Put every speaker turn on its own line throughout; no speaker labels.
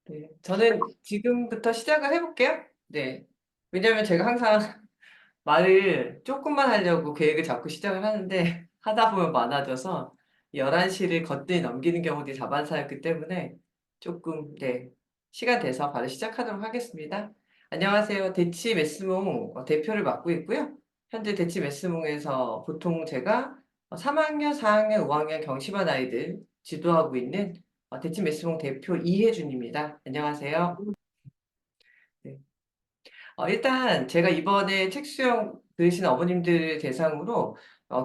네, 저는 지금부터 시작을 해볼게요. 네. 왜냐면 제가 항상 말을 조금만 하려고 계획을 잡고 시작을 하는데 하다 보면 많아져서 11시를 거뜬히 넘기는 경우들이 다반사였기 때문에 조금, 네, 시간 돼서 바로 시작하도록 하겠습니다. 안녕하세요. 대치 메스몽 대표를 맡고 있고요. 현재 대치 메스몽에서 보통 제가 3학년, 4학년, 5학년 경시반 아이들 지도하고 있는 대치 메스몽 대표 이혜준입니다. 안녕하세요. 네. 일단 제가 이번에 책 수영 들으신 어머님들 대상으로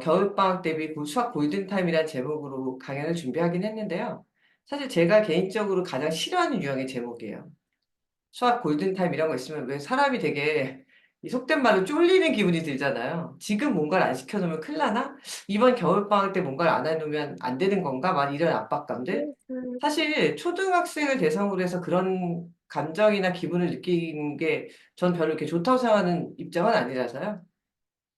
겨울방학 대비 수학 골든타임이라는 제목으로 강연을 준비하긴 했는데요. 사실 제가 개인적으로 가장 싫어하는 유형의 제목이에요. 수학 골든타임 이런 거 있으면 왜 사람이 되게 이 속된 말로 쫄리는 기분이 들잖아요. 지금 뭔가를 안 시켜놓으면 큰일 나나? 이번 겨울방학 때 뭔가를 안 해놓으면 안 되는 건가? 막 이런 압박감들. 사실 초등학생을 대상으로 해서 그런 감정이나 기분을 느끼는 게 전 별로 이렇게 좋다고 생각하는 입장은 아니라서요.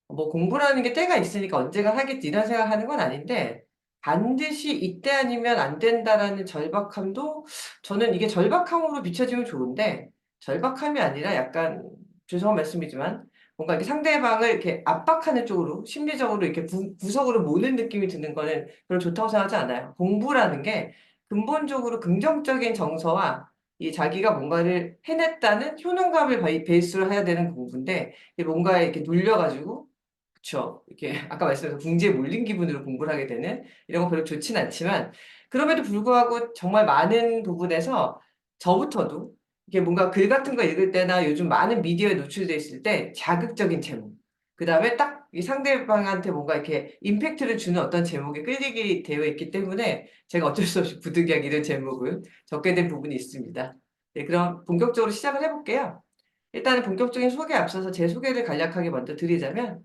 뭐 공부라는 게 때가 있으니까 언젠가 하겠지 이런 생각하는 건 아닌데 반드시 이때 아니면 안 된다라는 절박함도 저는 이게 절박함으로 비춰지면 좋은데 절박함이 아니라 약간 죄송한 말씀이지만 뭔가 이렇게 상대방을 이렇게 압박하는 쪽으로 심리적으로 이렇게 구석으로 모는 느낌이 드는 거는 별로 좋다고 생각하지 않아요. 공부라는 게 근본적으로 긍정적인 정서와 이 자기가 뭔가를 해냈다는 효능감을 베이스로 해야 되는 공부인데 이게 뭔가에 이렇게 눌려가지고 그쵸. 이렇게 아까 말씀드린 궁지에 몰린 기분으로 공부를 하게 되는 이런 거 별로 좋진 않지만 그럼에도 불구하고 정말 많은 부분에서 저부터도 이게 뭔가 글 같은 거 읽을 때나 요즘 많은 미디어에 노출돼 있을 때 자극적인 제목 그다음에 딱 이 상대방한테 뭔가 이렇게 임팩트를 주는 어떤 제목에 끌리게 되어 있기 때문에 제가 어쩔 수 없이 부득이하게 이런 제목을 적게 된 부분이 있습니다. 네, 그럼 본격적으로 시작을 해볼게요. 일단은 본격적인 소개에 앞서서 제 소개를 간략하게 먼저 드리자면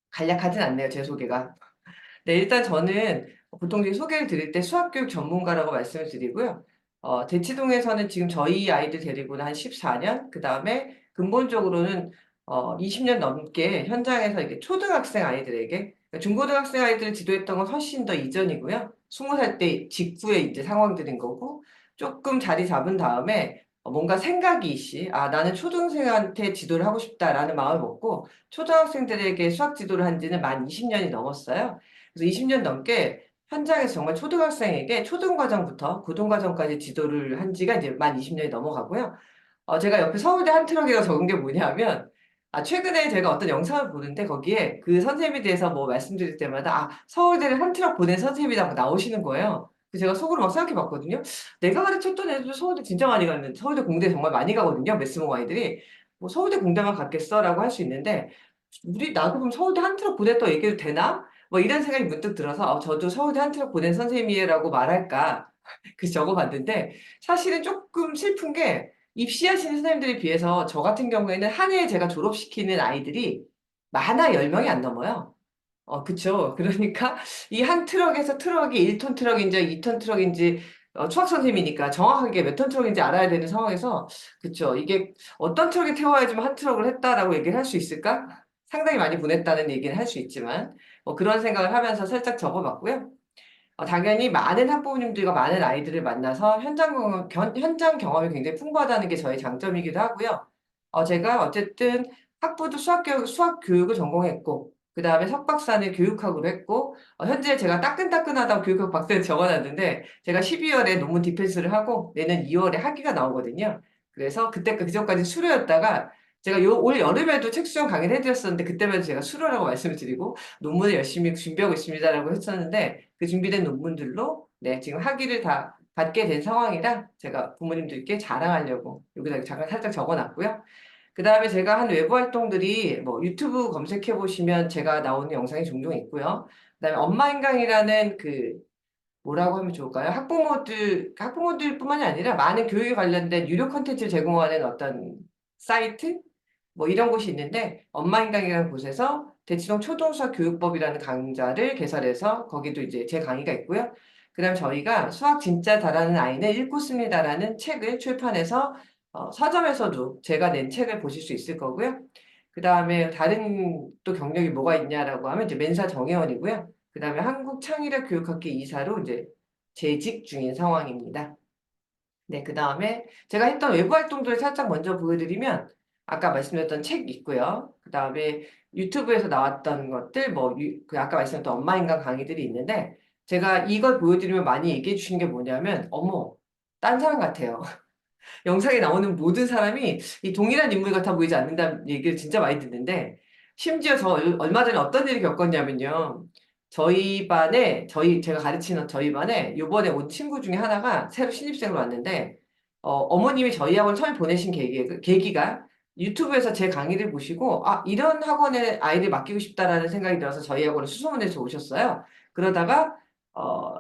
간략하진 않네요, 제 소개가. 네, 일단 저는 보통 이제 소개를 드릴 때 수학교육 전문가라고 말씀을 드리고요. 대치동에서는 지금 저희 아이들 데리고는 한 14년, 그 다음에 근본적으로는 20년 넘게 현장에서 이게 초등학생 아이들에게, 그러니까 중고등학생 아이들을 지도했던 건 훨씬 더 이전이고요. 20살 때 직후에 이제 상황들인 거고, 조금 자리 잡은 다음에 뭔가 생각이 있이, 아, 나는 초등생한테 지도를 하고 싶다라는 마음을 먹고, 초등학생들에게 수학 지도를 한 지는 만 20년이 넘었어요. 그래서 20년 넘게 현장에서 정말 초등학생에게 초등과정부터 고등과정까지 지도를 한 지가 이제 만 20년이 넘어가고요. 제가 옆에 서울대 한트럭이가 적은 게 뭐냐면, 최근에 제가 어떤 영상을 보는데 거기에 그 선생님에 대해서 뭐 말씀드릴 때마다, 서울대를 한트럭 보낸 선생님이라고 나오시는 거예요. 그래서 제가 속으로 막 생각해 봤거든요. 내가 가르쳤던 애들 서울대 진짜 많이 갔는데, 서울대 공대 정말 많이 가거든요. 메스모 아이들이. 뭐 서울대 공대만 갔겠어라고 할 수 있는데, 나도 그럼 서울대 한트럭 보냈다고 얘기해도 되나? 뭐 이런 생각이 문득 들어서 저도 서울대 한트럭 보낸 선생님이라고 말할까? 그래서 적어봤는데 사실은 조금 슬픈 게 입시하시는 선생님들에 비해서 저 같은 경우에는 한 해에 제가 졸업시키는 아이들이 많아 10명이 안 넘어요. 그쵸. 그러니까 이 한 트럭에서 트럭이 1톤 트럭인지 2톤 트럭인지 추학 선생님이니까 정확하게 몇 톤 트럭인지 알아야 되는 상황에서 그쵸. 이게 어떤 트럭에 태워야지만 한 트럭을 했다라고 얘기를 할 수 있을까? 상당히 많이 보냈다는 얘기는 할 수 있지만 그런 생각을 하면서 살짝 적어봤고요. 당연히 많은 학부모님들과 많은 아이들을 만나서 현장 경험이 굉장히 풍부하다는 게 저희 장점이기도 하고요. 제가 어쨌든 학부도 수학 교육을 전공했고, 그 다음에 석박사는 교육학으로 했고, 현재 제가 따끈따끈하다고 교육학 박사를 적어놨는데, 제가 12월에 논문 디펜스를 하고, 내년 2월에 학위가 나오거든요. 그래서 그 전까지 수료였다가, 제가 올 여름에도 책 수영 강의를 해드렸었는데, 그때만 해도 제가 수료라고 말씀을 드리고, 논문을 열심히 준비하고 있습니다라고 했었는데 그 준비된 논문들로 네, 지금 학위를 다 받게 된 상황이라 제가 부모님들께 자랑하려고 여기다 잠깐 살짝 적어놨고요. 그 다음에 제가 한 외부 활동들이 뭐 유튜브 검색해 보시면 제가 나오는 영상이 종종 있고요. 그 다음에 엄마 인강이라는 그 뭐라고 하면 좋을까요? 학부모들뿐만이 아니라 많은 교육에 관련된 유료 콘텐츠를 제공하는 어떤 사이트? 뭐 이런 곳이 있는데 엄마인강이라는 곳에서 대치동 초등수학 교육법이라는 강좌를 개설해서 거기도 이제 제 강의가 있고요. 그다음 저희가 수학 진짜 잘하는 아이는 읽고 씁니다라는 책을 출판해서 서점에서도 제가 낸 책을 보실 수 있을 거고요. 그다음에 다른 또 경력이 뭐가 있냐라고 하면 이제 멘사 정회원이고요. 그다음에 한국창의력 교육학회 이사로 이제 재직 중인 상황입니다. 네, 그 다음에 제가 했던 외부 활동들을 살짝 먼저 보여드리면 아까 말씀드렸던 책 있고요. 그 다음에 유튜브에서 나왔던 것들, 그 아까 말씀드렸던 엄마인간 강의들이 있는데 제가 이걸 보여드리면 많이 얘기해 주시는 게 뭐냐면 어머, 딴 사람 같아요. 영상에 나오는 모든 사람이 이 동일한 인물 같아 보이지 않는다는 얘기를 진짜 많이 듣는데 심지어 저 얼마 전에 어떤 일을 겪었냐면요. 제가 가르치는 저희 반에 요번에 온 친구 중에 하나가 새로 신입생으로 왔는데 어머님이 저희 학원 처음 보내신 계기가 유튜브에서 제 강의를 보시고 이런 학원에 아이를 맡기고 싶다라는 생각이 들어서 저희 학원에 수소문해서 오셨어요. 그러다가 어,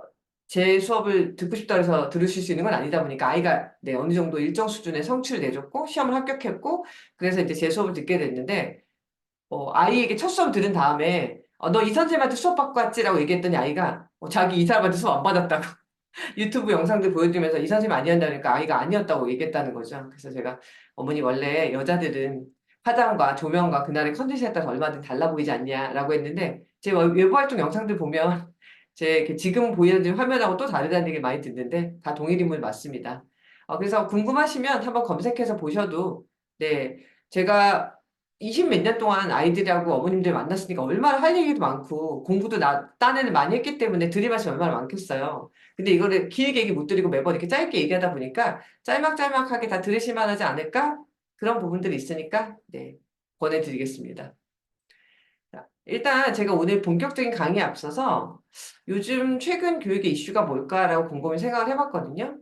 제 수업을 듣고 싶다 해서 들으실 수 있는 건 아니다 보니까 아이가 네, 어느 정도 일정 수준의 성취를 내줬고 시험을 합격했고 그래서 이제 제 수업을 듣게 됐는데 아이에게 첫 수업 들은 다음에 너 이 선생님한테 수업 받고 왔지라고 얘기했더니 아이가 자기 이 사람한테 수업 안 받았다고 유튜브 영상들 보여주면서 이 선생님 아니었다니까 아이가 아니었다고 얘기했다는 거죠. 그래서 제가 어머니 원래 여자들은 화장과 조명과 그날의 컨디션에 따라서 얼마든 달라 보이지 않냐라고 했는데 제 외부 활동 영상들 보면 제 지금 보여드린 화면하고 또 다르다는 얘기 많이 듣는데 다 동일 인물 맞습니다. 그래서 궁금하시면 한번 검색해서 보셔도 네 제가 20 몇 년 동안 아이들하고 어머님들 만났으니까 얼마나 할 얘기도 많고 공부도 딴에는 많이 했기 때문에 들이마시 얼마나 많겠어요. 근데 이거를 길게 얘기 못 드리고 매번 이렇게 짧게 얘기하다 보니까 짤막짤막하게 다 들으실 만하지 않을까? 그런 부분들이 있으니까 네 권해드리겠습니다. 자, 일단 제가 오늘 본격적인 강의에 앞서서 요즘 최근 교육의 이슈가 뭘까라고 곰곰이 생각을 해봤거든요.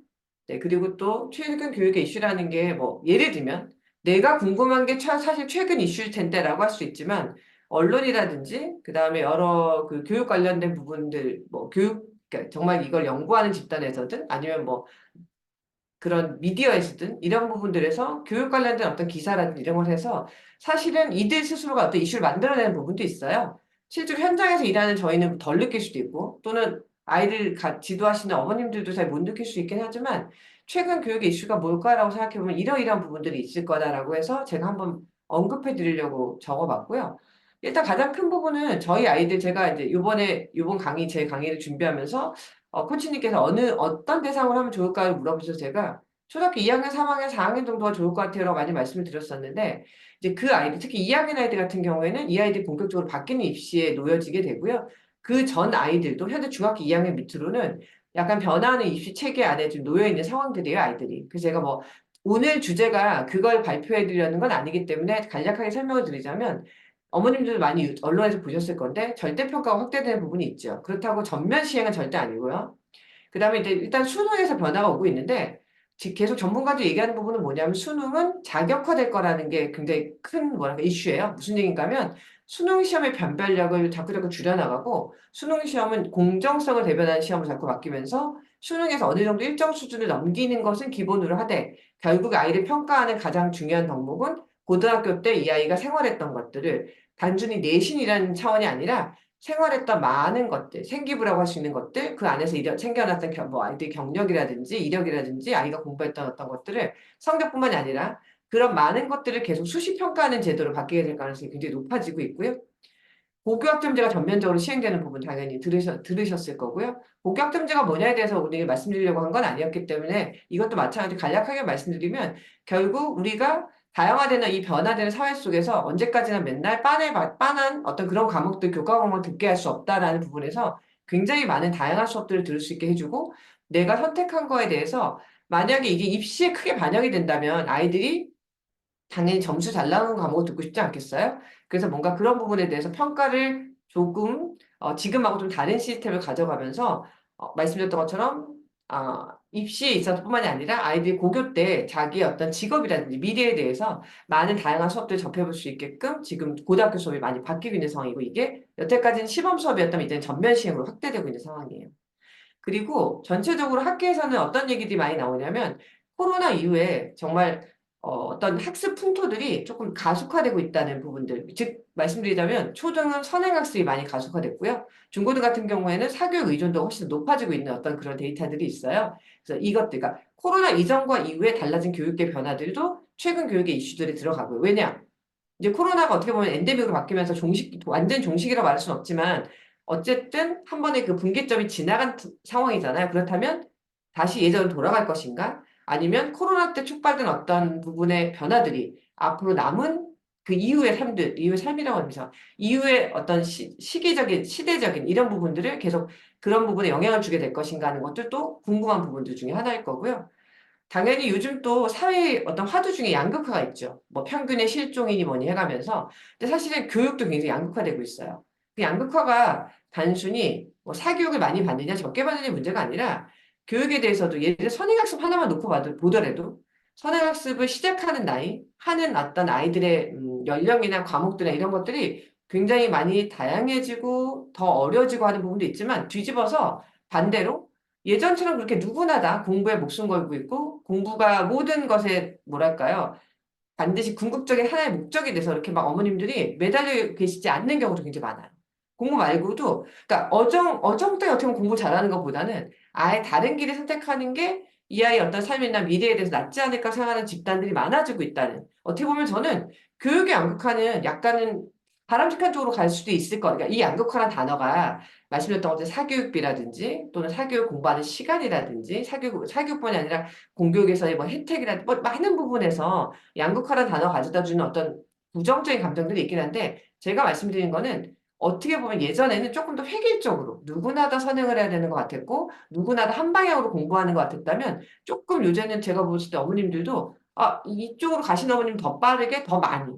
네, 그리고 또 최근 교육의 이슈라는 게 예를 들면 내가 궁금한 게 사실 최근 이슈일 텐데라고 할 수 있지만 언론이라든지 그 다음에 여러 그 교육 관련된 부분들 그러니까 정말 이걸 연구하는 집단에서든 아니면 그런 미디어에서든 이런 부분들에서 교육 관련된 어떤 기사라든지 이런 걸 해서 사실은 이들 스스로가 어떤 이슈를 만들어내는 부분도 있어요. 실제로 현장에서 일하는 저희는 덜 느낄 수도 있고 또는 아이들 지도하시는 어머님들도 잘 못 느낄 수 있긴 하지만 최근 교육의 이슈가 뭘까라고 생각해보면 이러이러한 부분들이 있을 거다라고 해서 제가 한번 언급해 드리려고 적어봤고요. 일단 가장 큰 부분은 저희 아이들 제가 이제 요번 강의 제 강의를 준비하면서 코치님께서 어떤 대상으로 하면 좋을까를 물어보셔서 제가 초등학교 2학년, 3학년, 4학년 정도가 좋을 것 같아요라고 많이 말씀을 드렸었는데 이제 그 아이들, 특히 2학년 아이들 같은 경우에는 이 아이들이 본격적으로 바뀌는 입시에 놓여지게 되고요. 그 전 아이들도 현재 중학교 2학년 밑으로는 약간 변화하는 입시 체계 안에 좀 놓여 있는 상황들이에요, 아이들이. 그래서 제가 오늘 주제가 그걸 발표해 드리려는 건 아니기 때문에 간략하게 설명을 드리자면 어머님들도 많이 언론에서 보셨을 건데 절대평가가 확대되는 부분이 있죠. 그렇다고 전면 시행은 절대 아니고요. 그다음에 이제 일단 수능에서 변화가 오고 있는데 계속 전문가들이 얘기하는 부분은 뭐냐면 수능은 자격화될 거라는 게 굉장히 큰 뭐랄까 이슈예요. 무슨 얘기인가 하면 수능 시험의 변별력을 자꾸자꾸 줄여나가고 수능 시험은 공정성을 대변하는 시험을 자꾸 바뀌면서 수능에서 어느 정도 일정 수준을 넘기는 것은 기본으로 하되 결국 아이를 평가하는 가장 중요한 덕목은 고등학교 때 이 아이가 생활했던 것들을 단순히 내신이라는 차원이 아니라 생활했던 많은 것들, 생기부라고 할 수 있는 것들, 그 안에서 챙겨놨던 아이들 경력이라든지 이력이라든지 아이가 공부했던 어떤 것들을 성적뿐만이 아니라 그런 많은 것들을 계속 수시 평가하는 제도로 바뀌게 될 가능성이 굉장히 높아지고 있고요. 고교학점제가 전면적으로 시행되는 부분 당연히 들으셨을 거고요. 고교학점제가 뭐냐에 대해서 오늘 말씀드리려고 한 건 아니었기 때문에 이것도 마찬가지로 간략하게 말씀드리면 결국 우리가 다양화되는 이 변화되는 사회 속에서 언제까지나 맨날 빤한 어떤 그런 과목들, 교과 과목을 듣게 할 수 없다라는 부분에서 굉장히 많은 다양한 수업들을 들을 수 있게 해주고 내가 선택한 거에 대해서 만약에 이게 입시에 크게 반영이 된다면 아이들이 당연히 점수 잘 나오는 과목을 듣고 싶지 않겠어요? 그래서 뭔가 그런 부분에 대해서 평가를 조금 지금하고 좀 다른 시스템을 가져가면서 말씀드렸던 것처럼 입시에 있어서 뿐만이 아니라 아이들이 고교 때 자기의 어떤 직업이라든지 미래에 대해서 많은 다양한 수업들을 접해볼 수 있게끔 지금 고등학교 수업이 많이 바뀌고 있는 상황이고 이게 여태까지는 시범 수업이었다면 이제는 전면 시행으로 확대되고 있는 상황이에요. 그리고 전체적으로 학계에서는 어떤 얘기들이 많이 나오냐면 코로나 이후에 정말 어떤 학습 풍토들이 조금 가속화되고 있다는 부분들. 즉, 말씀드리자면 초등은 선행학습이 많이 가속화됐고요. 중고등 같은 경우에는 사교육 의존도가 훨씬 높아지고 있는 어떤 그런 데이터들이 있어요. 그래서 그러니까 코로나 이전과 이후에 달라진 교육계 변화들도 최근 교육의 이슈들이 들어가고요. 왜냐? 이제 코로나가 어떻게 보면 엔데믹으로 바뀌면서 완전 종식이라고 말할 수는 없지만 어쨌든 한 번의 그 분기점이 지나간 상황이잖아요. 그렇다면 다시 예전으로 돌아갈 것인가? 아니면 코로나 때 촉발된 어떤 부분의 변화들이 앞으로 남은 그 이후의 삶들, 이후의 삶이라고 하면서 이후의 어떤 시기적인, 시대적인 이런 부분들을 계속 그런 부분에 영향을 주게 될 것인가 하는 것들도 궁금한 부분들 중에 하나일 거고요. 당연히 요즘 또 사회의 어떤 화두 중에 양극화가 있죠. 뭐 평균의 실종이니 뭐니 해가면서. 근데 사실은 교육도 굉장히 양극화되고 있어요. 그 양극화가 단순히 뭐 사교육을 많이 받느냐 적게 받느냐 문제가 아니라 교육에 대해서도 예를 들어 선행학습 하나만 놓고 보더라도 선행학습을 시작하는 나이, 하는 어떤 아이들의 연령이나 과목들이나 이런 것들이 굉장히 많이 다양해지고 더 어려지고 하는 부분도 있지만 뒤집어서 반대로 예전처럼 그렇게 누구나 다 공부에 목숨 걸고 있고 공부가 모든 것에 뭐랄까요? 반드시 궁극적인 하나의 목적이 돼서 이렇게 막 어머님들이 매달려 계시지 않는 경우도 굉장히 많아요. 공부 말고도, 그러니까 어정쩡히 어떻게 보면 공부 잘하는 것보다는 아예 다른 길을 선택하는 게 이 아이의 어떤 삶이나 미래에 대해서 낫지 않을까 생각하는 집단들이 많아지고 있다는. 어떻게 보면 저는 교육의 양극화는 약간은 바람직한 쪽으로 갈 수도 있을 거예요. 그러니까 이 양극화라는 단어가 말씀드렸던 것처럼 사교육비라든지 또는 사교육 공부하는 시간이라든지 사교육뿐이 아니라 공교육에서의 뭐 혜택이라든지 뭐 많은 부분에서 양극화라는 단어가 가져다 주는 어떤 부정적인 감정들이 있긴 한데 제가 말씀드린 거는 어떻게 보면 예전에는 조금 더 획일적으로 누구나 다 선행을 해야 되는 것 같았고 누구나 다 한 방향으로 공부하는 것 같았다면 조금 요새는 제가 보실 때 어머님들도 이쪽으로 가시는 어머님 더 빠르게 더 많이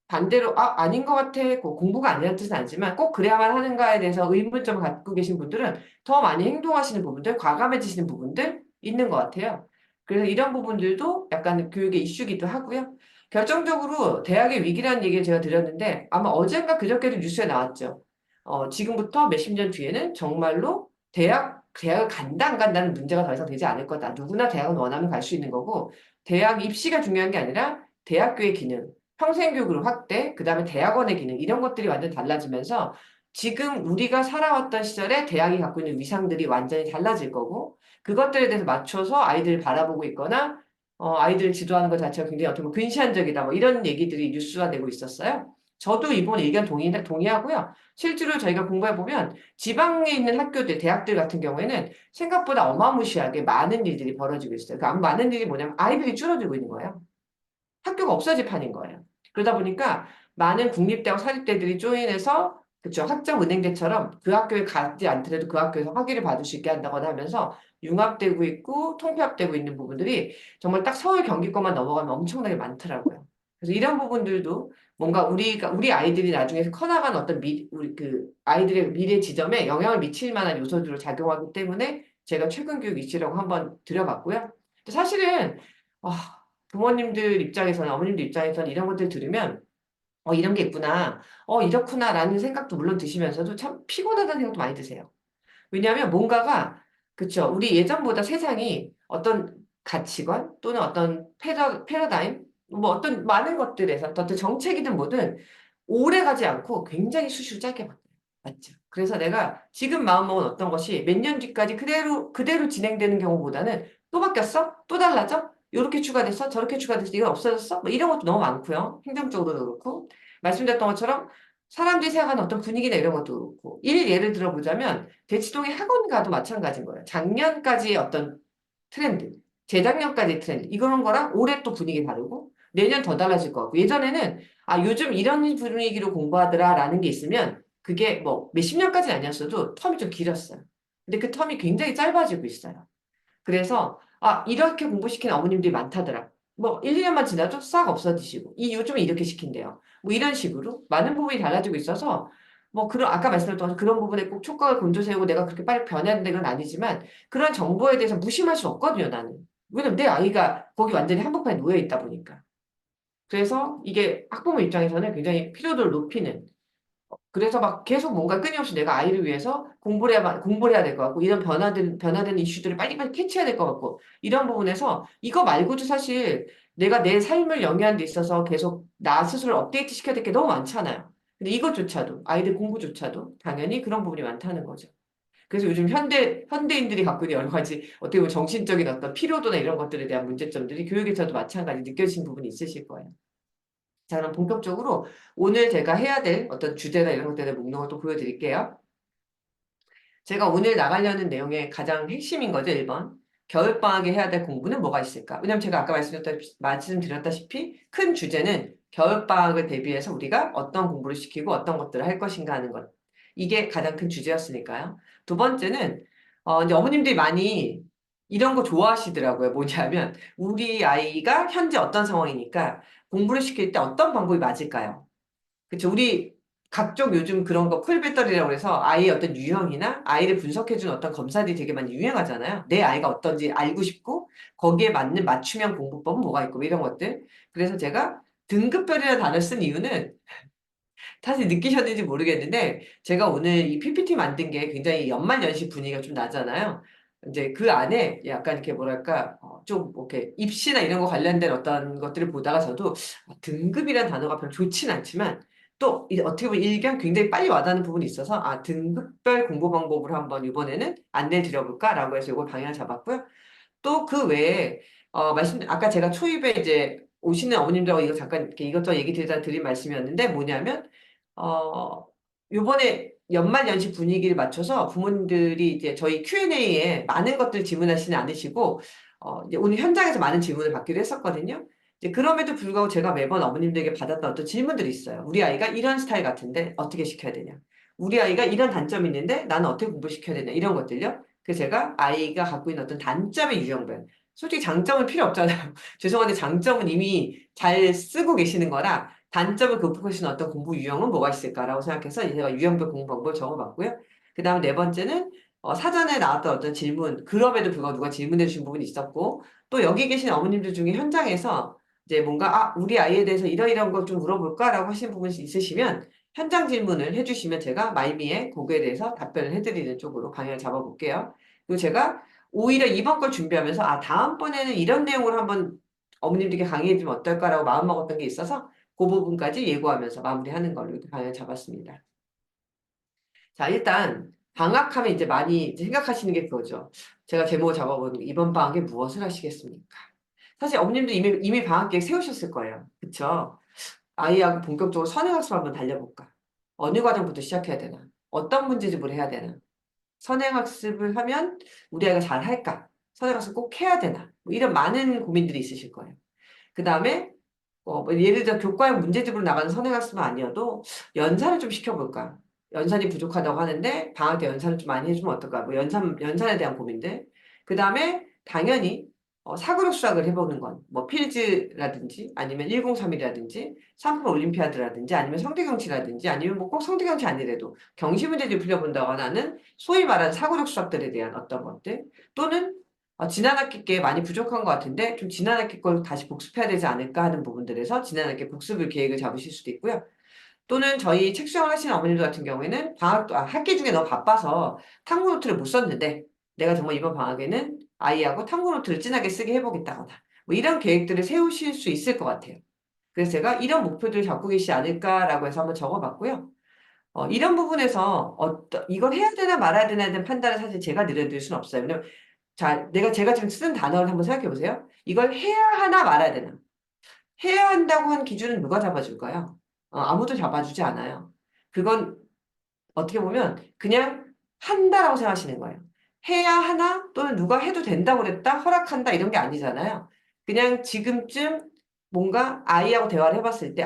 반대로 아닌 것 같아 공부가 아니라는 뜻은 아니지만 꼭 그래야만 하는가에 대해서 의문점을 갖고 계신 분들은 더 많이 행동하시는 부분들 과감해지시는 부분들 있는 것 같아요. 그래서 이런 부분들도 약간 교육의 이슈기도 하고요. 결정적으로 대학의 위기라는 얘기를 제가 드렸는데 아마 어젠가 그저께도 뉴스에 나왔죠. 지금부터 몇십 년 뒤에는 정말로 대학을 간다 안 간다는 문제가 더 이상 되지 않을 거다. 누구나 대학은 원하면 갈 수 있는 거고 대학 입시가 중요한 게 아니라 대학교의 기능, 평생교육으로 확대, 그 다음에 대학원의 기능 이런 것들이 완전 달라지면서 지금 우리가 살아왔던 시절에 대학이 갖고 있는 위상들이 완전히 달라질 거고 그것들에 대해서 맞춰서 아이들을 바라보고 있거나 아이들을 지도하는 것 자체가 굉장히 어떻게 보면 근시안적이다. 뭐 이런 얘기들이 뉴스화되고 있었어요. 저도 이번 의견 동의하고요. 실제로 저희가 공부해보면 지방에 있는 학교들, 대학들 같은 경우에는 생각보다 어마무시하게 많은 일들이 벌어지고 있어요. 그 많은 일이 뭐냐면 아이들이 줄어들고 있는 거예요. 학교가 없어질 판인 거예요. 그러다 보니까 많은 국립대학 사립대들이 조인해서 그쵸 학점은행제처럼 그 학교에 가지 않더라도 그 학교에서 학위를 받을 수 있게 한다거나 하면서 융합되고 있고 통폐합되고 있는 부분들이 정말 딱 서울 경기권만 넘어가면 엄청나게 많더라고요. 그래서 이런 부분들도 뭔가 우리 아이들이 나중에 커나가는 어떤 우리 그 아이들의 미래 지점에 영향을 미칠 만한 요소들로 작용하기 때문에 제가 최근 교육 이슈라고 한번 드려봤고요. 사실은 부모님들 입장에서는 어머님들 입장에서는 이런 것들 들으면 이런 게 있구나. 이렇구나라는 생각도 물론 드시면서도 참 피곤하다는 생각도 많이 드세요. 왜냐하면 뭔가가 그쵸. 우리 예전보다 세상이 어떤 가치관 또는 어떤 패러다임 뭐 어떤 많은 것들에서 어떤 정책이든 뭐든 오래 가지 않고 굉장히 수시로 짧게 바뀌어요. 맞죠? 그래서 내가 지금 마음먹은 어떤 것이 몇 년 뒤까지 그대로 진행되는 경우보다는 또 바뀌었어? 또 달라져? 요렇게 추가됐어? 저렇게 추가됐어? 이건 없어졌어? 뭐 이런 것도 너무 많고요. 행정적으로도 그렇고. 말씀드렸던 것처럼 사람들이 생각하는 어떤 분위기나 이런 것도 그렇고. 예를 들어보자면 대치동의 학원 가도 마찬가지인 거예요. 작년까지의 어떤 트렌드, 재작년까지의 트렌드. 이런 거랑 올해 또 분위기 다르고 내년 더 달라질 것 같고. 예전에는 요즘 이런 분위기로 공부하더라라는 게 있으면 그게 뭐 몇십 년까지는 아니었어도 텀이 좀 길었어요. 근데 그 텀이 굉장히 짧아지고 있어요. 그래서 이렇게 공부시키는 어머님들이 많다더라. 뭐 1, 2년만 지나도 싹 없어지시고 요즘은 이렇게 시킨대요. 뭐 이런 식으로 많은 부분이 달라지고 있어서 뭐 그런 아까 말씀드렸던 그런 부분에 꼭 촉각을 곤두세우고 내가 그렇게 빨리 변해야 된다는 건 아니지만 그런 정보에 대해서 무심할 수 없거든요, 나는. 왜냐면 내 아이가 거기 완전히 한복판에 놓여 있다 보니까. 그래서 이게 학부모 입장에서는 굉장히 피로도를 높이는 그래서 막 계속 뭔가 끊임없이 내가 아이를 위해서 공부를 해야 될 것 같고, 이런 변화되는 이슈들을 빨리빨리 캐치해야 될 것 같고, 이런 부분에서 이거 말고도 사실 내가 내 삶을 영위하는 데 있어서 계속 나 스스로 업데이트 시켜야 될 게 너무 많잖아요. 근데 이것조차도, 아이들 공부조차도 당연히 그런 부분이 많다는 거죠. 그래서 요즘 현대인들이 갖고 있는 여러 가지 어떻게 보면 정신적인 어떤 피로도나 이런 것들에 대한 문제점들이 교육에서도 마찬가지 느껴지는 부분이 있으실 거예요. 자, 그럼 본격적으로 오늘 제가 해야 될 어떤 주제나 이런 것들의 목록을 또 보여드릴게요. 제가 오늘 나가려는 내용의 가장 핵심인 거죠, 1번. 겨울방학에 해야 될 공부는 뭐가 있을까? 왜냐면 제가 아까 말씀드렸다시피 큰 주제는 겨울방학을 대비해서 우리가 어떤 공부를 시키고 어떤 것들을 할 것인가 하는 것. 이게 가장 큰 주제였으니까요. 두 번째는, 이제 어머님들이 많이 이런 거 좋아하시더라고요. 뭐냐면, 우리 아이가 현재 어떤 상황이니까 공부를 시킬 때 어떤 방법이 맞을까요? 그쵸. 우리 각종 요즘 그런 거 풀배터리라고 해서 아이의 어떤 유형이나 아이를 분석해주는 어떤 검사들이 되게 많이 유행하잖아요. 내 아이가 어떤지 알고 싶고 거기에 맞는 맞춤형 공부법은 뭐가 있고 뭐 이런 것들. 그래서 제가 등급별이라는 단어를 쓴 이유는 사실 느끼셨는지 모르겠는데 제가 오늘 이 PPT 만든 게 굉장히 연말연시 분위기가 좀 나잖아요. 이제 그 안에 약간 이렇게 뭐랄까 좀 이렇게 입시나 이런 거 관련된 어떤 것들을 보다가 저도 등급이란 단어가 별로 좋진 않지만 또 어떻게 보면 일견 굉장히 빨리 와닿는 부분이 있어서 등급별 공부 방법으로 한번 이번에는 안내 드려볼까라고 해서 이걸 방향을 잡았고요. 또 그 외에 아까 제가 초입에 이제 오시는 어머님들하고 이거 잠깐 이렇게 이것저것 얘기 드리다 드린 말씀이었는데 뭐냐면 어 요번에 연말연시 분위기를 맞춰서 부모님들이 이제 저희 Q&A에 많은 것들 질문하시는 않으시고 이제 오늘 현장에서 많은 질문을 받기로 했었거든요. 이제 그럼에도 불구하고 제가 매번 어머님들에게 받았던 어떤 질문들이 있어요. 우리 아이가 이런 스타일 같은데 어떻게 시켜야 되냐? 우리 아이가 이런 단점이 있는데 나는 어떻게 공부시켜야 되냐? 이런 것들요. 그래서 제가 아이가 갖고 있는 어떤 단점의 유형별, 솔직히 장점은 필요 없잖아요. 죄송한데 장점은 이미 잘 쓰고 계시는 거라 단점을 극복할 수 있는 어떤 공부 유형은 뭐가 있을까라고 생각해서 제가 유형별 공부 방법을 적어봤고요. 그 다음에 네 번째는 사전에 나왔던 어떤 질문, 그럼에도 불구하고 누가 질문해 주신 부분이 있었고 또 여기 계신 어머님들 중에 현장에서 이제 뭔가 우리 아이에 대해서 이러이러한 거 좀 물어볼까라고 하시는 부분이 있으시면 현장 질문을 해주시면 제가 말미에 그거에 대해서 답변을 해드리는 쪽으로 방향을 잡아볼게요. 그리고 제가 오히려 이번 걸 준비하면서 다음번에는 이런 내용으로 한번 어머님들께 강의해주면 어떨까라고 마음먹었던 게 있어서 그 부분까지 예고하면서 마무리하는 걸로 이렇게 방향을 잡았습니다. 자, 일단 방학하면 이제 많이 이제 생각하시는 게 그거죠. 제가 제목을 잡아보는 이번 방학에 무엇을 하시겠습니까? 사실 어머님도 이미 방학 계획 세우셨을 거예요. 그쵸? 아이하고 본격적으로 선행학습 한번 달려볼까? 어느 과정부터 시작해야 되나? 어떤 문제집을 해야 되나? 선행학습을 하면 우리 아이가 잘 할까? 선행학습 꼭 해야 되나? 뭐 이런 많은 고민들이 있으실 거예요. 그 다음에 뭐 예를 들어 교과형 문제집으로 나가는 선행학습은 아니어도 연산을 좀 시켜볼까? 연산이 부족하다고 하는데 방학 때 연산을 좀 많이 해주면 어떨까? 뭐 연산에 대한 고민들. 그 다음에 당연히 사고력 수학을 해보는 건 뭐 필즈라든지 아니면 1031이라든지 3분 올림피아드라든지 아니면 성대경치라든지 아니면 뭐 꼭 성대경치 아니래도 경시 문제들 풀려본다거나 하는 소위 말하는 사고력 수학들에 대한 어떤 것들 또는 지난 학기 게 많이 부족한 것 같은데 좀 지난 학기 걸 다시 복습해야 되지 않을까 하는 부분들에서 지난 학기 복습을 계획을 잡으실 수도 있고요. 또는 저희 책 수강을 하시는 어머님들 같은 경우에는 학기 중에 너무 바빠서 탐구 노트를 못 썼는데 내가 정말 이번 방학에는 아이하고 탐구 노트를 진하게 쓰게 해보겠다거나 뭐 이런 계획들을 세우실 수 있을 것 같아요. 그래서 제가 이런 목표들을 갖고 계시지 않을까라고 해서 한번 적어봤고요. 이런 부분에서 이걸 해야 되나 말아야 되나에 대한 판단을 사실 제가 내려드릴 수는 없어요. 왜냐면 자, 제가 지금 쓰는 단어를 한번 생각해 보세요. 이걸 해야 하나 말아야 되나? 해야 한다고 한 기준은 누가 잡아줄까요? 아무도 잡아주지 않아요. 그건 어떻게 보면 그냥 한다라고 생각하시는 거예요. 해야 하나 또는 누가 해도 된다고 그랬다 허락한다 이런 게 아니잖아요. 그냥 지금쯤 뭔가 아이하고 대화를 해봤을 때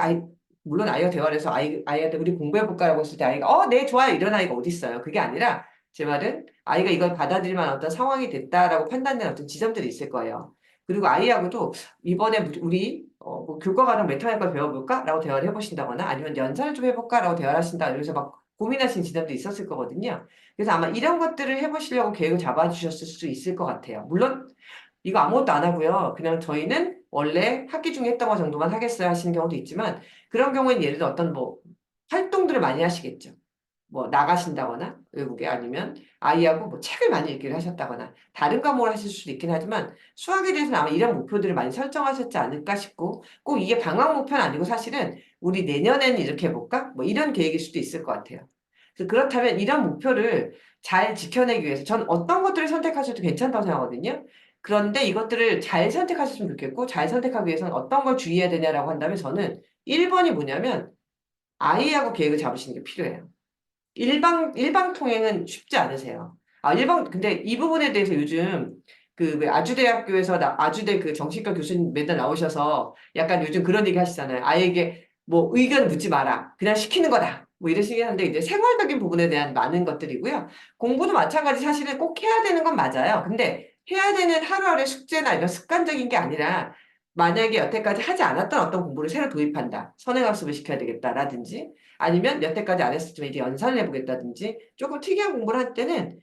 물론 아이와 대화를 해서 아이한테 우리 공부해볼까라고 했을 때 아이가 네 좋아요 이런 아이가 어디 있어요. 그게 아니라 제 말은 아이가 이걸 받아들일 만한 어떤 상황이 됐다라고 판단된 어떤 지점들이 있을 거예요. 그리고 아이하고도 이번에 우리 뭐 교과 과정 메타학을 배워볼까라고 대화를 해보신다거나 아니면 연산을 좀 해볼까라고 대화를 하신다 이러면서 막 고민하신 지점도 있었을 거거든요. 그래서 아마 이런 것들을 해보시려고 계획을 잡아주셨을 수 있을 것 같아요. 물론 이거 아무것도 안 하고요. 그냥 저희는 원래 학기 중에 했던 거 정도만 하겠어요 하시는 경우도 있지만 그런 경우에는 예를 들어 어떤 뭐 활동들을 많이 하시겠죠. 뭐 나가신다거나 외국에 아니면 아이하고 뭐 책을 많이 읽기를 하셨다거나 다른 과목을 하실 수도 있긴 하지만 수학에 대해서는 아마 이런 목표들을 많이 설정하셨지 않을까 싶고 꼭 이게 방학 목표는 아니고 사실은 우리 내년에는 이렇게 해볼까? 뭐 이런 계획일 수도 있을 것 같아요. 그래서 그렇다면 이런 목표를 잘 지켜내기 위해서 전 어떤 것들을 선택하셔도 괜찮다고 생각하거든요. 그런데 이것들을 잘 선택하셨으면 좋겠고 잘 선택하기 위해서는 어떤 걸 주의해야 되냐라고 한다면 저는 1번이 뭐냐면 아이하고 계획을 잡으시는 게 필요해요. 일방 통행은 쉽지 않으세요. 근데 이 부분에 대해서 요즘 그 왜 아주대학교에서 아주대 그 정신과 교수님 맨날 나오셔서 약간 요즘 그런 얘기 하시잖아요. 아이에게 뭐 의견 묻지 마라. 그냥 시키는 거다. 뭐 이러시긴 한데 이제 생활적인 부분에 대한 많은 것들이고요. 공부도 마찬가지 사실은 꼭 해야 되는 건 맞아요. 근데 해야 되는 하루하루의 숙제나 이런 습관적인 게 아니라 만약에 여태까지 하지 않았던 어떤 공부를 새로 도입한다. 선행학습을 시켜야 되겠다라든지 아니면 여태까지 안 했었지만 이제 연산을 해보겠다든지 조금 특이한 공부를 할 때는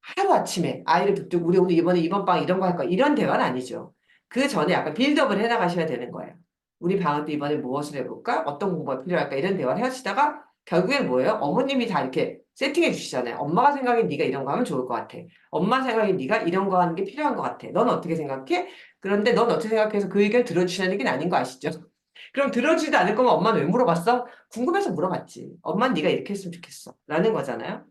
하루아침에 아이를 붙들고 우리 오늘 이번에 이번 방 이런 거 할 거야. 이런 대화는 아니죠. 그 전에 약간 빌드업을 해나가셔야 되는 거예요. 우리 방학 때 이번에 무엇을 해볼까? 어떤 공부가 필요할까? 이런 대화를 해하시다가 결국엔 뭐예요? 어머님이 다 이렇게 세팅해 주시잖아요. 엄마가 생각엔 네가 이런 거 하면 좋을 것 같아. 엄마 생각엔 네가 이런 거 하는 게 필요한 것 같아. 넌 어떻게 생각해? 그런데 넌 어떻게 생각해서 그 의견 들어주시는 게 아닌 거 아시죠? 그럼 들어주지도 않을 거면 엄마는 왜 물어봤어? 궁금해서 물어봤지. 엄마는 네가 이렇게 했으면 좋겠어. 라는 거잖아요.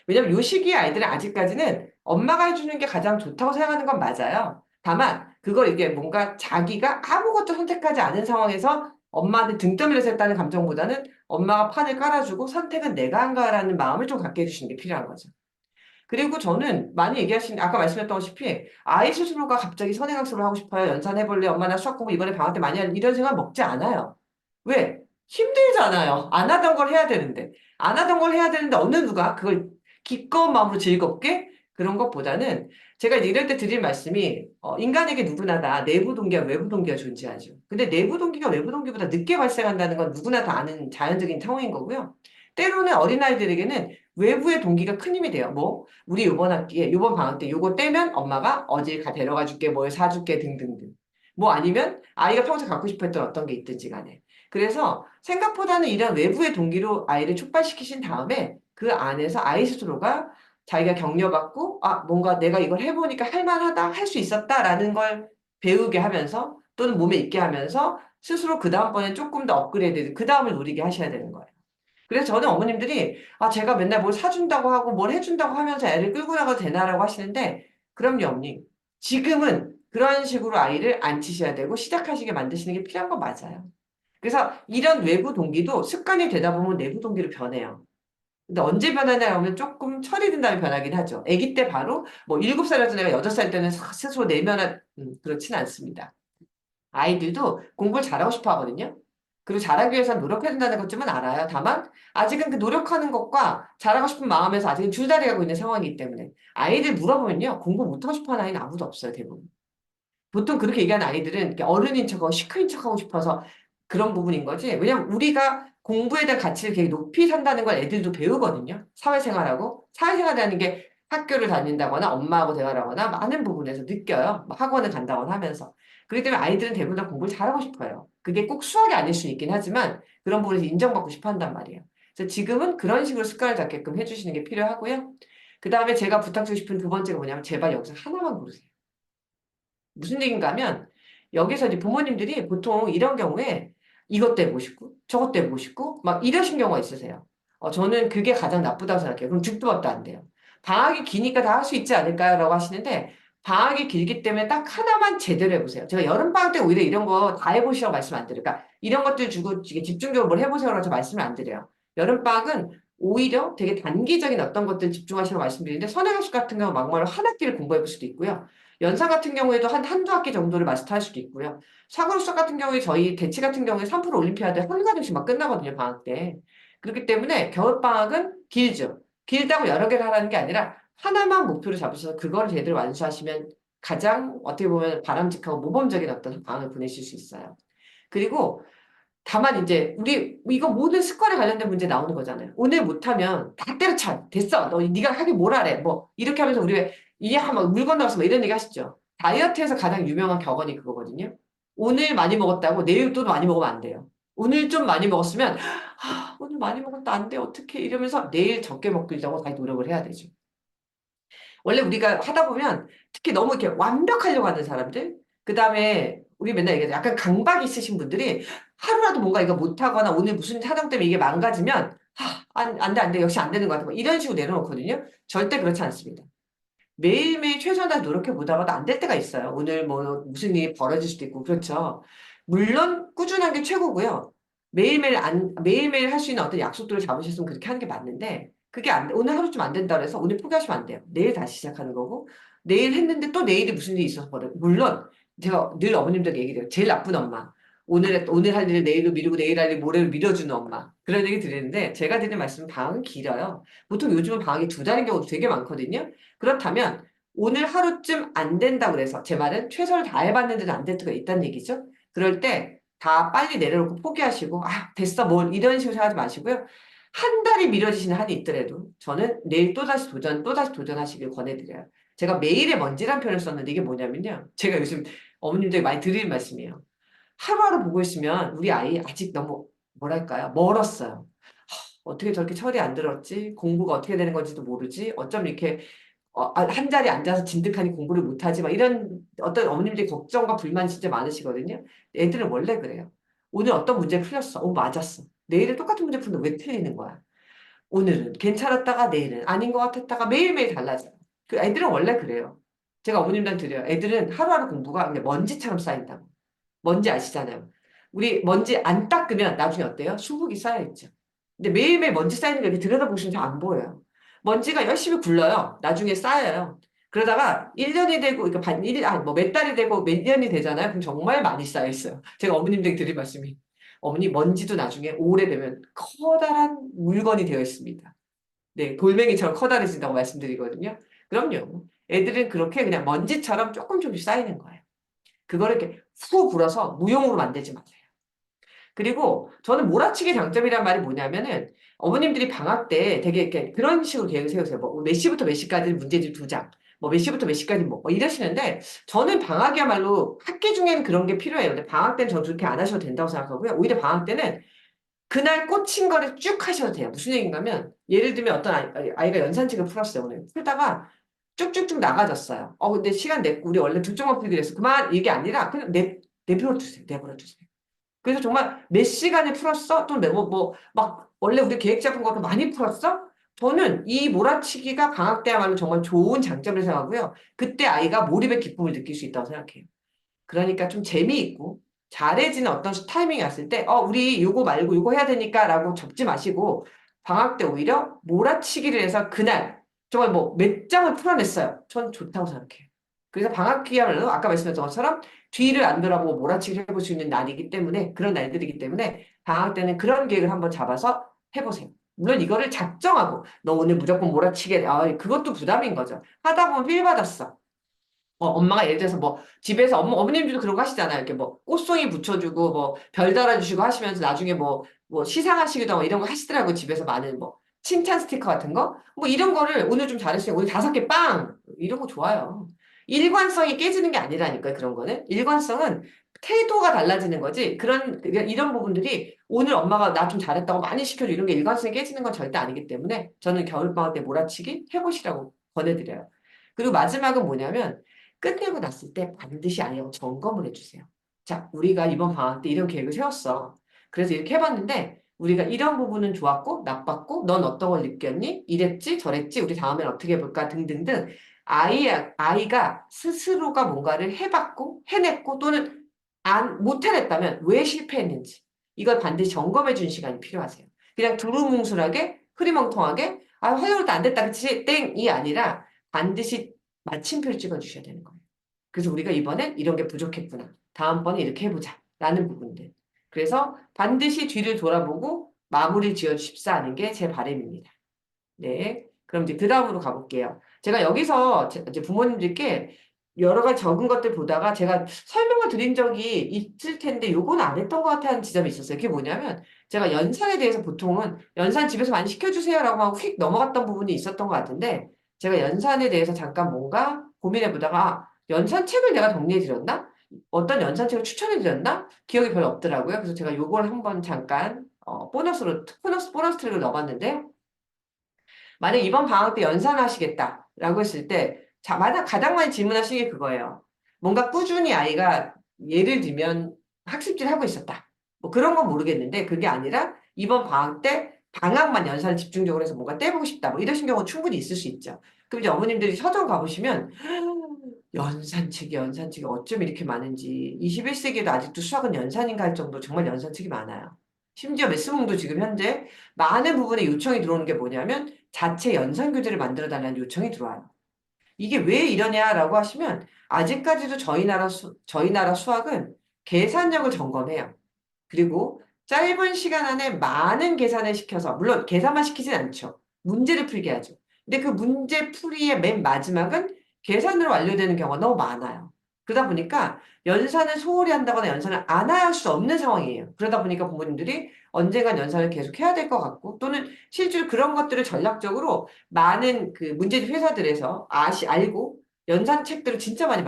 왜냐면 요 시기의 아이들은 아직까지는 엄마가 해주는 게 가장 좋다고 생각하는 건 맞아요. 다만 그걸 이게 뭔가 자기가 아무것도 선택하지 않은 상황에서 엄마한테 등 떠밀려서 했다는 감정보다는 엄마가 판을 깔아주고 선택은 내가 한 거라는 마음을 좀 갖게 해주시는 게 필요한 거죠. 그리고 저는 많이 얘기하신 아까 말씀했다시피 아이 스스로가 갑자기 선행학습을 하고 싶어요. 연산해볼래? 엄마 나 수학 공부 이번에 방학 때 많이 할래? 이런 생각 먹지 않아요. 왜? 힘들잖아요. 안 하던 걸 해야 되는데. 안 하던 걸 해야 되는데 어느 누가 그걸 기꺼운 마음으로 즐겁게 그런 것보다는 제가 이제 이럴 때 드릴 말씀이 인간에게 누구나 다 내부 동기와 외부 동기가 존재하죠. 근데 내부 동기가 외부 동기보다 늦게 발생한다는 건 누구나 다 아는 자연적인 상황인 거고요. 때로는 어린아이들에게는 외부의 동기가 큰 힘이 돼요. 뭐 우리 요번 학기에 요번 방학 때 요거 떼면 엄마가 어딜 데려가 줄게 뭘 사줄게 등등등. 뭐 아니면 아이가 평소에 갖고 싶어 했던 어떤 게 있든지 간에. 그래서 생각보다는 이런 외부의 동기로 아이를 촉발시키신 다음에 그 안에서 아이 스스로가 자기가 격려받고 아 뭔가 내가 이걸 해보니까 할만하다 할 수 있었다라는 걸 배우게 하면서 또는 몸에 있게 하면서 스스로 그 다음번에 조금 더 업그레이드 그 다음을 누리게 하셔야 되는 거예요. 그래서 저는 어머님들이 아 제가 맨날 뭘 사준다고 하고 뭘 해준다고 하면서 애를 끌고 나가도 되나라고 하시는데 그럼요 어머님. 지금은 그런 식으로 아이를 안 치셔야 되고 시작하시게 만드시는 게 필요한 건 맞아요. 그래서 이런 외부 동기도 습관이 되다 보면 내부 동기로 변해요. 근데 언제 변하냐 하면 조금 철이 든 다음에 변하긴 하죠. 아기 때 바로 뭐 7살이라서 내가 8살 때는 스스로 내면은 그렇진 않습니다. 아이들도 공부를 잘하고 싶어 하거든요. 그리고 잘하기 위해서는 노력해야 된다는 것쯤은 알아요. 다만 아직은 그 노력하는 것과 잘하고 싶은 마음에서 아직은 줄다리 가고 있는 상황이기 때문에 아이들 물어보면요. 공부 못하고 싶어 하는 아이는 아무도 없어요. 대부분. 보통 그렇게 얘기하는 아이들은 이렇게 어른인 척하고 시크인 척하고 싶어서 그런 부분인 거지. 왜냐면 우리가 공부에 대한 가치를 되게 높이 산다는 걸 애들도 배우거든요. 사회생활하고. 사회생활이라는 게 학교를 다닌다거나 엄마하고 대화를 하거나 많은 부분에서 느껴요. 뭐 학원을 간다거나 하면서. 그렇기 때문에 아이들은 대부분 다 공부를 잘하고 싶어요. 그게 꼭 수학이 아닐 수 있긴 하지만 그런 부분에서 인정받고 싶어 한단 말이에요. 그래서 지금은 그런 식으로 습관을 잡게끔 해주시는 게 필요하고요. 그 다음에 제가 부탁드리고 싶은 두 번째가 뭐냐면 제발 여기서 하나만 고르세요. 무슨 얘기인가 하면 여기서 이제 부모님들이 보통 이런 경우에 이것도 해보고 싶고 저것도 해보고 싶고 막 이러신 경우가 있으세요. 저는 그게 가장 나쁘다고 생각해요. 그럼 죽도 밥도 안 돼요. 방학이 기니까 다 할 수 있지 않을까요? 라고 하시는데 방학이 길기 때문에 딱 하나만 제대로 해보세요. 제가 여름방학 때 오히려 이런 거 다 해보시라고 말씀 안 드려요. 그러니까 이런 것들 주고 이게 집중적으로 뭘 해보세요라고 저 말씀을 안 드려요. 여름방학은 오히려 되게 단기적인 어떤 것들 집중하시라고 말씀드리는데 선행학습 같은 경우 막말로 한 학기를 공부해 볼 수도 있고요. 연상 같은 경우에도 한두 학기 정도를 마스터할 수도 있고요. 사고로 수학 같은 경우에 저희 대치 같은 경우에 3% 올림피아드 한 과정씩 막 끝나거든요, 방학 때. 그렇기 때문에 겨울방학은 길죠. 길다고 여러 개를 하라는 게 아니라 하나만 목표를 잡으셔서 그거를 제대로 완수하시면 가장 어떻게 보면 바람직하고 모범적인 어떤 방학을 보내실 수 있어요. 그리고 다만 이제 우리 이거 모든 습관에 관련된 문제 나오는 거잖아요. 오늘 못하면 다 때려쳐. 됐어. 너 네가 하긴 뭘 하래. 뭐 이렇게 하면서 우리 왜 이게 한번 물 건너가서 뭐 이런 얘기 하시죠. 다이어트에서 가장 유명한 격언이 그거거든요. 오늘 많이 먹었다고 내일 또 많이 먹으면 안 돼요. 오늘 좀 많이 먹었으면 오늘 많이 먹었다 안 돼. 어떻게 이러면서 내일 적게 먹으려고 다시 노력을 해야 되죠. 원래 우리가 하다 보면 특히 너무 이렇게 완벽하려고 하는 사람들, 그 다음에 우리 맨날 얘기하죠. 약간 강박이 있으신 분들이 하루라도 뭔가 이거 못하거나 오늘 무슨 사정 때문에 이게 망가지면 안 돼, 안 돼. 역시 안 되는 것 같아. 뭐 이런 식으로 내려놓거든요. 절대 그렇지 않습니다. 매일매일 최선을 다해 노력해 보다가도 안 될 때가 있어요. 오늘 뭐 무슨 일이 벌어질 수도 있고 그렇죠. 물론 꾸준한 게 최고고요. 매일매일 할 수 있는 어떤 약속들을 잡으셨으면 그렇게 하는 게 맞는데 그게 안 돼. 오늘 하루 좀 안 된다 그래서 오늘 포기하시면 안 돼요. 내일 다시 시작하는 거고 내일 했는데 또 내일이 무슨 일이 있었거든. 물론 제가 늘 어머님들 얘기해요. 제일 나쁜 엄마. 오늘 할 일을 내일로 미루고 내일 할 일 모레로 미뤄주는 엄마. 그런 얘기 드리는데 제가 드리는 말씀은 방학은 길어요. 보통 요즘은 방학이 2달인 경우도 되게 많거든요. 그렇다면 오늘 하루쯤 안 된다고 그래서 제 말은 최선을 다해봤는데도 안 될 때가 있다는 얘기죠. 그럴 때 다 빨리 내려놓고 포기하시고 아 됐어 뭘 이런 식으로 생각하지 마시고요. 한 달이 미뤄지시는 한이 있더라도 저는 내일 또다시 도전하시길 권해드려요. 제가 매일의 먼지란 표현을 썼는데 이게 뭐냐면요. 제가 요즘 어머님들이 많이 드리는 말씀이에요. 하루하루 보고 있으면 우리 아이 아직 너무 뭐랄까요? 멀었어요. 어떻게 저렇게 철이 안 들었지? 공부가 어떻게 되는 건지도 모르지? 어쩜 이렇게 한 자리에 앉아서 진득하니 공부를 못하지? 막 이런 어떤 어머님들이 걱정과 불만이 진짜 많으시거든요. 애들은 원래 그래요. 오늘 어떤 문제 풀렸어. 오, 맞았어. 내일은 똑같은 문제 푸는데 왜 틀리는 거야? 오늘은 괜찮았다가 내일은 아닌 것 같았다가 매일매일 달라져요. 그 애들은 원래 그래요. 제가 어머님들한테 드려요. 애들은 하루하루 공부가 그냥 먼지처럼 쌓인다고. 먼지 아시잖아요. 우리 먼지 안 닦으면 나중에 어때요? 수북이 쌓여있죠. 근데 매일매일 먼지 쌓이는 거 이렇게 들여다보시면 잘 안 보여요. 먼지가 열심히 굴러요. 나중에 쌓여요. 그러다가 1년이 되고, 그러니까 뭐 몇 달이 되고 몇 년이 되잖아요. 그럼 정말 많이 쌓여있어요. 제가 어머님들에게 드릴 말씀이. 어머니, 먼지도 나중에 오래되면 커다란 물건이 되어 있습니다. 네, 돌멩이처럼 커다래진다고 말씀드리거든요. 그럼요. 애들은 그렇게 그냥 먼지처럼 조금 조금씩 쌓이는 거예요. 그거를 이렇게 후 불어서 무용으로 만들지 마세요. 그리고 저는 몰아치기 장점이란 말이 뭐냐면은 어머님들이 방학 때 되게 이렇게 그런 식으로 계획을 세우세요. 뭐 몇 시부터 몇 시까지는 문제집 2장, 뭐 몇 시부터 몇 시까지 뭐 이러시는데 저는 방학이야말로 학기 중에는 그런 게 필요해요. 근데 방학 때는 저는 그렇게 안 하셔도 된다고 생각하고요. 오히려 방학 때는 그날 꽂힌 거를 쭉 하셔도 돼요. 무슨 얘기인가면 예를 들면 어떤 아이가 연산책을 풀었어요. 오늘 풀다가 쭉쭉쭉 나가졌어요. 근데 시간 냈고 우리 원래 두 쪽만 풀기로 했어. 그만 이게 아니라 그냥 내버려 두세요. 내버려 두세요. 그래서 정말 몇 시간을 풀었어? 또 막 원래 우리 계획 잡은 거를 많이 풀었어? 저는 이 몰아치기가 방학 때야말로 정말 좋은 장점을 생각하고요. 그때 아이가 몰입의 기쁨을 느낄 수 있다고 생각해요. 그러니까 좀 재미있고 잘해지는 어떤 타이밍이 왔을 때, 우리 요거 말고 요거 해야 되니까 라고 접지 마시고, 방학 때 오히려 몰아치기를 해서 그날 정말 뭐 몇 장을 풀어냈어요. 전 좋다고 생각해요. 그래서 방학기야말로 아까 말씀드렸던 것처럼 뒤를 안 돌아보고 몰아치기를 해볼 수 있는 날이기 때문에, 그런 날들이기 때문에 방학 때는 그런 계획을 한번 잡아서 해보세요. 물론 이거를 작정하고, 너 오늘 무조건 몰아치게, 그것도 부담인 거죠. 하다 보면 필 받았어. 엄마가 예를 들어서 뭐 집에서 어머님들도 그런 거 하시잖아요. 이렇게 뭐 꽃송이 붙여주고 뭐 별 달아주시고 하시면서 나중에 뭐 시상하시기도 하고 이런 거 하시더라고요. 집에서 많은 뭐 칭찬 스티커 같은 거. 뭐 이런 거를 오늘 좀 잘했어요. 오늘 5개 빵! 이런 거 좋아요. 일관성이 깨지는 게 아니라니까요. 그런 거는. 일관성은 태도가 달라지는 거지. 이런 부분들이 오늘 엄마가 나 좀 잘했다고 많이 시켜줘. 이런 게 일관성이 깨지는 건 절대 아니기 때문에 저는 겨울방학 때 몰아치기 해보시라고 권해드려요. 그리고 마지막은 뭐냐면 끝내고 났을 때 반드시 아니라고 점검을 해주세요. 자, 우리가 이번 방학 때 이런 계획을 세웠어. 그래서 이렇게 해봤는데 우리가 이런 부분은 좋았고 나빴고 넌 어떤 걸 느꼈니? 이랬지 저랬지 우리 다음엔 어떻게 해볼까 등등등 아이가 스스로가 뭔가를 해봤고 해냈고 또는 못 해냈다면 왜 실패했는지 이걸 반드시 점검해 주는 시간이 필요하세요. 그냥 두루뭉술하게 흐리멍텅하게 화요일도 안 됐다 그치? 땡이 아니라 반드시 마침표를 찍어주셔야 되는 거예요. 그래서 우리가 이번엔 이런 게 부족했구나. 다음번에 이렇게 해보자. 라는 부분들. 그래서 반드시 뒤를 돌아보고 마무리 지어 주십사 하는 게 제 바람입니다. 네. 그럼 이제 그 다음으로 가볼게요. 제가 여기서 이제 부모님들께 여러 가지 적은 것들 보다가 제가 설명을 드린 적이 있을 텐데 요거는 안 했던 것 같아는 지점이 있었어요. 그게 뭐냐면 제가 연산에 대해서 보통은 연산 집에서 많이 시켜주세요라고 하고 휙 넘어갔던 부분이 있었던 것 같은데 제가 연산에 대해서 잠깐 뭔가 고민해 보다가 연산책을 내가 정리해 드렸나? 어떤 연산책을 추천해 드렸나? 기억이 별로 없더라고요. 그래서 제가 요걸 한번 잠깐 보너스 트랙을 넣어봤는데 만약 이번 방학 때 연산하시겠다라고 했을 때, 자, 만약 가장 많이 질문하시는 게 그거예요. 뭔가 꾸준히 아이가 예를 들면 학습지를 하고 있었다. 뭐 그런 건 모르겠는데 그게 아니라 이번 방학 때 방학만 연산을 집중적으로 해서 뭔가 떼보고 싶다. 뭐 이러신 경우 충분히 있을 수 있죠. 그럼 이제 어머님들이 서점 가보시면 연산책이 어쩜 이렇게 많은지 21세기에도 아직도 수학은 연산인가 할 정도로 정말 연산책이 많아요. 심지어 메스봉도 지금 현재 많은 부분에 요청이 들어오는 게 뭐냐면 자체 연산 교재를 만들어 달라는 요청이 들어와요. 이게 왜 이러냐라고 하시면 아직까지도 저희 나라 수학은 계산력을 점검해요. 그리고 짧은 시간 안에 많은 계산을 시켜서, 물론 계산만 시키진 않죠. 문제를 풀게 하죠. 근데 그 문제 풀이의 맨 마지막은 계산으로 완료되는 경우가 너무 많아요. 그러다 보니까 연산을 소홀히 한다거나 연산을 안 할 수 없는 상황이에요. 그러다 보니까 부모님들이 언젠간 연산을 계속 해야 될 것 같고, 또는 실제로 그런 것들을 전략적으로 많은 그 문제집 회사들에서 알고 연산 책들을 진짜 많이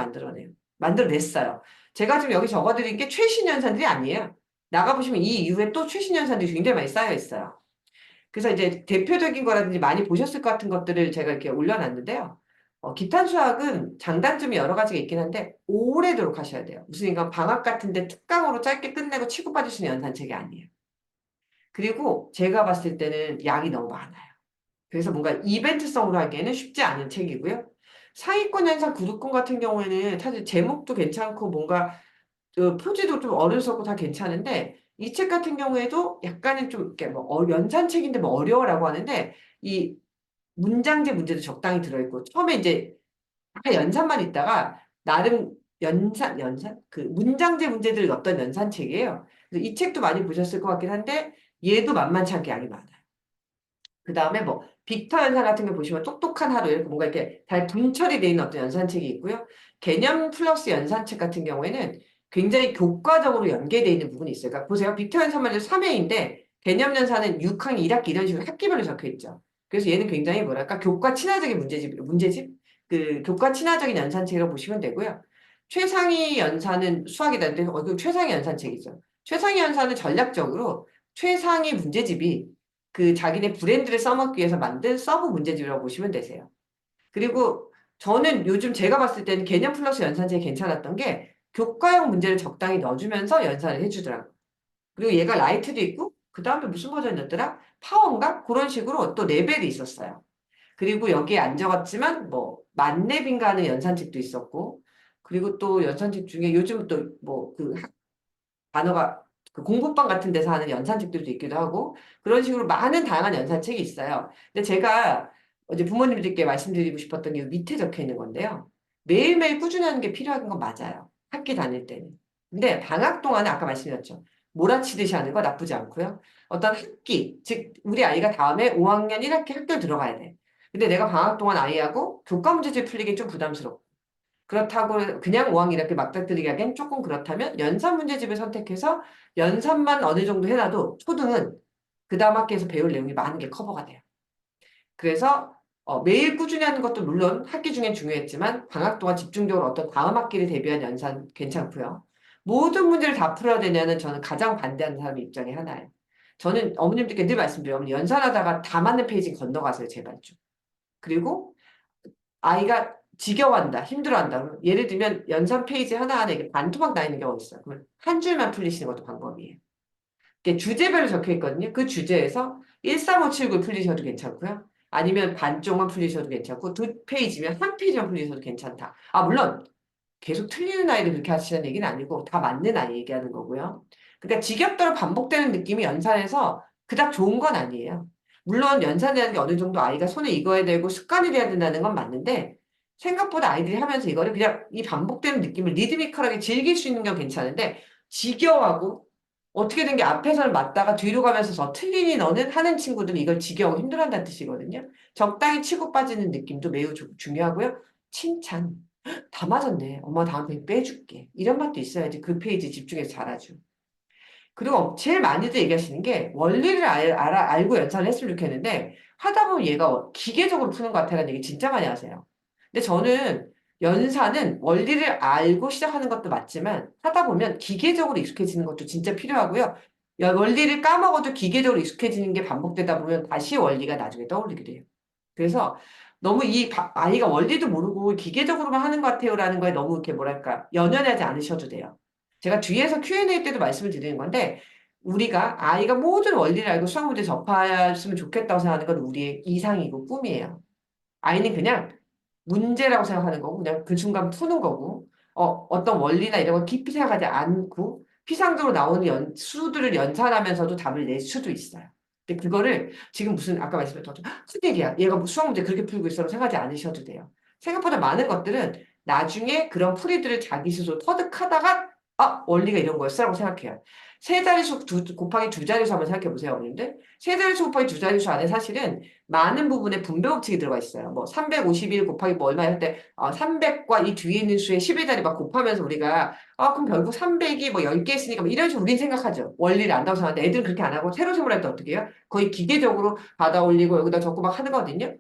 만들어냈어요. 제가 지금 여기 적어드린 게 최신 연산들이 아니에요. 나가보시면 이 이후에 또 최신 연산들이 굉장히 많이 쌓여 있어요. 그래서 이제 대표적인 거라든지 많이 보셨을 것 같은 것들을 제가 이렇게 올려놨는데요. 기탄 수학은 장단점이 여러 가지가 있긴 한데 오래도록 하셔야 돼요. 무슨 이건 방학 같은데 특강으로 짧게 끝내고 치고 빠질 수 있는 연산책이 아니에요. 그리고 제가 봤을 때는 양이 너무 많아요. 그래서 뭔가 이벤트성으로 하기에는 쉽지 않은 책이고요. 상위권 연산 구두권 같은 경우에는 사실 제목도 괜찮고 뭔가 표지도 좀 어른스럽고 다 괜찮은데 이 책 같은 경우에도 약간은 좀 이렇게 뭐 연산책인데 뭐 어려워라고 하는데 이 문장제 문제도 적당히 들어있고 처음에 이제 다 연산만 있다가 나름 연산 그 문장제 문제들을 넣었던 연산책이에요. 그래서 이 책도 많이 보셨을 것 같긴 한데 얘도 만만치 않게 양이 많아요. 그 다음에 뭐 빅터 연산 같은 거 보시면 똑똑한 하루 이렇게 뭔가 이렇게 잘 분철이 되어 있는 어떤 연산책이 있고요. 개념 플러스 연산책 같은 경우에는 굉장히 교과적으로 연계되어 있는 부분이 있어요. 그러니까 보세요. 빅터 연산만 해도 3회인데 개념 연산은 6학년 1학기 이런 식으로 학기별로 적혀 있죠. 그래서 얘는 굉장히 뭐랄까 교과 친화적인 문제집 그 교과 친화적인 연산책이라고 보시면 되고요. 최상위 연산은 수학이다. 근데 그 최상위 연산책이죠. 최상위 연산은 전략적으로 최상위 문제집이 그 자기네 브랜드를 써먹기 위해서 만든 서브 문제집이라고 보시면 되세요. 그리고 저는 요즘 제가 봤을 때는 개념 플러스 연산책이 괜찮았던 게 교과형 문제를 적당히 넣어주면서 연산을 해주더라고요. 그리고 얘가 라이트도 있고 그 다음에 무슨 버전이었더라? 파워인가? 그런 식으로 또 레벨이 있었어요. 그리고 여기에 안 적었지만 뭐 만렙인가 하는 연산책도 있었고 그리고 또 연산책 중에 요즘 또뭐그 단어가 그 공부방 같은 데서 하는 연산책들도 있기도 하고 그런 식으로 많은 다양한 연산책이 있어요. 근데 제가 어제 부모님들께 말씀드리고 싶었던 게 밑에 적혀 있는 건데요. 매일매일 꾸준히 하는 게 필요한 건 맞아요. 학기 다닐 때는. 근데 방학 동안에 아까 말씀드렸죠. 몰아치듯이 하는 거 나쁘지 않고요. 어떤 학기, 즉 우리 아이가 다음에 5학년 1학기 학교에 들어가야 돼. 근데 내가 방학 동안 아이하고 교과 문제집 풀리기 좀 부담스럽고 그렇다고 그냥 5학년 이렇게 맞닥뜨리기 하기엔 조금 그렇다면 연산 문제집을 선택해서 연산만 어느 정도 해놔도 초등은 그 다음 학기에서 배울 내용이 많은 게 커버가 돼요. 그래서 매일 꾸준히 하는 것도 물론 학기 중엔 중요했지만 방학 동안 집중적으로 어떤 다음 학기를 대비한 연산 괜찮고요. 모든 문제를 다 풀어야 되냐는 저는 가장 반대하는 사람의 입장이 하나예요. 저는 어머님들께 늘 말씀드려요. 어머니 연산하다가 다 맞는 페이지 건너가세요. 제발 좀. 그리고 아이가 지겨워한다, 힘들어한다. 그럼 예를 들면 연산 페이지 하나하나 이게 반토막 나 있는 경우가 있어요. 그러면 한 줄만 풀리시는 것도 방법이에요. 이게 주제별로 적혀 있거든요. 그 주제에서 13579 풀리셔도 괜찮고요. 아니면 반쪽만 풀리셔도 괜찮고 두 페이지면 한 페이지만 풀리셔도 괜찮다. 아 물론 계속 틀리는 아이를 그렇게 하시는 얘기는 아니고 다 맞는 아이 얘기하는 거고요. 그러니까 지겹도록 반복되는 느낌이 연산에서 그닥 좋은 건 아니에요. 물론 연산이라는 게 어느 정도 아이가 손에 익어야 되고 습관이 돼야 된다는 건 맞는데 생각보다 아이들이 하면서 이거를 그냥 이 반복되는 느낌을 리드미컬하게 즐길 수 있는 건 괜찮은데 지겨워하고 어떻게 된 게 앞에서는 맞다가 뒤로 가면서 더 틀리니 너는 하는 친구들은 이걸 지겨워 힘들어한다는 뜻이거든요. 적당히 치고 빠지는 느낌도 매우 중요하고요. 칭찬. 다 맞았네. 엄마 다음 페이지 빼줄게. 이런 맛도 있어야지 그 페이지 집중해서 잘하죠. 그리고 제일 많이들 얘기하시는 게 원리를 알고 연산을 했으면 좋겠는데 하다 보면 얘가 기계적으로 푸는 것 같아라는 얘기 진짜 많이 하세요. 근데 저는 연산은 원리를 알고 시작하는 것도 맞지만 하다 보면 기계적으로 익숙해지는 것도 진짜 필요하고요. 원리를 까먹어도 기계적으로 익숙해지는 게 반복되다 보면 다시 원리가 나중에 떠올리게 돼요. 그래서 너무 아이가 원리도 모르고 기계적으로만 하는 것 같아요라는 거에 너무 이렇게 뭐랄까 연연하지 않으셔도 돼요. 제가 뒤에서 Q&A 때도 말씀을 드리는 건데 우리가 아이가 모든 원리를 알고 수학 문제 접했으면 좋겠다고 생각하는 건 우리의 이상이고 꿈이에요. 아이는 그냥 문제라고 생각하는 거고 그냥 그 순간 푸는 거고 어떤 원리나 이런 걸 깊이 생각하지 않고 피상적으로 나오는 수들을 연산하면서도 답을 낼 수도 있어요. 근데 그거를 지금 무슨 아까 말씀드렸던 무슨 얘기야? 얘가 뭐 수학 문제 그렇게 풀고 있어라고 생각하지 않으셔도 돼요. 생각보다 많은 것들은 나중에 그런 풀이들을 자기 스스로 터득하다가 원리가 이런 거였어라고 생각해요. 세 자릿수 곱하기 두 자릿수 한번 생각해 보세요, 어머님들. 세 자릿수 곱하기 두 자릿수 안에 사실은 많은 부분에 분배 법칙이 들어가 있어요. 뭐 351 곱하기 뭐 얼마 할 때 300과 이 뒤에 있는 수의 11자리 막 곱하면서 우리가 그럼 결국 300이 뭐 10개 있으니까 뭐 이런 식으로 우린 생각하죠. 원리를 안다고 생각하는데 애들은 그렇게 안 하고 세로 세모할 때 어떻게 해요? 거의 기계적으로 받아 올리고 여기다 적고 막 하는 거거든요.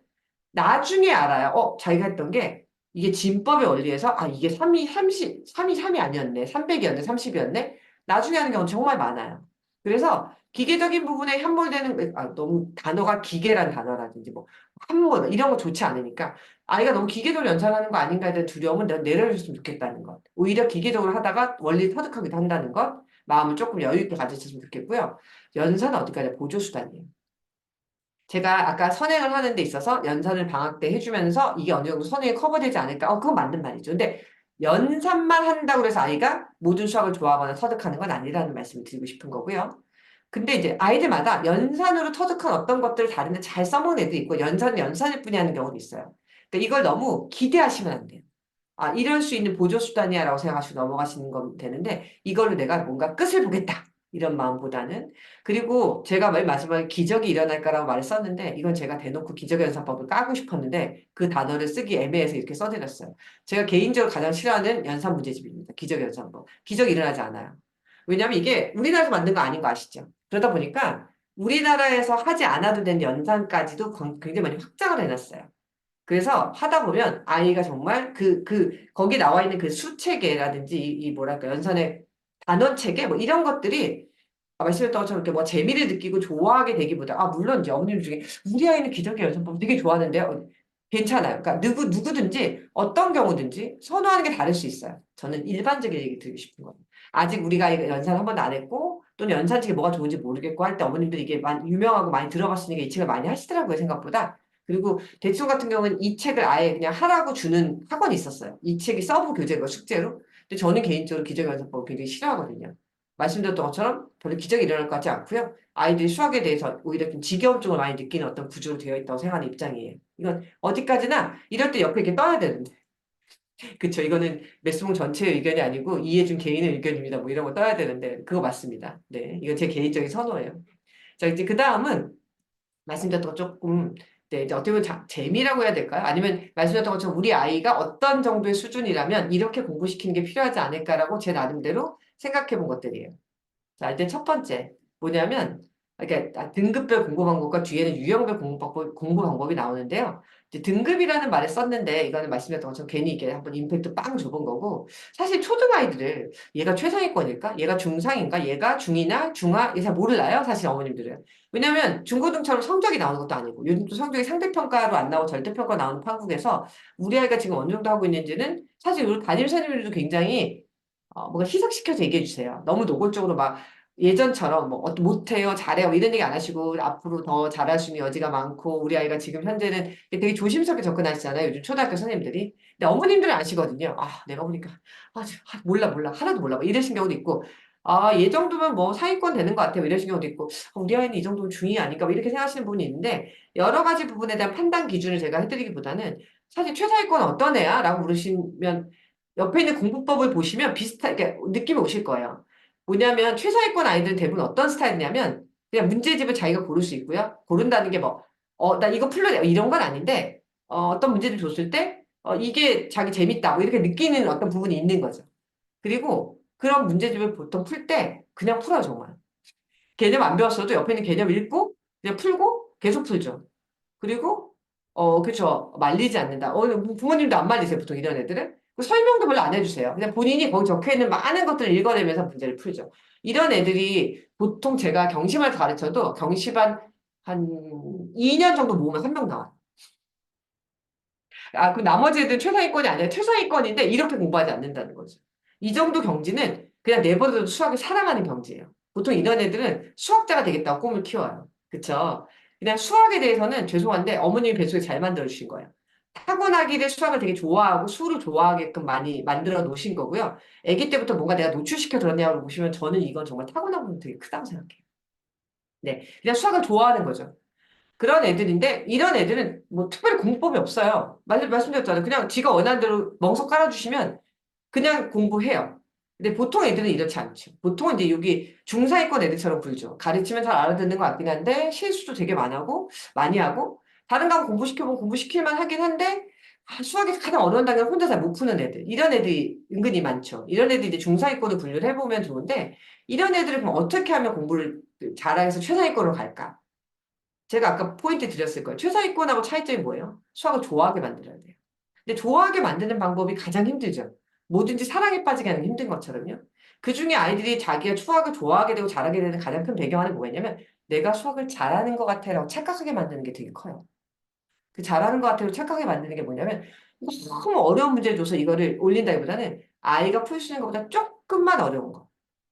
나중에 알아요. 자기가 했던 게 이게 진법의 원리에서 이게 3이 30, 3이 3이 아니었네. 300이었네. 30이었네. 나중에 하는 경우는 정말 많아요. 그래서 기계적인 부분에 함몰되는 너무 단어가 기계란 단어라든지 뭐 함몰 이런 거 좋지 않으니까 아이가 너무 기계적으로 연산하는 거 아닌가에 대한 두려움은 내가 내려줬으면 좋겠다는 것. 오히려 기계적으로 하다가 원리를 터득하기도 한다는 것. 마음을 조금 여유 있게 가졌으면 좋겠고요. 연산은 어디까지 보조수단이에요. 제가 아까 선행을 하는 데 있어서 연산을 방학 때 해주면서 이게 어느 정도 선행이 커버되지 않을까? 그건 맞는 말이죠. 근데 연산만 한다고 해서 아이가 모든 수학을 좋아하거나 터득하는 건 아니라는 말씀을 드리고 싶은 거고요. 근데 이제 아이들마다 연산으로 터득한 어떤 것들을 다른데 잘 써먹는 애들이 있고 연산은 연산일 뿐이 하는 경우도 있어요. 그러니까 이걸 너무 기대하시면 안 돼요. 이럴 수 있는 보조수단이야 라고 생각하시고 넘어가시는 건 되는데 이걸로 내가 뭔가 끝을 보겠다. 이런 마음보다는 그리고 제가 맨 마지막에 기적이 일어날까라고 말을 썼는데 이건 제가 대놓고 기적연산법을 까고 싶었는데 그 단어를 쓰기 애매해서 이렇게 써드렸어요. 제가 개인적으로 가장 싫어하는 연산 문제집입니다. 기적연산법. 기적이 일어나지 않아요. 왜냐하면 이게 우리나라에서 만든 거 아닌 거 아시죠? 그러다 보니까 우리나라에서 하지 않아도 되는 연산까지도 굉장히 많이 확장을 해놨어요. 그래서 하다 보면 아이가 정말 거기 나와 있는 그 수체계라든지 이 뭐랄까, 연산의 단원 체계 뭐 이런 것들이 말씀했던 것처럼 이렇게 뭐 재미를 느끼고 좋아하게 되기보다, 물론 이제 어머님 중에 우리 아이는 기적의 연산법 되게 좋아하는데요. 괜찮아요. 그러니까 누구든지 어떤 경우든지 선호하는 게 다를 수 있어요. 저는 일반적인 얘기 드리고 싶은 거예요. 아직 우리가 이거 연산 한 번도 안 했고 또는 연산책이 뭐가 좋은지 모르겠고 할 때 어머님들이 이게 유명하고 많이 들어봤으니까 이 책을 많이 하시더라고요, 생각보다. 그리고 대충 같은 경우는 이 책을 아예 그냥 하라고 주는 학원이 있었어요. 이 책이 서브 교재고 숙제로. 근데 저는 개인적으로 기적연산법을 굉장히 싫어하거든요. 말씀드렸던 것처럼 별로 기적이 일어날 것 같지 않고요. 아이들이 수학에 대해서 오히려 좀 지겨움증을 많이 느끼는 어떤 구조로 되어 있다고 생각하는 입장이에요. 이건 어디까지나 이럴 때 옆에 이렇게 떠야 되는데. 그쵸. 이거는 메스봉 전체의 의견이 아니고 이해준 개인의 의견입니다. 뭐 이런 거 떠야 되는데 그거 맞습니다. 네. 이건 제 개인적인 선호예요. 자, 이제 그 다음은 말씀드렸던 것 조금 네, 이제 어떻게 보면 재미라고 해야 될까요? 아니면 말씀드렸던 것처럼 우리 아이가 어떤 정도의 수준이라면 이렇게 공부시키는 게 필요하지 않을까라고 제 나름대로 생각해 본 것들이에요. 자, 이제 첫 번째 뭐냐면 그러니까 등급별 공부 방법과 뒤에는 유형별 공부 방법이 나오는데요. 이제 등급이라는 말을 썼는데 이거는 말씀드렸던 것처럼 괜히 이게 한번 임팩트 빵 줘본 거고 사실 초등 아이들을 얘가 최상위권일까? 얘가 중상인가? 얘가 중이나 중하? 이게 잘 몰라요. 사실 어머님들은. 왜냐면 중고등처럼 성적이 나오는 것도 아니고 요즘 또 성적이 상대평가로 안 나오고 절대평가 나오는 판국에서 우리 아이가 지금 어느 정도 하고 있는지는 사실 우리 담임선생님들도 굉장히 뭔가 희석시켜서 얘기해 주세요. 너무 노골적으로 막 예전처럼 뭐 못해요, 잘해요 뭐 이런 얘기 안 하시고 앞으로 더 잘할 수 있는 여지가 많고 우리 아이가 지금 현재는 되게 조심스럽게 접근하시잖아요. 요즘 초등학교 선생님들이. 근데 어머님들은 아시거든요. 내가 보니까 몰라 하나도 몰라 뭐 이러신 경우도 있고 얘 정도면 뭐 상위권 되는 것 같아요. 이러신 경우도 있고 우리 아이는 이 정도면 중이 아닐까 뭐 이렇게 생각하시는 분이 있는데 여러 가지 부분에 대한 판단 기준을 제가 해드리기보다는 사실 최상위권 어떤 애야? 라고 물으시면 옆에 있는 공부법을 보시면 비슷하게 느낌이 오실 거예요. 뭐냐면 최상위권 아이들은 대부분 어떤 스타일이냐면 그냥 문제집을 자기가 고를 수 있고요. 고른다는 게 뭐, 나 이거 풀러내 이런 건 아닌데 어떤 문제를 줬을 때 이게 자기 재밌다 뭐 이렇게 느끼는 어떤 부분이 있는 거죠. 그리고 그런 문제집을 보통 풀 때 그냥 풀어요, 정말. 개념 안 배웠어도 옆에 있는 개념 읽고 그냥 풀고 계속 풀죠. 그리고 그쵸. 말리지 않는다. 부모님도 안 말리세요, 보통 이런 애들은. 그 설명도 별로 안 해주세요. 그냥 본인이 거기 적혀 있는 많은 것들을 읽어내면서 문제를 풀죠. 이런 애들이 보통 제가 경심을 가르쳐도 경심한 한 2년 정도 모으면 한 명 나와요. 그 나머지 애들은 최상위권이 아니라 최상위권인데 이렇게 공부하지 않는다는 거죠. 이 정도 경지는 그냥 내버려둬도 수학을 사랑하는 경지예요. 보통 이런 애들은 수학자가 되겠다고 꿈을 키워요. 그쵸? 그냥 수학에 대해서는 죄송한데 어머님이 뱃속에 잘 만들어 주신 거예요. 타고나기를 수학을 되게 좋아하고 수를 좋아하게끔 많이 만들어 놓으신 거고요. 아기 때부터 뭔가 내가 노출시켜 뒀냐고 보시면 저는 이건 정말 타고난 부분 되게 크다고 생각해요. 네. 그냥 수학을 좋아하는 거죠. 그런 애들인데 이런 애들은 뭐 특별히 공부법이 없어요. 말씀드렸잖아요. 그냥 지가 원하는 대로 멍석 깔아주시면 그냥 공부해요. 근데 보통 애들은 이렇지 않죠. 보통은 이제 여기 중사위권 애들처럼 굴죠. 가르치면 잘 알아듣는 것 같긴 한데 실수도 되게 많이 하고 다른 과목 공부시켜보면 공부시킬만 하긴 한데 수학이 가장 어려운 단계를 혼자 잘 못 푸는 애들. 이런 애들이 은근히 많죠. 이런 애들이 이제 중사위권을 분류를 해보면 좋은데 이런 애들을 그럼 어떻게 하면 공부를 잘해서 최상위권으로 갈까? 제가 아까 포인트 드렸을 거예요. 최상위권하고 차이점이 뭐예요? 수학을 좋아하게 만들어야 돼요. 근데 좋아하게 만드는 방법이 가장 힘들죠. 뭐든지 사랑에 빠지게 하는 게 힘든 것처럼요. 그 중에 아이들이 자기가 수학을 좋아하게 되고 잘하게 되는 가장 큰 배경안이 뭐였냐면 내가 수학을 잘하는 것 같아라고 착각하게 만드는 게 되게 커요. 그 잘하는 것 같아요 착각하게 만드는 게 뭐냐면 너무 어려운 문제를 줘서 이거를 올린다기보다는 아이가 풀 수 있는 것보다 조금만 어려운 거.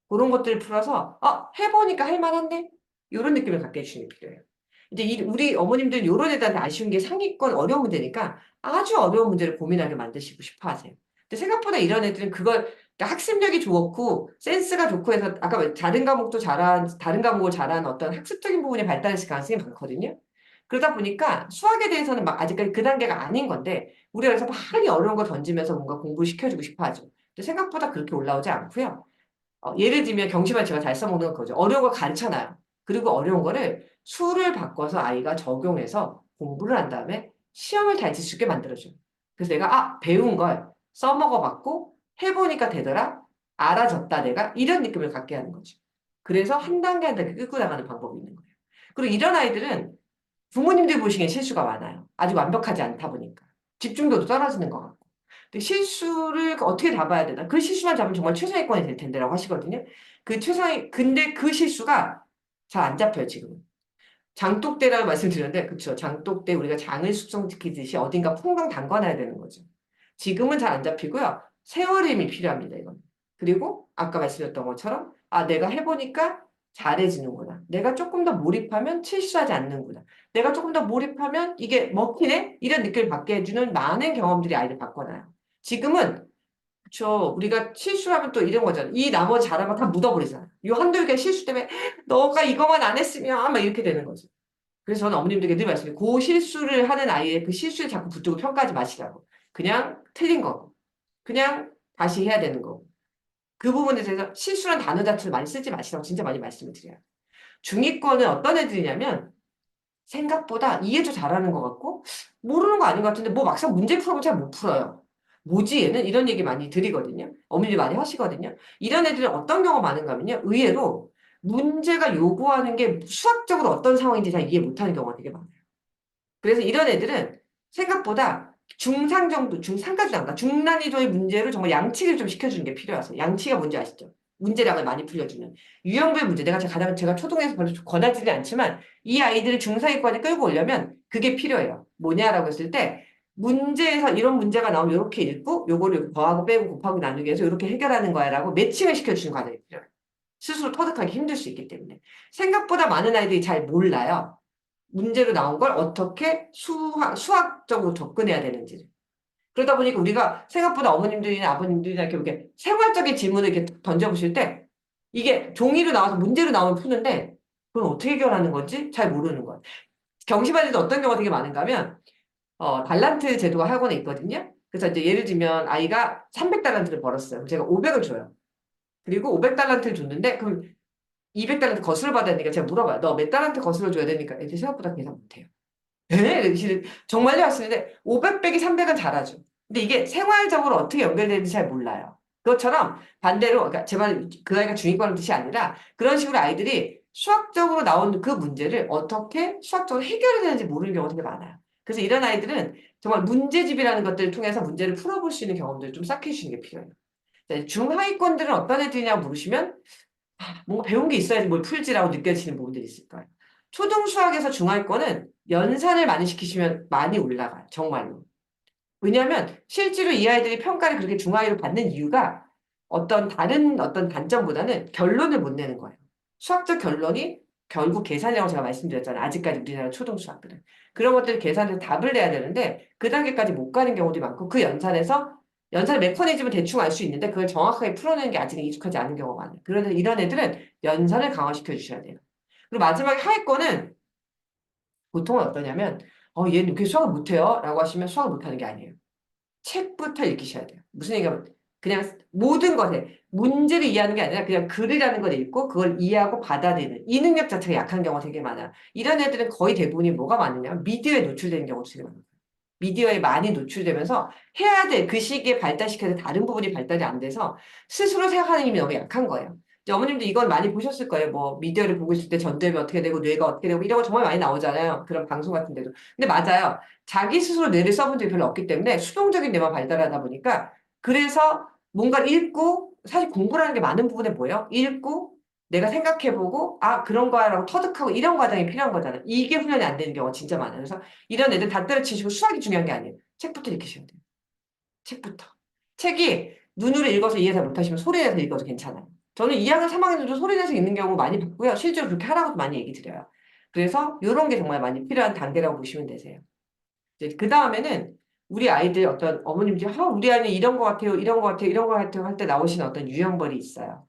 그런 것들을 풀어서 해보니까 할만한데? 이런 느낌을 갖게 해주시는 게 필요해요. 이제 우리 어머님들 이런 애들한테 아쉬운 게 상위권 어려운 문제니까 아주 어려운 문제를 고민하게 만드시고 싶어 하세요. 근데 생각보다 이런 애들은 그걸 그러니까 학습력이 좋고 센스가 좋고 해서 아까 다른 과목도 다른 과목을 잘한 어떤 학습적인 부분이 발달했을 가능성이 많거든요. 그러다 보니까 수학에 대해서는 막 아직까지 그 단계가 아닌 건데 우리가 그래서 많이 어려운 거 던지면서 뭔가 공부를 시켜주고 싶어 하죠. 근데 생각보다 그렇게 올라오지 않고요. 예를 들면 경시만 제가 잘 써먹는 거죠. 어려운 걸 가르쳐놔요. 그리고 어려운 거를 수를 바꿔서 아이가 적용해서 공부를 한 다음에 시험을 잘 칠 수 있게 만들어줘요. 그래서 내가 배운 걸 써먹어봤고 해보니까 되더라. 알아졌다 내가 이런 느낌을 갖게 하는 거죠. 그래서 한 단계 한 단계 끌고 나가는 방법이 있는 거예요. 그리고 이런 아이들은 부모님들 보시기엔 실수가 많아요. 아직 완벽하지 않다 보니까. 집중도도 떨어지는 것 같고. 근데 실수를 어떻게 잡아야 되나? 그 실수만 잡으면 정말 최상위권이 될 텐데라고 하시거든요. 근데 그 실수가 잘 안 잡혀요, 지금은. 장독대라고 말씀드렸는데, 그쵸. 장독대 우리가 장을 숙성시키듯이 어딘가 퐁당 담가놔야 되는 거죠. 지금은 잘 안 잡히고요. 세월임이 필요합니다, 이건. 그리고 아까 말씀드렸던 것처럼, 내가 해보니까 잘해지는구나. 내가 조금 더 몰입하면 실수하지 않는구나. 내가 조금 더 몰입하면 이게 먹히네? 이런 느낌을 받게 해주는 많은 경험들이 아이를 바꿔놔요. 지금은 그쵸. 우리가 실수하면 또 이런 거잖아. 이 나머지 잘한 거 다 묻어버리잖아. 요 한두 개 실수 때문에 너가 이거만 안 했으면 막 이렇게 되는 거죠. 그래서 저는 어머님들에게 늘 말씀드려요. 그 실수를 하는 아이의 그 실수를 자꾸 붙들고 평가하지 마시라고. 그냥 틀린 거고. 그냥 다시 해야 되는 거고. 그 부분에 대해서 실수란 단어 자체를 많이 쓰지 마시라고 진짜 많이 말씀을 드려요. 중위권은 어떤 애들이냐면 생각보다 이해도 잘하는 것 같고 모르는 거 아닌 것 같은데 뭐 막상 문제 풀어보면 잘 못 풀어요. 뭐지 얘는? 이런 얘기 많이 드리거든요. 어머니 많이 하시거든요. 이런 애들은 어떤 경우가 많은가 하면요. 의외로 문제가 요구하는 게 수학적으로 어떤 상황인지 잘 이해 못하는 경우가 되게 많아요. 그래서 이런 애들은 생각보다 중상 정도, 중상까지 나온다. 중난이도의 문제를 정말 양치기를 좀 시켜주는 게 필요해서. 양치가 뭔지 아시죠? 문제량을 많이 풀려주는. 유형별 문제. 제가 초등에서 별로 권하지는 않지만 이 아이들을 중상위권에 끌고 오려면 그게 필요해요. 뭐냐라고 했을 때 문제에서 이런 문제가 나오면 이렇게 읽고 요거를 이렇게 더하고 빼고 곱하고 나누기 해서 이렇게 해결하는 거야라고 매칭을 시켜주는 과정이 필요해요. 스스로 터득하기 힘들 수 있기 때문에. 생각보다 많은 아이들이 잘 몰라요. 문제로 나온 걸 어떻게 수학적으로 접근해야 되는지를. 그러다 보니까 우리가 생각보다 어머님들이나 아버님들이나 이렇게 생활적인 질문을 이렇게 던져보실 때 이게 종이로 나와서 문제로 나오면 푸는데 그건 어떻게 해결하는 건지 잘 모르는 거예요. 경시반에도 어떤 경우가 되게 많은가 하면 달란트 제도가 학원에 있거든요. 그래서 이제 예를 들면 아이가 300달란트를 벌었어요. 그럼 제가 500을 줘요. 그리고 500달란트를 줬는데 그럼 200달란트 거슬러 받아야 되니까 제가 물어봐요. 너 몇 달란트 거슬러 줘야 되니까 애들 생각보다 계산 못해요. 네, 정말요? 하시는데 500 빼기 300은 잘하죠. 근데 이게 생활적으로 어떻게 연결되는지 잘 몰라요. 그것처럼 반대로 그러니까 제 말 그 아이가 중위권의 뜻이 아니라 그런 식으로 아이들이 수학적으로 나온 그 문제를 어떻게 수학적으로 해결해야 되는지 모르는 경우가 되게 많아요. 그래서 이런 아이들은 정말 문제집이라는 것들을 통해서 문제를 풀어볼 수 있는 경험들을 좀 쌓게 해주는 게 필요해요. 자, 중하위권들은 어떤 애들이냐고 물으시면 뭔가 배운 게 있어야지 뭘 풀지라고 느껴지는 부분들이 있을 거예요. 초등 수학에서 중하위권은 연산을 많이 시키시면 많이 올라가요. 정말로. 왜냐하면 실제로 이 아이들이 평가를 그렇게 중하위로 받는 이유가 다른 어떤 단점보다는 결론을 못 내는 거예요. 수학적 결론이 결국 계산이라고 제가 말씀드렸잖아요. 아직까지 우리나라 초등 수학들은. 그런 것들을 계산해서 답을 내야 되는데 그 단계까지 못 가는 경우도 많고 그 연산 메커니즘을 대충 알 수 있는데 그걸 정확하게 풀어내는 게 아직 익숙하지 않은 경우가 많아요. 그런데 이런 애들은 연산을 강화시켜 주셔야 돼요. 그리고 마지막에 하위권은 보통은 어떠냐면, 얘는 이렇게 수학을 못해요? 라고 하시면 수학을 못하는 게 아니에요. 책부터 읽으셔야 돼요. 무슨 얘기냐면, 그냥 모든 것에 문제를 이해하는 게 아니라 그냥 글이라는 걸 읽고 그걸 이해하고 받아들이는 이 능력 자체가 약한 경우가 되게 많아요. 이런 애들은 거의 대부분이 뭐가 많으냐면 미디어에 노출되는 경우가 되게 많아요. 미디어에 많이 노출되면서 해야 될 그 시기에 발달시켜야 될 다른 부분이 발달이 안 돼서 스스로 생각하는 힘이 너무 약한 거예요. 이제 어머님도 이건 많이 보셨을 거예요. 뭐 미디어를 보고 있을 때 전두엽이 어떻게 되고 뇌가 어떻게 되고 이런 거 정말 많이 나오잖아요. 그런 방송 같은 데도. 근데 맞아요. 자기 스스로 뇌를 써본 적이 별로 없기 때문에 수동적인 뇌만 발달하다 보니까 그래서 뭔가를 읽고 사실 공부라는 게 많은 부분에 뭐예요? 읽고 내가 생각해보고 아 그런 거야라고 터득하고 이런 과정이 필요한 거잖아요. 이게 훈련이 안 되는 경우가 진짜 많아요. 그래서 이런 애들 다 때려치시고 수학이 중요한 게 아니에요. 책부터 읽으시면 돼요. 책부터. 책이 눈으로 읽어서 이해 잘 못하시면 소리내서 읽어도 괜찮아요. 저는 2학년, 3학년도 소리내서 읽는 경우 많이 봤고요. 실제로 그렇게 하라고도 많이 얘기 드려요. 그래서 이런 게 정말 많이 필요한 단계라고 보시면 되세요. 이제 그 다음에는 우리 아이들 어떤 어머님들이 우리 아이는 이런 거 같아요, 이런 거 같아요, 이런 거 같아요 할 때 나오시는 어떤 유형벌이 있어요.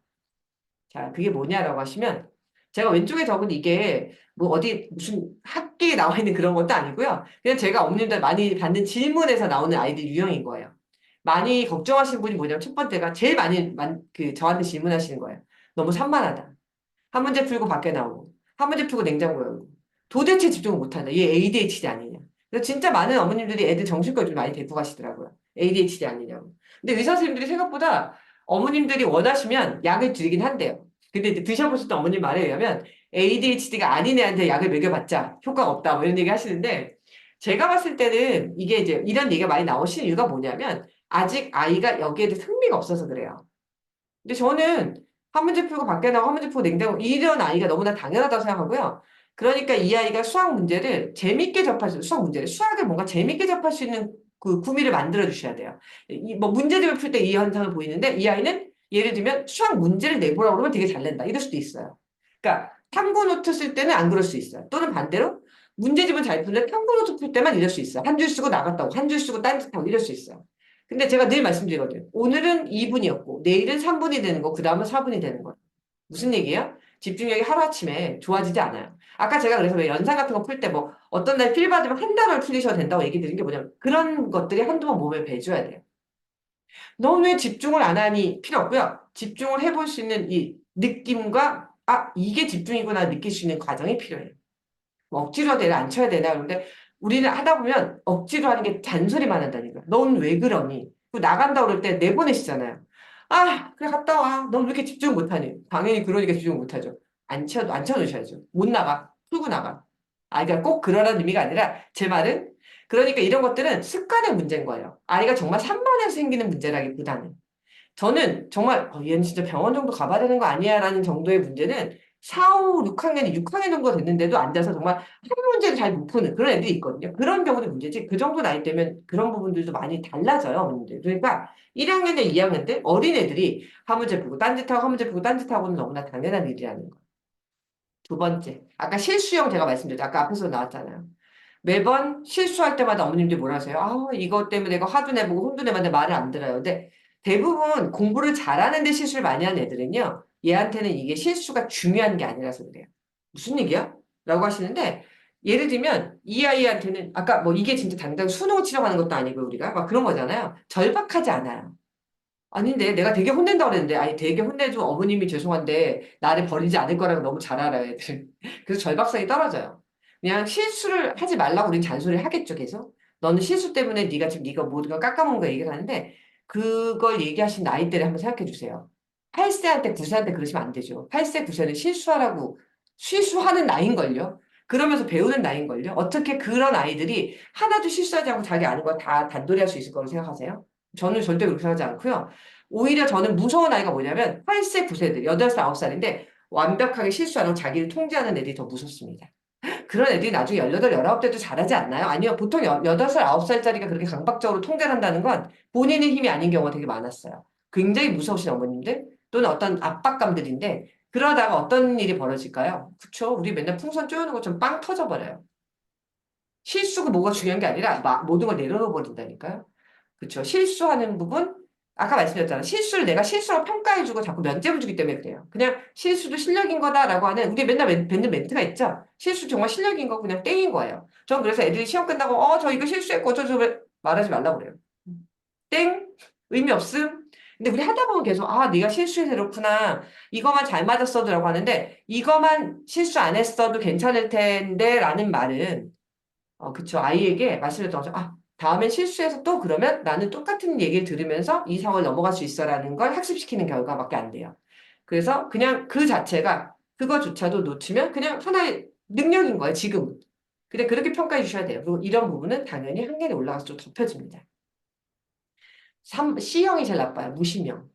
자, 그게 뭐냐라고 하시면 제가 왼쪽에 적은 이게 뭐 어디 무슨 학계에 나와 있는 그런 것도 아니고요. 그냥 제가 어머님들 많이 받는 질문에서 나오는 아이들 유형인 거예요. 많이 걱정하시는 분이 뭐냐면 첫 번째가 제일 많이 저한테 질문하시는 거예요. 너무 산만하다. 한 문제 풀고 밖에 나오고 한 문제 풀고 냉장고 열고 도대체 집중을 못한다. 얘 ADHD 아니냐. 그래서 진짜 많은 어머님들이 애들 정신과 좀 많이 데리고 가시더라고요. ADHD 아니냐고. 근데 의사 선생님들이 생각보다 어머님들이 원하시면 약을 드리긴 한대요. 근데 이제 드셔보셨던 어머님 말에 의하면 ADHD가 아닌 애한테 약을 먹여봤자 효과가 없다. 뭐 이런 얘기 하시는데 제가 봤을 때는 이게 이제 이런 얘기가 많이 나오시는 이유가 뭐냐면 아직 아이가 여기에 대해 흥미가 없어서 그래요. 근데 저는 한 문제 풀고 밖에 나가고 한 문제 풀고 냉장고 이런 아이가 너무나 당연하다고 생각하고요. 그러니까 이 아이가 수학 문제를 재밌게 접할 수, 수학 문제를, 수학을 뭔가 재밌게 접할 수 있는 그 구미를 만들어 주셔야 돼요. 뭐 문제집을 풀 때 이 현상을 보이는데 이 아이는 예를 들면 수학 문제를 내보라고 그러면 되게 잘 낸다. 이럴 수도 있어요. 그러니까 탐구 노트 쓸 때는 안 그럴 수 있어요. 또는 반대로 문제집은 잘 푸는데 탐구 노트 풀 때만 이럴 수 있어요. 한 줄 쓰고 나갔다고, 한 줄 쓰고 딴짓하고 이럴 수 있어요. 근데 제가 늘 말씀드리거든요. 오늘은 2분이었고, 내일은 3분이 되는 거, 그 다음은 4분이 되는 거. 무슨 얘기예요? 집중력이 하루아침에 좋아지지 않아요. 아까 제가 그래서 왜 연산 같은 거 풀 때 뭐 어떤 날 필 받으면 한 단어를 풀리셔도 된다고 얘기 드린 게 뭐냐면 그런 것들이 한두 번 몸에 배줘야 돼요. 너는 왜 집중을 안 하니? 필요 없고요. 집중을 해볼 수 있는 이 느낌과 이게 집중이구나 느낄 수 있는 과정이 필요해요. 뭐 억지로 내를 안 쳐야 되나? 그런데 우리는 하다 보면 억지로 하는 게 잔소리만 한다니까. 넌 왜 그러니? 그 나간다 그럴 때 내보내시잖아요. 그래 갔다 와. 넌 왜 이렇게 집중 못하니? 당연히 그러니까 집중 못하죠. 안 쳐놓으셔야죠. 못 나가. 풀고 나가. 그러니까 꼭 그러라는 의미가 아니라 제 말은 그러니까 이런 것들은 습관의 문제인 거예요. 아이가 정말 산만해서 생기는 문제라기보다는. 저는 정말 얘는 진짜 병원 정도 가봐야 되는 거 아니야? 라는 정도의 문제는 4, 5, 6학년, 6학년 정도 됐는데도 앉아서 정말 한 문제를 잘 못 푸는 그런 애들이 있거든요. 그런 경우도 문제지. 그 정도 나이 되면 그런 부분들도 많이 달라져요, 어머님들. 그러니까 1학년에 2학년 때 어린 애들이 한 문제 풀고 딴짓하고 한 문제 풀고 딴짓하고는 너무나 당연한 일이라는 거. 두 번째, 아까 실수형 제가 말씀드렸죠. 아까 앞에서 나왔잖아요. 매번 실수할 때마다 어머님들이 뭐라 하세요? 이것 때문에 내가 화도 내보고 혼도 내봤는데 말을 안 들어요. 근데 대부분 공부를 잘하는데 실수를 많이 하는 애들은요, 얘한테는 이게 실수가 중요한 게 아니라서 그래요. 무슨 얘기야? 라고 하시는데, 예를 들면, 이 아이한테는, 아까 뭐 이게 진짜 당장 수능 치러가는 것도 아니고 우리가 막 그런 거잖아요. 절박하지 않아요. 아닌데, 내가 되게 혼낸다고 그랬는데, 아니, 되게 혼내줘. 어머님이 죄송한데, 나를 버리지 않을 거라고 너무 잘 알아요, 애들. 그래서 절박성이 떨어져요. 그냥 실수를 하지 말라고 우린 잔소리를 하겠죠, 계속. 너는 실수 때문에 네가 지금 네가 모든 걸 깎아먹은 거 얘기를 하는데, 그걸 얘기하신 나이대를 한번 생각해 주세요. 8세한테, 9세한테 그러시면 안 되죠. 8세, 9세는 실수하라고, 실수하는 나이인걸요? 그러면서 배우는 나이인걸요? 어떻게 그런 아이들이 하나도 실수하지 않고 자기 아는 거 다 단도리 할 수 있을 거라고 생각하세요? 저는 절대 그렇게 생각하지 않고요. 오히려 저는 무서운 아이가 뭐냐면 8세, 9세들, 8살, 9살인데 완벽하게 실수 안 하고 자기를 통제하는 애들이 더 무섭습니다. 그런 애들이 나중에 18, 19대도 잘하지 않나요? 아니요. 보통 8살, 9살짜리가 그렇게 강박적으로 통제를 한다는 건 본인의 힘이 아닌 경우가 되게 많았어요. 굉장히 무서우신 어머님들 또는 어떤 압박감들인데 그러다가 어떤 일이 벌어질까요? 그쵸? 우리 맨날 풍선 쪼여놓은 것처럼 빵 터져버려요. 실수가 뭐가 중요한 게 아니라 모든 걸 내려놓아 버린다니까요. 그쵸? 실수하는 부분, 아까 말씀드렸잖아. 실수를 내가 실수로 평가해주고 자꾸 면죄부 주기 때문에 그래요. 그냥 실수도 실력인 거다라고 하는, 우리 맨날 뱉는 멘트가 있죠? 실수 정말 실력인 거 그냥 땡인 거예요. 전 그래서 애들이 시험 끝나고, 저 이거 실수했고, 말하지 말라고 그래요. 땡? 의미 없음? 근데 우리 하다 보면 계속, 네가 실수해서 그렇구나. 이거만 잘 맞았어도라고 하는데, 이거만 실수 안 했어도 괜찮을 텐데, 라는 말은, 그쵸. 아이에게 말씀드렸던 거죠. 다음엔 실수해서 또 그러면 나는 똑같은 얘기를 들으면서 이 상황을 넘어갈 수 있어라는 걸 학습시키는 결과밖에 안 돼요. 그래서 그냥 그 자체가 그거조차도 놓치면 그냥 하나의 능력인 거예요, 지금은. 근데 그렇게 평가해 주셔야 돼요. 그리고 이런 부분은 당연히 학년이 올라가서 좀 덮여집니다. C형이 제일 나빠요. 무심형.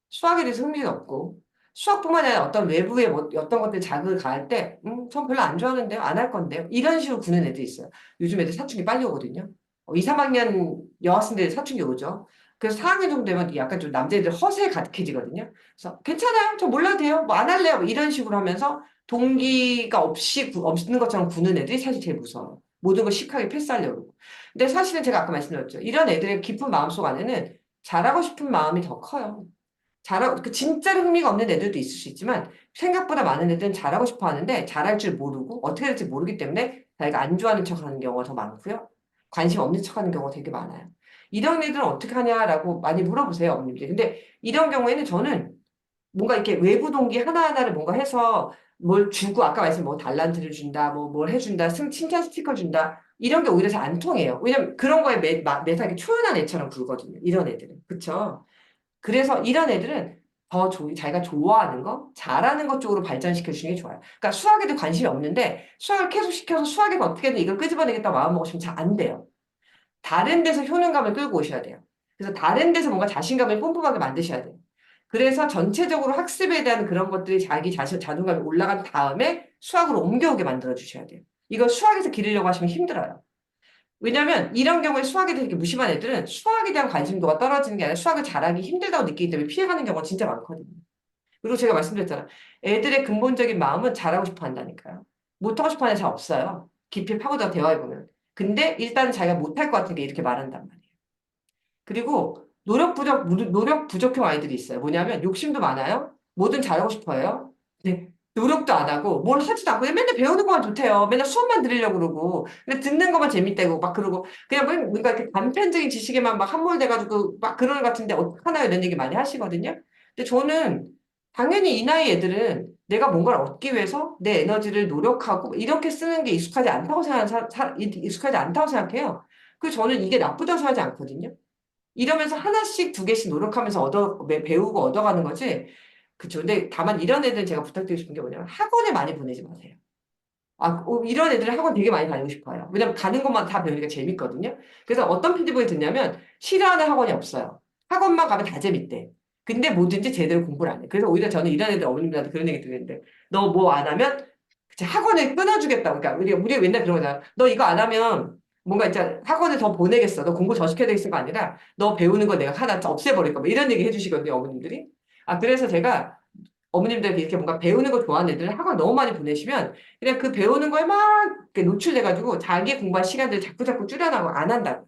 수학에 대해서 흥미가 없고 수학뿐만 아니라 어떤 외부의 어떤 것들 자극을 가할 때 전 별로 안 좋아하는데요. 안 할 건데요. 이런 식으로 구는 애들이 있어요. 요즘 애들 사춘기 빨리 오거든요. 2, 3학년 여학생들 사춘기 오죠. 그래서 4학년 정도 되면 약간 좀 남자애들 허세 가득해지거든요. 그래서 괜찮아요. 저 몰라도 돼요. 뭐 안 할래요. 뭐 이런 식으로 하면서 동기가 없는 것처럼 구는 애들이 사실 제일 무서워요. 모든 걸 시크하게 패스하려고. 근데 사실은 제가 아까 말씀드렸죠. 이런 애들의 깊은 마음속 안에는 잘하고 싶은 마음이 더 커요. 진짜로 흥미가 없는 애들도 있을 수 있지만 생각보다 많은 애들은 잘하고 싶어 하는데 잘할 줄 모르고 어떻게 될지 모르기 때문에 자기가 안 좋아하는 척 하는 경우가 더 많고요. 관심 없는 척 하는 경우가 되게 많아요. 이런 애들은 어떻게 하냐라고 많이 물어보세요, 어머님들. 근데 이런 경우에는 저는 뭔가 이렇게 외부 동기 하나하나를 뭔가 해서 뭘 주고 아까 말씀 뭐 달란트를 준다, 뭐 뭘 해준다, 칭찬 스티커 준다 이런 게 오히려 잘 안 통해요. 왜냐면 그런 거에 매사에 초연한 애처럼 굴거든요. 이런 애들은. 그쵸? 그래서 이런 애들은 자기가 좋아하는 거, 잘하는 것 쪽으로 발전시켜 주는 게 좋아요. 그러니까 수학에도 관심이 없는데 수학을 계속 시켜서 수학에서 어떻게든 이걸 끄집어내겠다 마음 먹으시면 잘 안 돼요. 다른 데서 효능감을 끌고 오셔야 돼요. 그래서 다른 데서 뭔가 자신감을 뿜뿜하게 만드셔야 돼요. 그래서 전체적으로 학습에 대한 그런 것들이 자기 자신 자존감이 올라간 다음에 수학으로 옮겨오게 만들어 주셔야 돼요. 이거 수학에서 기르려고 하시면 힘들어요. 왜냐면 이런 경우에 수학에 대해 이렇게 무심한 애들은 수학에 대한 관심도가 떨어지는 게 아니라 수학을 잘하기 힘들다고 느끼기 때문에 피해가는 경우가 진짜 많거든요. 그리고 제가 말씀드렸잖아요. 애들의 근본적인 마음은 잘하고 싶어 한다니까요. 못하고 싶어 하는 애잘 없어요. 깊이 파고들어 대화해보면. 근데 일단 자기가 못할 것 같은 게 이렇게 말한단 말이에요. 그리고 노력 부족형 아이들이 있어요. 뭐냐면 욕심도 많아요. 뭐든 잘하고 싶어요. 근데 노력도 안 하고 뭘 하지도 않고 그냥 맨날 배우는 것만 좋대요. 맨날 수업만 들으려고 그러고 근데 듣는 것만 재밌다고 막 그러고 그냥 뭔가 이렇게 단편적인 지식에만 막 함몰돼가지고 막 그러는 것 같은데 어떡하나요? 이런 얘기 많이 하시거든요. 근데 저는 당연히 이 나이 애들은 내가 뭔가를 얻기 위해서 내 에너지를 노력하고 이렇게 쓰는 게 익숙하지 않다고 생각해요. 그래서 저는 이게 나쁘다고 생각하지 않거든요. 이러면서 하나씩 두 개씩 노력하면서 배우고 얻어가는 거지. 그쵸. 근데 다만 이런 애들은 제가 부탁드리고 싶은 게 뭐냐면 학원에 많이 보내지 마세요. 이런 애들은 학원 되게 많이 다니고 싶어요. 왜냐면 가는 것만 다 배우니까 재밌거든요. 그래서 어떤 피드백이 듣냐면 싫어하는 학원이 없어요. 학원만 가면 다 재밌대. 근데 뭐든지 제대로 공부를 안 해. 그래서 오히려 저는 이런 애들 어머님들한테 그런 얘기 드리는데 너 뭐 안 하면 그치, 학원을 끊어주겠다고. 그러니까 우리가 맨날 그런 거잖아. 너 이거 안 하면 뭔가 이제 학원을 더 보내겠어. 너 공부 더 시켜야 되겠어가 아니라 너 배우는 거 내가 하나 없애버릴 거. 뭐 이런 얘기 해주시거든요, 어머님들이. 그래서 제가 어머님들 이렇게 뭔가 배우는 거 좋아하는 애들은 학원 너무 많이 보내시면 그냥 그 배우는 거에 막 이렇게 노출돼가지고 자기 공부할 시간들을 자꾸자꾸 줄여나가고 안 한다고.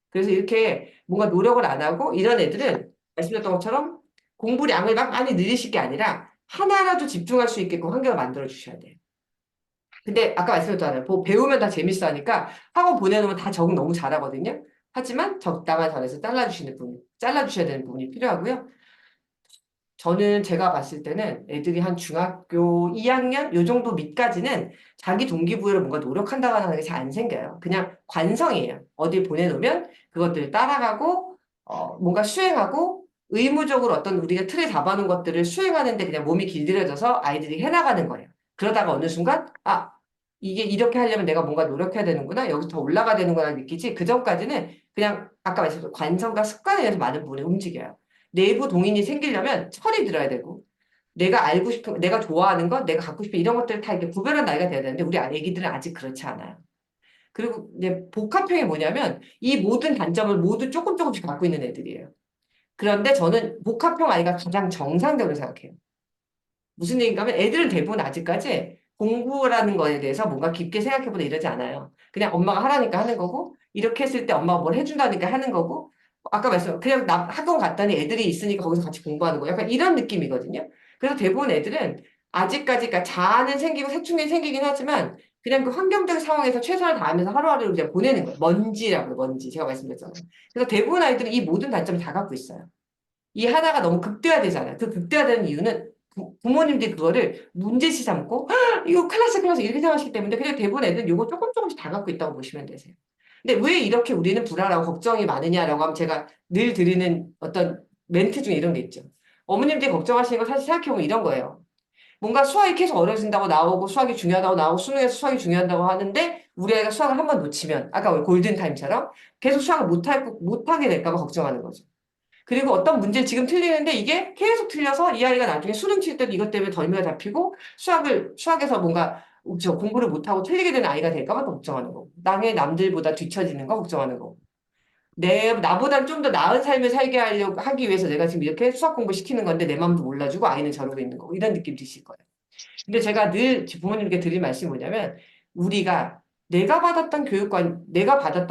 그래서 이렇게 뭔가 노력을 안 하고 이런 애들은 말씀드렸던 것처럼 공부량을 막 많이 늘리실 게 아니라 하나라도 집중할 수 있게끔 환경을 만들어 주셔야 돼요. 근데 아까 말씀드렸잖아요. 배우면 다 재밌어 하니까 학원 보내놓으면 다 적응 너무 잘하거든요. 하지만 적당한 선에서 잘라주셔야 되는 부분이 필요하고요. 저는 제가 봤을 때는 애들이 한 중학교 2학년 요 정도 밑까지는 자기 동기부여를 뭔가 노력한다거나 하는 게 잘 안 생겨요. 그냥 관성이에요. 어디 보내놓으면 그것들을 따라가고 뭔가 수행하고 의무적으로 어떤 우리가 틀에 잡아놓은 것들을 수행하는데 그냥 몸이 길들여져서 아이들이 해나가는 거예요. 그러다가 어느 순간 이게 이렇게 하려면 내가 뭔가 노력해야 되는구나 여기서 더 올라가야 되는구나 느끼지 그 전까지는 그냥 아까 말씀드린 관성과 습관에 의해서 많은 부분이 움직여요. 내부 동인이 생기려면 철이 들어야 되고 내가 알고 싶은 내가 좋아하는 것 내가 갖고 싶은 이런 것들을 다 이렇게 구별한 나이가 돼야 되는데 우리 아기들은 아직 그렇지 않아요. 그리고 이제 복합형이 뭐냐면 이 모든 단점을 모두 조금 조금씩 갖고 있는 애들이에요. 그런데 저는 복합형 아이가 가장 정상적으로 생각해요. 무슨 얘기인가 하면 애들은 대부분 아직까지 공부라는 거에 대해서 뭔가 깊게 생각해보다 이러지 않아요. 그냥 엄마가 하라니까 하는 거고 이렇게 했을 때 엄마가 뭘 해준다니까 하는 거고 아까 말씀 그냥 학원 갔더니 애들이 있으니까 거기서 같이 공부하는 거 약간 이런 느낌이거든요. 그래서 대부분 애들은 아직까지 그러니까 자아는 생기고 사춘기는 생기긴 하지만 그냥 그 환경적 상황에서 최선을 다하면서 하루하루를 그냥 보내는 거예요. 먼지라고요, 먼지. 제가 말씀드렸잖아요. 그래서 대부분 아이들은 이 모든 단점을 다 갖고 있어요. 이 하나가 너무 극대화되잖아요. 그 극대화되는 이유는 부모님들이 그거를 문제시 삼고 이거 클래스 클래스 이렇게 생각하시기 때문에 그냥 대부분 애들은 이거 조금 조금씩 다 갖고 있다고 보시면 되세요. 근데 왜 이렇게 우리는 불안하고 걱정이 많으냐라고 하면 제가 늘 드리는 어떤 멘트 중에 이런 게 있죠. 어머님들이 걱정하시는 거 사실 생각해보면 이런 거예요. 뭔가 수학이 계속 어려진다고 나오고 수학이 중요하다고 나오고 수능에서 수학이 중요하다고 하는데 우리 아이가 수학을 한 번 놓치면 아까 골든타임처럼 계속 수학을 못하게 될까 봐 걱정하는 거죠. 그리고 어떤 문제를 지금 틀리는데 이게 계속 틀려서 이 아이가 나중에 수능 칠 때도 이것 때문에 덜미가 잡히고 수학에서 뭔가 공부를 못하고 틀리게 되는 아이가 될까 봐 걱정하는 거고. 남들보다 뒤처지는 거 걱정하는 거고. 나보단 좀 더 나은 삶을 살게 하기 위해서 내가 지금 이렇게 수학 공부 시키는 건데 내 마음도 몰라주고 아이는 저러고 있는 거고. 이런 느낌 드실 거예요. 근데 제가 늘 부모님께 드릴 말씀이 뭐냐면 우리가 내가 받았던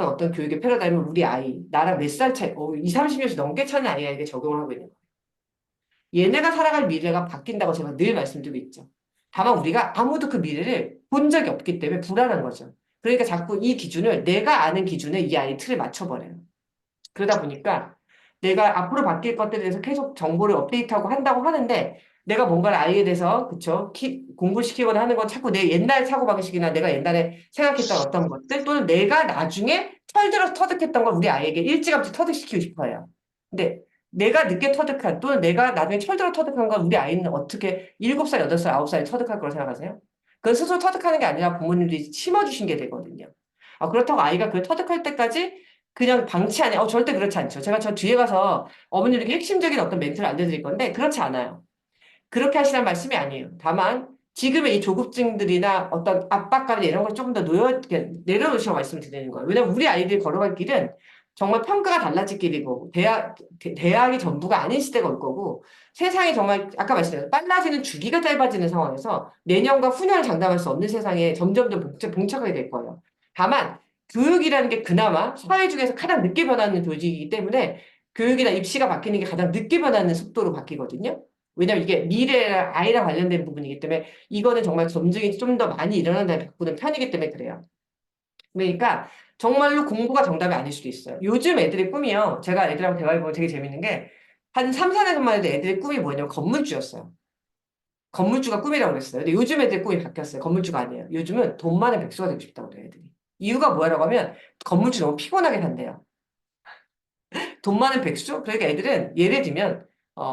어떤 교육의 패러다임을 우리 아이, 나랑 몇 살 차이, 2, 30년씩 넘게 차는 아이에게 적용을 하고 있는 거예요. 얘네가 살아갈 미래가 바뀐다고 제가 늘 말씀드리고 있죠. 다만 우리가 아무도 그 미래를 본 적이 없기 때문에 불안한 거죠. 그러니까 자꾸 이 기준을 내가 아는 기준에 이 아이 틀에 맞춰버려요. 그러다 보니까 내가 앞으로 바뀔 것들에 대해서 계속 정보를 업데이트하고 한다고 하는데 내가 뭔가를 알게 돼서 그쵸 공부시키거나 하는 건 자꾸 내 옛날 사고방식이나 내가 옛날에 생각했던 어떤 것들 또는 내가 나중에 철들어서 터득했던 걸 우리 아이에게 일찌감치 터득시키고 싶어요. 근데 내가 늦게 터득한 또는 내가 나중에 철들어 터득한 걸 우리 아이는 어떻게 7살, 8살, 9살에 터득할 거라고 생각하세요? 그건 스스로 터득하는 게 아니라 부모님들이 심어주신 게 되거든요. 그렇다고 아이가 그걸 터득할 때까지 그냥 방치하냐? 절대 그렇지 않죠. 제가 저 뒤에 가서 어머님에게 핵심적인 어떤 멘트를 알려드릴 건데, 그렇지 않아요. 그렇게 하시라는 말씀이 아니에요. 다만, 지금의 이 조급증들이나 어떤 압박감이나 이런 걸 조금 더 내려놓으시라고 말씀을 드리는 거예요. 왜냐면 우리 아이들이 걸어갈 길은 정말 평가가 달라질 길이고, 대학이 전부가 아닌 시대가 올 거고, 세상이 정말, 아까 말씀드렸죠. 빨라지는 주기가 짧아지는 상황에서 내년과 후년을 장담할 수 없는 세상에 점점 더 봉착하게 될 거예요. 다만, 교육이라는 게 그나마 사회 중에서 가장 늦게 변하는 조직이기 때문에 교육이나 입시가 바뀌는 게 가장 늦게 변하는 속도로 바뀌거든요. 왜냐면 이게 미래랑 아이랑 관련된 부분이기 때문에 이거는 정말 검증이 좀 더 많이 일어난 다음에 바꾸는 편이기 때문에 그래요. 그러니까 정말로 공부가 정답이 아닐 수도 있어요. 요즘 애들의 꿈이요. 제가 애들하고 대화해보면 되게 재밌는 게 한 3, 4년 전만 해도 애들의 꿈이 뭐냐면 건물주였어요. 건물주가 꿈이라고 그랬어요. 근데 요즘 애들 꿈이 바뀌었어요. 건물주가 아니에요. 요즘은 돈 많은 백수가 되고 싶다고 그래요, 애들이. 이유가 뭐라고 하면 건물주 너무 피곤하게 산대요. 돈 많은 백수? 그러니까 애들은 예를 들면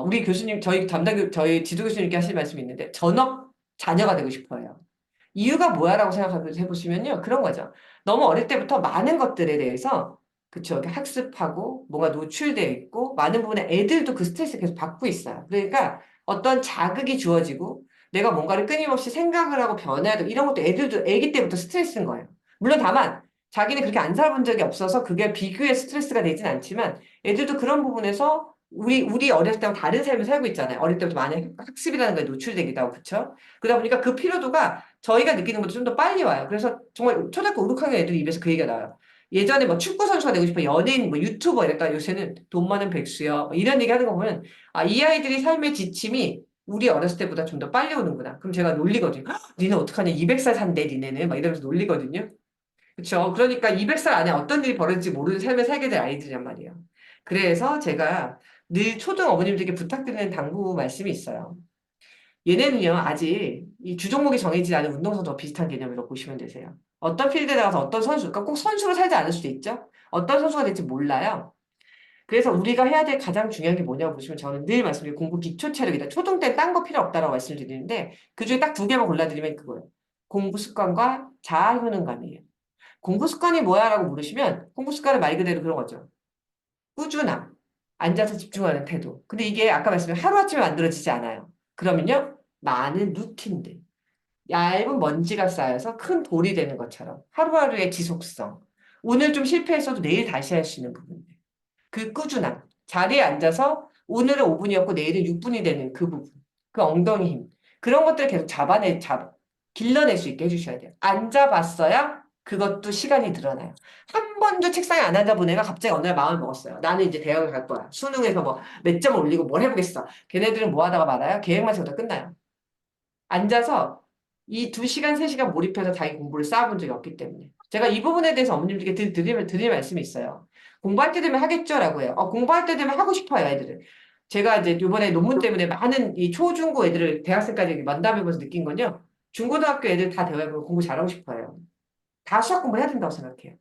우리 교수님 저희 지도 교수님께 하실 말씀이 있는데 전업 자녀가 되고 싶어요. 이유가 뭐야라고 생각해 보시면요. 그런 거죠. 너무 어릴 때부터 많은 것들에 대해서 그쵸. 이렇게 학습하고 뭔가 노출되어 있고 많은 부분에 애들도 그 스트레스를 계속 받고 있어요. 그러니까 어떤 자극이 주어지고 내가 뭔가를 끊임없이 생각을 하고 변해야 되고 이런 것도 애들도 애기 때부터 스트레스인 거예요. 물론 다만 자기는 그렇게 안 살아본 적이 없어서 그게 비교의 스트레스가 되진 않지만 애들도 그런 부분에서 우리 어렸을 때와 다른 삶을 살고 있잖아요. 어릴 때부터 많이 학습이라는 거에 노출되기도 하고, 그쵸? 그러다 보니까 그 피로도가 저희가 느끼는 것보다 좀 더 빨리 와요. 그래서 정말 초등학교 5, 6학년 애들 입에서 그 얘기가 나와요. 예전에 뭐 축구 선수가 되고 싶어, 연예인, 뭐 유튜버 이랬다. 요새는 돈 많은 백수야. 뭐 이런 얘기 하는 거 보면, 이 아이들이 삶의 지침이 우리 어렸을 때보다 좀 더 빨리 오는구나. 그럼 제가 놀리거든요. "헉, 니네 어떡하냐? 200살 산대, 니네는. 막 이러면서 놀리거든요. 그쵸. 그러니까 200살 안에 어떤 일이 벌어질지 모르는 삶을 살게 될 아이들이란 말이에요. 그래서 제가 늘 초등 어머님들께 부탁드리는 당부 말씀이 있어요. 얘네는요, 아직 이 주종목이 정해지지 않은 운동선수와 비슷한 개념으로 보시면 되세요. 어떤 필드에 나가서 어떤 선수, 그러니까 꼭 선수로 살지 않을 수도 있죠. 어떤 선수가 될지 몰라요. 그래서 우리가 해야 될 가장 중요한 게 뭐냐고 보시면 저는 늘 말씀드리는 공부 기초 체력이다. 초등 때 딴 거 필요 없다라고 말씀드리는데 그중에 딱 두 개만 골라드리면 그거예요. 공부 습관과 자아 효능감이에요. 공부 습관이 뭐야? 라고 물으시면 공부 습관은 말 그대로 그런 거죠. 꾸준함. 앉아서 집중하는 태도. 근데 이게 아까 말씀드린 하루아침에 만들어지지 않아요. 그러면요. 많은 루틴들. 얇은 먼지가 쌓여서 큰 돌이 되는 것처럼 하루하루의 지속성. 오늘 좀 실패했어도 내일 다시 할 수 있는 부분들. 그 꾸준함. 자리에 앉아서 오늘은 5분이었고 내일은 6분이 되는 그 부분. 그 엉덩이 힘. 그런 것들을 계속 길러낼 수 있게 해주셔야 돼요. 앉아봤어야 그것도 시간이 늘어나요. 한 번도 책상에 안 앉아 본 애가 갑자기 어느 날 마음을 먹었어요. 나는 이제 대학을 갈 거야. 수능에서 뭐 몇 점 올리고 뭘 해보겠어. 걔네들은 뭐 하다가 말아요? 계획만 세우다 끝나요. 앉아서 이 2시간, 3시간 몰입해서 자기 공부를 쌓아본 적이 없기 때문에. 제가 이 부분에 대해서 어머님들께 드릴 말씀이 있어요. 공부할 때 되면 하겠죠라고 해요. 공부할 때 되면 하고 싶어요, 애들은. 제가 이제 이번에 논문 때문에 많은 이 초중고 애들을 대학생까지 만담해보면서 느낀 건요. 중고등학교 애들 다 대화해보면 공부 잘하고 싶어요. 다 수학 공부를 해야 된다고 생각해요.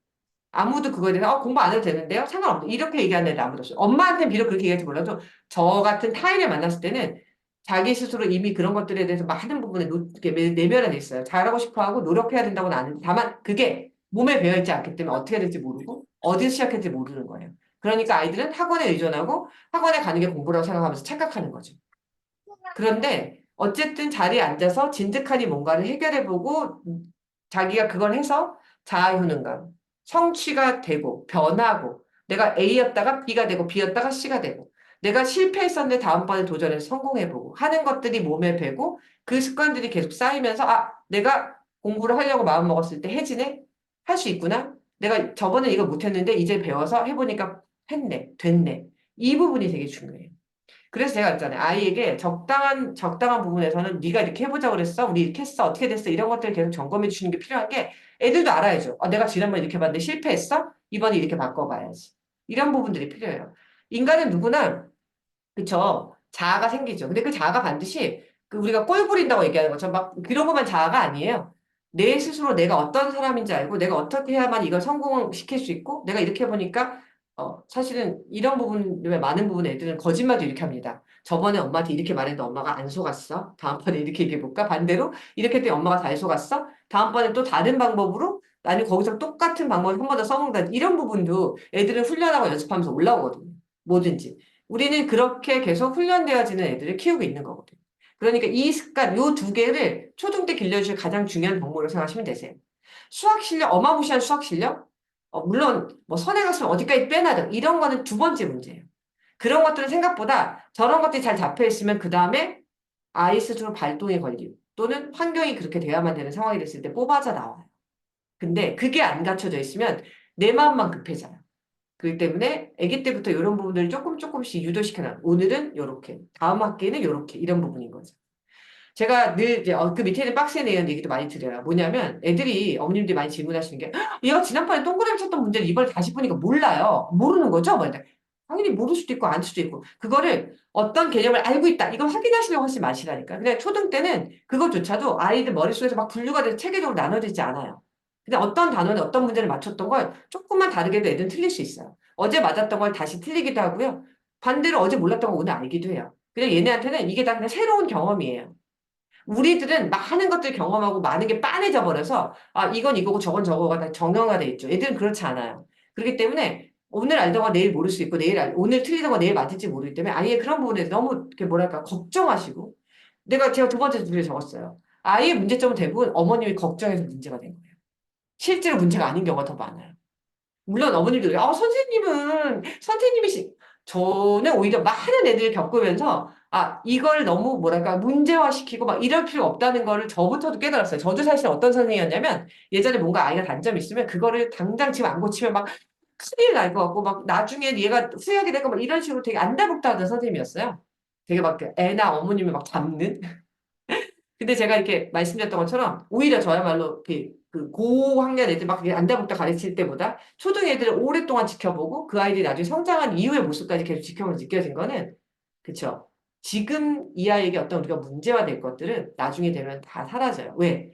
아무도 그거에 대해서 공부 안 해도 되는데요? 상관없어. 이렇게 얘기하는 애들 아무도 없어요. 엄마한테는 비록 그렇게 얘기할지 몰라도 저 같은 타인을 만났을 때는 자기 스스로 이미 그런 것들에 대해서 많은 부분에 이렇게 내면에 있어요. 잘하고 싶어하고 노력해야 된다고는 아는데 다만 그게 몸에 배어있지 않기 때문에 어떻게 될지 모르고 어디서 시작할지 모르는 거예요. 그러니까 아이들은 학원에 의존하고 학원에 가는 게 공부라고 생각하면서 착각하는 거죠. 그런데 어쨌든 자리에 앉아서 진득하니 뭔가를 해결해보고 자기가 그걸 해서 자아효능감, 성취가 되고 변하고 내가 A였다가 B가 되고 B였다가 C가 되고 내가 실패했었는데 다음번에 도전해서 성공해보고 하는 것들이 몸에 배고 그 습관들이 계속 쌓이면서 내가 공부를 하려고 마음먹었을 때 해지네? 할 수 있구나? 내가 저번에 이거 못했는데 이제 배워서 해보니까 했네, 됐네. 이 부분이 되게 중요해요. 그래서 제가 있잖아요. 아이에게 적당한 부분에서는 네가 이렇게 해보자고 그랬어. 우리 이렇게 했어. 어떻게 됐어. 이런 것들을 계속 점검해 주시는 게 필요한 게 애들도 알아야죠. 내가 지난번에 이렇게 봤는데 실패했어? 이번에 이렇게 바꿔봐야지. 이런 부분들이 필요해요. 인간은 누구나 그쵸. 자아가 생기죠. 근데 그 자아가 반드시 그 우리가 꼴 부린다고 얘기하는 것처럼 막 그런 것만 자아가 아니에요. 내 스스로 내가 어떤 사람인지 알고 내가 어떻게 해야만 이걸 성공시킬 수 있고 내가 이렇게 해보니까 사실은 이런 부분에 많은 부분 애들은 거짓말도 이렇게 합니다. 저번에 엄마한테 이렇게 말했는데 엄마가 안 속았어. 다음번에 이렇게 얘기해볼까? 반대로 이렇게 했더니 엄마가 잘 속았어. 다음번에 또 다른 방법으로 나는 거기서 똑같은 방법을 한 번 더 써먹는다. 이런 부분도 애들은 훈련하고 연습하면서 올라오거든요. 뭐든지. 우리는 그렇게 계속 훈련되어지는 애들을 키우고 있는 거거든요. 그러니까 이 습관, 요 두 개를 초등 때 길러줄 가장 중요한 덕목으로 생각하시면 되세요. 수학 실력, 어마무시한 수학 실력? 물론 뭐 선행 학습 어디까지 빼나든 이런 거는 두 번째 문제예요. 그런 것들은 생각보다 저런 것들이 잘 잡혀 있으면 그 다음에 아이 스스로 발동이 걸리고 또는 환경이 그렇게 돼야만 되는 상황이 됐을 때 뽑아져 나와요. 근데 그게 안 갖춰져 있으면 내 마음만 급해져요. 그렇기 때문에 아기 때부터 이런 부분들을 조금씩 유도시켜놔. 오늘은 요렇게, 다음 학기에는 요렇게 이런 부분인 거죠. 제가 늘 이제 그 밑에 있는 박스에 내는 얘기도 많이 드려요. 뭐냐면 애들이 어머님들이 많이 질문하시는 게 얘가 지난번에 동그라미 쳤던 문제를 이번에 다시 보니까 몰라요. 모르는 거죠? 뭐 당연히 모를 수도 있고 안 수도 있고 그거를 어떤 개념을 알고 있다. 이걸 확인하시려고 하지 마시라니까. 그냥 초등 때는 그것조차도 아이들 머릿속에서 막 분류가 돼서 체계적으로 나눠지지 않아요. 근데 어떤 단원에 어떤 문제를 맞췄던 걸 조금만 다르게 해도 애들은 틀릴 수 있어요. 어제 맞았던 걸 다시 틀리기도 하고요. 반대로 어제 몰랐던 걸 오늘 알기도 해요. 그냥 얘네한테는 이게 다 그냥 새로운 경험이에요. 우리들은 많은 것들 경험하고 많은 게 빤해져 버려서 이건 이거고 저건 저거가 다 정형화 돼 있죠. 애들은 그렇지 않아요. 그렇기 때문에 오늘 알던 거 내일 모를 수 있고 오늘 틀리던 거 내일 맞을지 모르기 때문에 아예 그런 부분에 너무 이렇게 뭐랄까 걱정하시고 제가 두 번째 줄에 적었어요. 아이의 문제점은 대부분 어머님이 걱정해서 문제가 된 거예요. 실제로 문제가 아닌 경우가 더 많아요. 물론 어머님도 그래요. 선생님은 선생님이시 저는 오히려 많은 애들을 겪으면서 이걸 너무 뭐랄까 문제화시키고 막 이럴 필요 없다는 거를 저부터도 깨달았어요. 저도 사실 어떤 선생님이었냐면 예전에 뭔가 아이가 단점이 있으면 그거를 당장 지금 안 고치면 막 큰일 날 것 같고 막 나중에 얘가 후회하게 되고 막 이런 식으로 되게 안달복달하던 선생님이었어요. 되게 막 애나 어머님을 막 잡는 근데 제가 이렇게 말씀드렸던 것처럼 오히려 저야말로 그 고학년 애들 막 안달복달 가르칠 때보다 초등 애들을 오랫동안 지켜보고 그 아이들이 나중에 성장한 이후의 모습까지 계속 지켜보면서 느껴진 거는 그쵸. 지금 이 아이에게 어떤 우리가 문제가 될 것들은 나중에 되면 다 사라져요. 왜?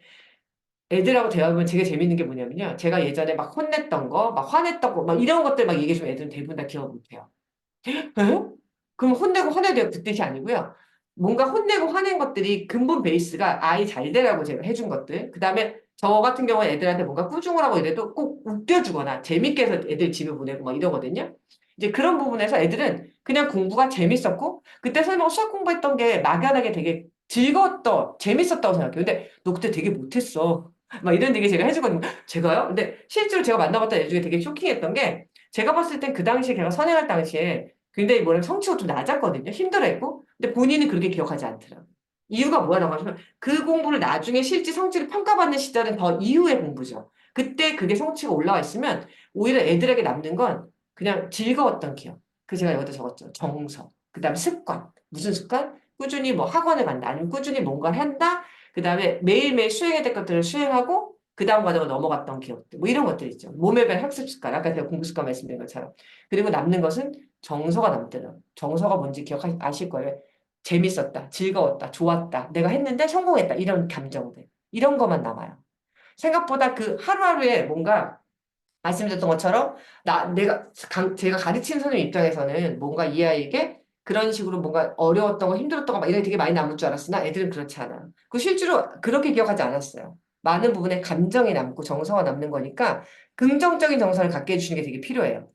애들하고 대화하면 되게 재밌는 게 뭐냐면요. 제가 예전에 막 혼냈던 거, 막 화냈던 거, 막 이런 것들 막 얘기해주면 애들은 대부분 다 기억 못해요. 에? 그럼 혼내고 화내야 돼요. 그 뜻이 아니고요. 뭔가 혼내고 화낸 것들이 근본 베이스가 아이 잘 되라고 제가 해준 것들. 그 다음에 저 같은 경우에 애들한테 뭔가 꾸중을 하고 이래도 꼭 웃겨주거나 재밌게 해서 애들 집에 보내고 막 이러거든요. 이제 그런 부분에서 애들은 그냥 공부가 재밌었고 그때 설마 수학 공부했던 게 막연하게 되게 즐거웠던, 재밌었다고 생각해요. 근데 너 그때 되게 못했어. 막 이런 얘기 제가 해주거든요. 제가요? 근데 실제로 제가 만나봤던 애 중에 되게 쇼킹했던 게 제가 봤을 땐 그 당시에 걔가 선행할 당시에 굉장히 뭐랄까 성취가 좀 낮았거든요. 힘들어했고. 근데 본인은 그렇게 기억하지 않더라고요. 이유가 뭐라고 하시면 그 공부를 나중에 실제 성취를 평가받는 시절은 더 이후의 공부죠. 그때 그게 성취가 올라와 있으면 오히려 애들에게 남는 건 그냥 즐거웠던 기억. 그 제가 여기다 적었죠. 정서. 그다음에 습관. 무슨 습관? 꾸준히 뭐 학원을 간다. 아니면 꾸준히 뭔가를 한다. 그다음에 매일매일 수행해야 될 것들을 수행하고 그 다음 과정을 넘어갔던 기억들. 뭐 이런 것들 있죠. 몸에 배운 학습 습관. 아까 제가 공부 습관 말씀드린 것처럼. 그리고 남는 것은 정서가 남더라고요. 정서가 뭔지 아실 거예요. 재밌었다, 즐거웠다, 좋았다, 내가 했는데 성공했다, 이런 감정들. 이런 것만 남아요. 생각보다 그 하루하루에 뭔가 말씀드렸던 것처럼 제가 가르치는 선생님 입장에서는 뭔가 이 아이에게 그런 식으로 뭔가 어려웠던 거 힘들었던 거 막 이런 게 되게 많이 남을 줄 알았으나 애들은 그렇지 않아요. 그 실제로 그렇게 기억하지 않았어요. 많은 부분에 감정이 남고 정서가 남는 거니까 긍정적인 정서를 갖게 해주시는 게 되게 필요해요.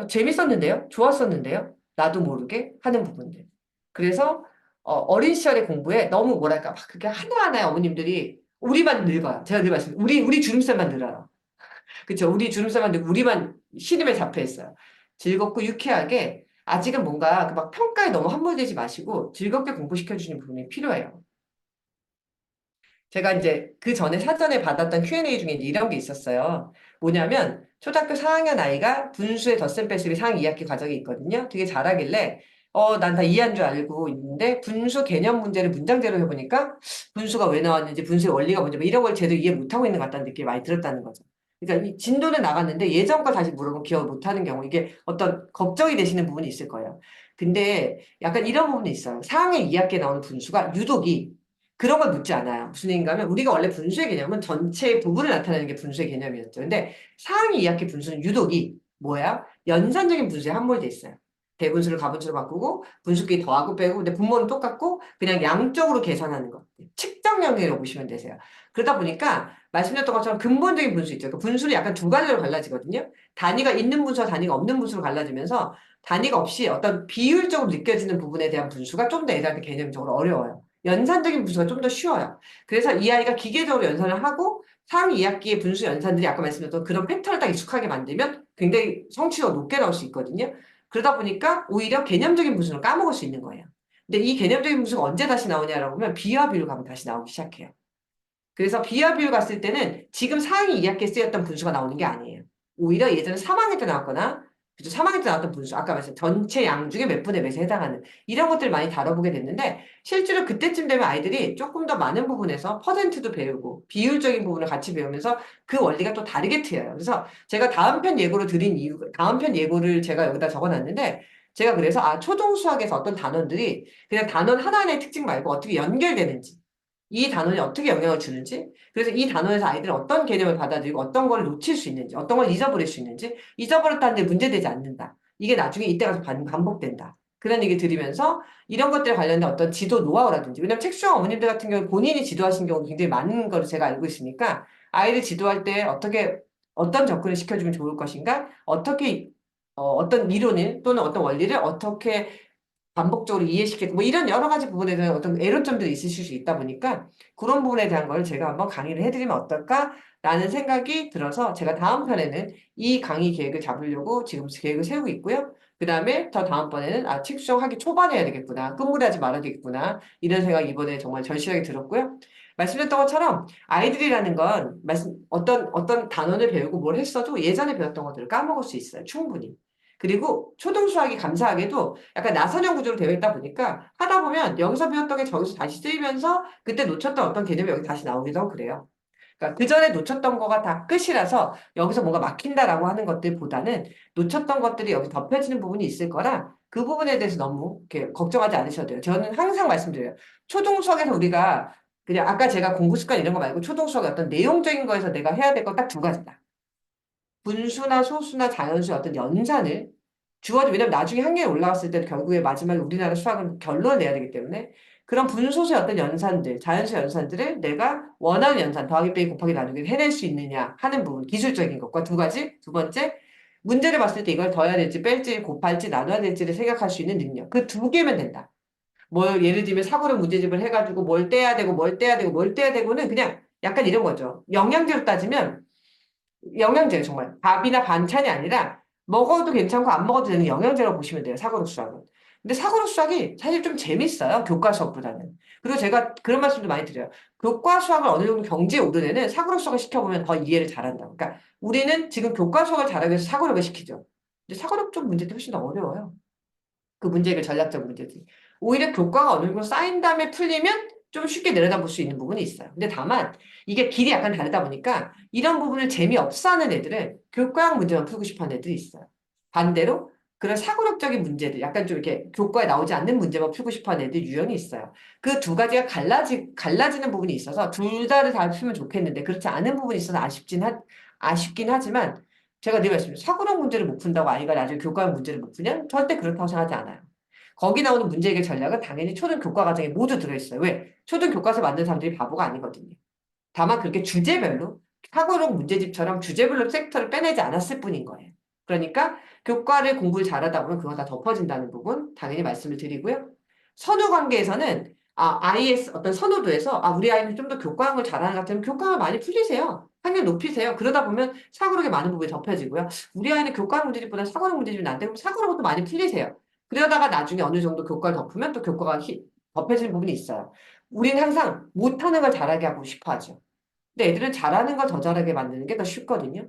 재밌었는데요? 좋았었는데요? 나도 모르게 하는 부분들. 그래서 어린 시절의 공부에 너무 뭐랄까 막 그게 하나하나의 어머님들이 우리만 늙어요. 제가 늘 말씀, 우리 주름살만 늘어요. 그쵸? 우리 주름살만 늘고 우리만 신임에 잡혀 있어요. 즐겁고 유쾌하게 아직은 뭔가 그 막 평가에 너무 함몰되지 마시고 즐겁게 공부시켜 주시는 부분이 필요해요. 제가 이제 그 전에 사전에 받았던 Q&A 중에 이런 게 있었어요. 뭐냐면 초등학교 4학년 아이가 분수의 덧셈 뺄셈이 상위 2학기 과정이 있거든요. 되게 잘하길래 난 다 이해한 줄 알고 있는데 분수 개념 문제를 문장제로 해보니까 분수가 왜 나왔는지 분수의 원리가 뭔지 뭐 이런 걸 제대로 이해 못하고 있는 것 같다는 느낌이 많이 들었다는 거죠. 그러니까 이 진도는 나갔는데 예전 거 다시 물어보면 기억을 못하는 경우 이게 어떤 걱정이 되시는 부분이 있을 거예요. 근데 약간 이런 부분이 있어요. 4학년 2학기에 나오는 분수가 유독이 그런 걸 묻지 않아요. 무슨 얘기인가 하면 우리가 원래 분수의 개념은 전체 부분을 나타내는 게 분수의 개념이었죠. 근데 상위 2학기 분수는 유독이 뭐야? 연산적인 분수에 함몰돼 있어요. 대분수를 가분수로 바꾸고 분수끼리 더하고 빼고 근데 분모는 똑같고 그냥 양적으로 계산하는 것. 측정 영역이라고 보시면 되세요. 그러다 보니까 말씀드렸던 것처럼 근본적인 분수 있죠. 그 분수를 약간 두 갈래로 갈라지거든요. 단위가 있는 분수와 단위가 없는 분수로 갈라지면서 단위가 없이 어떤 비율적으로 느껴지는 부분에 대한 분수가 좀 더 애들한테 개념적으로 어려워요. 연산적인 분수가 좀 더 쉬워요. 그래서 이 아이가 기계적으로 연산을 하고 상위 2학기의 분수 연산들이 아까 말씀드렸던 그런 패턴을 딱 익숙하게 만들면 굉장히 성취도가 높게 나올 수 있거든요. 그러다 보니까 오히려 개념적인 분수를 까먹을 수 있는 거예요. 근데 이 개념적인 분수가 언제 다시 나오냐라고 하면 비화 비율 가면 다시 나오기 시작해요. 그래서 비화 비율 갔을 때는 지금 상위 2학기에 쓰였던 분수가 나오는 게 아니에요. 오히려 예전에 3학년 때 나왔거나 그죠? 3학년 때 나왔던 분수, 아까 말씀 전체 양 중에 몇 분의 몇에 해당하는 이런 것들 많이 다뤄보게 됐는데 실제로 그때쯤 되면 아이들이 조금 더 많은 부분에서 퍼센트도 배우고 비율적인 부분을 같이 배우면서 그 원리가 또 다르게 트여요. 그래서 제가 다음 편 예고로 드린 이유가 다음 편 예고를 제가 여기다 적어놨는데 제가 그래서 초등 수학에서 어떤 단원들이 그냥 단원 하나하나의 특징 말고 어떻게 연결되는지 이 단원이 어떻게 영향을 주는지, 그래서 이 단원에서 아이들은 어떤 개념을 받아들이고 어떤 걸 놓칠 수 있는지, 어떤 걸 잊어버릴 수 있는지, 잊어버렸다는데 문제되지 않는다. 이게 나중에 이때 가서 반복된다. 그런 얘기 들으면서 이런 것들에 관련된 어떤 지도 노하우라든지, 왜냐면 책수형 어머님들 같은 경우 본인이 지도하신 경우도 굉장히 많은 걸 제가 알고 있으니까 아이를 지도할 때 어떤 접근을 시켜주면 좋을 것인가, 어떤 이론을 또는 어떤 원리를 어떻게 반복적으로 이해시키고 뭐 이런 여러 가지 부분에 대한 어떤 애로점들이 있으실 수 있다 보니까 그런 부분에 대한 걸 제가 한번 강의를 해드리면 어떨까라는 생각이 들어서 제가 다음 편에는 이 강의 계획을 잡으려고 지금 계획을 세우고 있고요. 그 다음에 더 다음번에는 책 수정하기 초반에 해야 되겠구나. 끝무리하지 말아야 되겠구나. 이런 생각이 이번에 정말 절실하게 들었고요. 말씀드렸던 것처럼 아이들이라는 건 어떤 단원을 배우고 뭘 했어도 예전에 배웠던 것들을 까먹을 수 있어요. 충분히. 그리고 초등수학이 감사하게도 약간 나선형 구조로 되어 있다 보니까 하다 보면 여기서 배웠던 게 저기서 다시 쓰이면서 그때 놓쳤던 어떤 개념이 여기 다시 나오기도 하고 그래요. 그러니까 그 전에 놓쳤던 거가 다 끝이라서 여기서 뭔가 막힌다라고 하는 것들보다는 놓쳤던 것들이 여기 덮여지는 부분이 있을 거라 그 부분에 대해서 너무 이렇게 걱정하지 않으셔도 돼요. 저는 항상 말씀드려요. 초등 수학에서 우리가 그냥 아까 제가 공부 습관 이런 거 말고 초등 수학의 어떤 내용적인 거에서 내가 해야 될 건 딱 두 가지다. 분수나 소수나 자연수의 어떤 연산을 왜냐면 나중에 한계에 올라갔을 때 결국에 마지막에 우리나라 수학은 결론을 내야 되기 때문에 그런 분소수의 어떤 연산들, 자연수 연산들을 내가 원하는 연산, 더하기 빼기 곱하기 나누기를 해낼 수 있느냐 하는 부분, 기술적인 것과 두 가지, 두 번째, 문제를 봤을 때 이걸 더해야 될지 뺄지 곱할지 나눠야 될지를 생각할 수 있는 능력. 그 두 개면 된다. 예를 들면 사고력 문제집을 해가지고 뭘 떼야 되고 뭘 떼야 되고 뭘 떼야 되고는 그냥 약간 이런 거죠. 영양제로 따지면 영양제예요, 정말. 밥이나 반찬이 아니라 먹어도 괜찮고 안 먹어도 되는 영양제라고 보시면 돼요, 사고력 수학은. 근데 사고력 수학이 사실 좀 재밌어요. 교과 수업보다는. 그리고 제가 그런 말씀도 많이 드려요. 교과 수학을 어느 정도 경지에 오른 애는 사고력 수학을 시켜보면 더 이해를 잘한다고. 그러니까 우리는 지금 교과 수학을 잘하기 위해서 사고력을 시키죠. 근데 사고력 쪽 문제들이 훨씬 더 어려워요. 그 문제의 전략적 문제들이. 오히려 교과가 어느 정도 쌓인 다음에 풀리면 좀 쉽게 내려다볼 수 있는 부분이 있어요. 근데 다만 이게 길이 약간 다르다 보니까 이런 부분을 재미없어 하는 애들은 교과학 문제만 풀고 싶어 하는 애들이 있어요. 반대로 그런 사고력적인 문제들, 약간 좀 이렇게 교과에 나오지 않는 문제만 풀고 싶어 하는 애들 유형이 있어요. 그 두 가지가 갈라지는 부분이 있어서 둘 다를 다 풀면 좋겠는데 그렇지 않은 부분이 있어서 아쉽긴 하지만 제가 늘 말씀드린 사고력 문제를 못 푼다고 아이가 나중에 교과학 문제를 못 푸냐? 절대 그렇다고 생각하지 않아요. 거기 나오는 문제 해결 전략은 당연히 초등 교과 과정에 모두 들어있어요. 왜? 초등 교과서 만든 사람들이 바보가 아니거든요. 다만 그렇게 주제별로 사고력 문제집처럼 주제별로 섹터를 빼내지 않았을 뿐인 거예요. 그러니까 교과를 공부를 잘하다 보면 그거 다 덮어진다는 부분 당연히 말씀을 드리고요. 선후 관계에서는 아이의 어떤 선호도에서 우리 아이는 좀 더 교과학을 잘하는 것 같으면 교과학을 많이 풀리세요. 학년 높이세요. 그러다 보면 사고력의 많은 부분이 덮여지고요. 우리 아이는 교과학 문제집보다 사고력 문제집이 난데 그럼 사고력도 많이 풀리세요. 그러다가 나중에 어느 정도 교과를 덮으면 또 교과가 덮여지는 부분이 있어요. 우리는 항상 못하는 걸 잘하게 하고 싶어 하죠. 근데 애들은 잘하는 걸 더 잘하게 만드는 게 더 쉽거든요.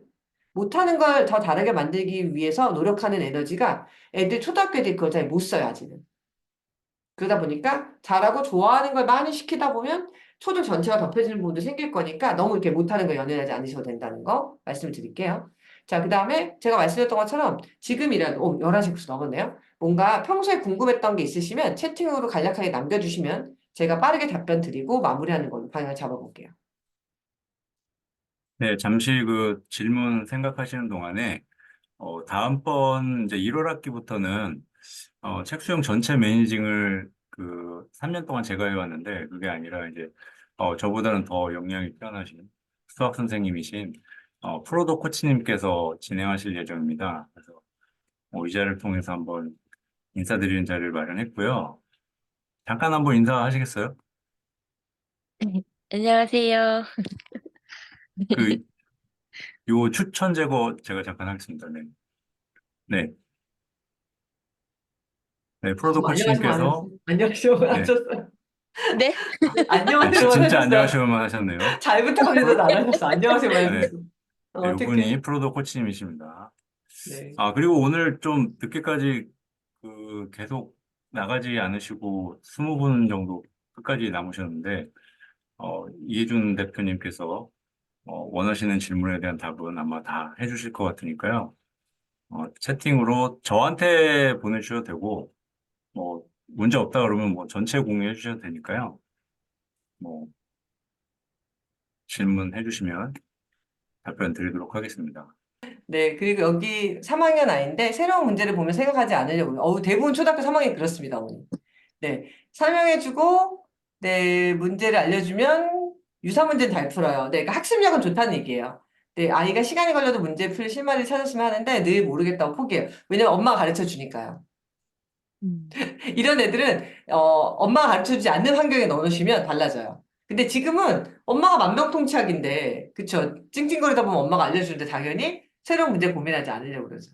못하는 걸 더 잘하게 만들기 위해서 노력하는 에너지가 애들 초등학교 애들이 그걸 잘 못 써요, 아직은. 그러다 보니까 잘하고 좋아하는 걸 많이 시키다 보면 초등 전체가 덮여지는 부분도 생길 거니까 너무 이렇게 못하는 걸 연연하지 않으셔도 된다는 거 말씀을 드릴게요. 자, 그 다음에 제가 말씀드렸던 것처럼 지금이라도, 11시 벌써 넘었네요. 뭔가 평소에 궁금했던 게 있으시면 채팅으로 간략하게 남겨주시면 제가 빠르게 답변 드리고 마무리하는 걸로 방향을 잡아볼게요.
네, 잠시 그 질문 생각하시는 동안에, 다음번 이제 1월 학기부터는, 책 수용 전체 매니징을 그 3년 동안 제가 해왔는데, 그게 아니라 이제, 저보다는 더 역량이 뛰어나신 수학 선생님이신, 프로도 코치님께서 진행하실 예정입니다. 그래서, 이 자리를 통해서 한번 인사드리는 자리를 마련했고요. 잠깐 한번 인사하시겠어요?
안녕하세요.
그, 요 추천 제거 제가 잠깐 하겠습니다. 네. 네. 네, 프로도
안녕하시면 안
코치님께서,
하셨어요. 안녕하시면
네,
하셨어요.
네?
안녕하세요
진짜
하셨어요.
안녕하셔야만 하셨네요.
잘 부탁합니다도 안 하셨어. 안녕하세요
네,
하셨어.
네,
어떡해.
이분이 프로도 코치님이십니다.
네.
그리고 오늘 좀 늦게까지 계속 나가지 않으시고 20분 정도 끝까지 남으셨는데, 이해준 대표님께서 원하시는 질문에 대한 답은 아마 다 해주실 것 같으니까요. 채팅으로 저한테 보내주셔도 되고, 문제 없다 그러면 전체 공유해 주셔도 되니까요. 뭐, 질문해 주시면 답변 드리도록 하겠습니다.
네, 그리고 여기 3학년 아이인데 새로운 문제를 보면 생각하지 않으려고. 대부분 초등학교 3학년이 그렇습니다, 어머니. 네, 설명해주고, 네, 문제를 알려주면 유사 문제는 잘 풀어요. 네, 그러니까 학습력은 좋다는 얘기예요. 네, 아이가 시간이 걸려도 문제 풀 실마리를 찾았으면 하는데 늘 모르겠다고 포기해요. 왜냐면 엄마가 가르쳐 주니까요. 이런 애들은 엄마가 가르쳐주지 않는 환경에 넣어놓으시면 달라져요. 근데 지금은 엄마가 만병통치약인데 그쵸? 찡찡거리다 보면 엄마가 알려주는데 당연히 새로운 문제 고민하지 않으려고 그러죠.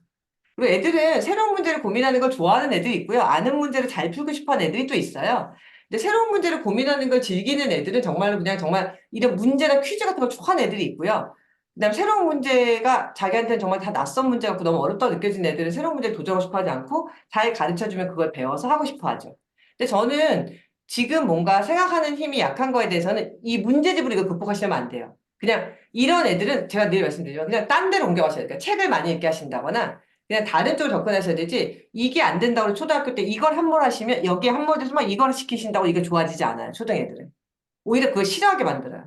그리고 애들은 새로운 문제를 고민하는 걸 좋아하는 애들이 있고요. 아는 문제를 잘 풀고 싶어 하는 애들이 또 있어요. 근데 새로운 문제를 고민하는 걸 즐기는 애들은 정말로 그냥 정말 이런 문제나 퀴즈 같은 걸 좋아하는 애들이 있고요. 그다음에 새로운 문제가 자기한테는 정말 다 낯선 문제 같고 너무 어렵다고 느껴지는 애들은 새로운 문제에 도전하고 싶어 하지 않고 잘 가르쳐주면 그걸 배워서 하고 싶어 하죠. 근데 저는 지금 뭔가 생각하는 힘이 약한 거에 대해서는 이 문제집으로 이거 극복하시면 안 돼요. 그냥 이런 애들은 제가 늘 말씀드리지만 그냥 딴 데로 옮겨가셔야 돼요. 그러니까 책을 많이 읽게 하신다거나 그냥 다른 쪽으로 접근하셔야 되지 이게 안 된다고 초등학교 때 이걸 함몰 하시면 여기에 함몰돼서만 이걸 시키신다고 이게 좋아지지 않아요. 초등 애들은. 오히려 그걸 싫어하게 만들어요.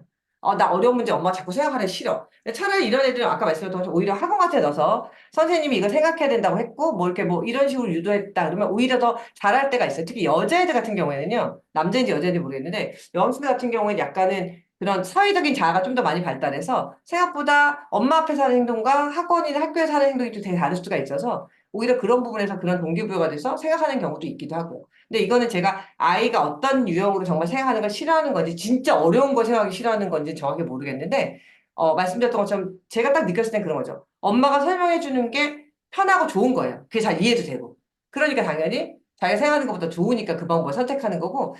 나 어려운 문제 엄마 자꾸 생각하는 싫어. 근데 차라리 이런 애들은 아까 말씀드렸던 것처럼 오히려 학원 같은 데 넣어서 선생님이 이거 생각해야 된다고 했고 뭐 이렇게 뭐 이런 식으로 유도했다 그러면 오히려 더 잘할 때가 있어요. 특히 여자애들 같은 경우에는요. 남자인지 여자인지 모르겠는데 여학생들 같은 경우에는 약간은 그런 사회적인 자아가 좀 더 많이 발달해서 생각보다 엄마 앞에서 하는 행동과 학원이나 학교에서 하는 행동이 좀 되게 다를 수가 있어서 오히려 그런 부분에서 그런 동기부여가 돼서 생각하는 경우도 있기도 하고요. 근데 이거는 제가 아이가 어떤 유형으로 정말 생각하는 걸 싫어하는 건지 진짜 어려운 걸 생각하기 싫어하는 건지 정확히 모르겠는데 말씀드렸던 것처럼 제가 딱 느꼈을 땐 그런 거죠. 엄마가 설명해 주는 게 편하고 좋은 거예요. 그게 잘 이해도 되고. 그러니까 당연히 자기가 생각하는 것보다 좋으니까 그 방법을 선택하는 거고,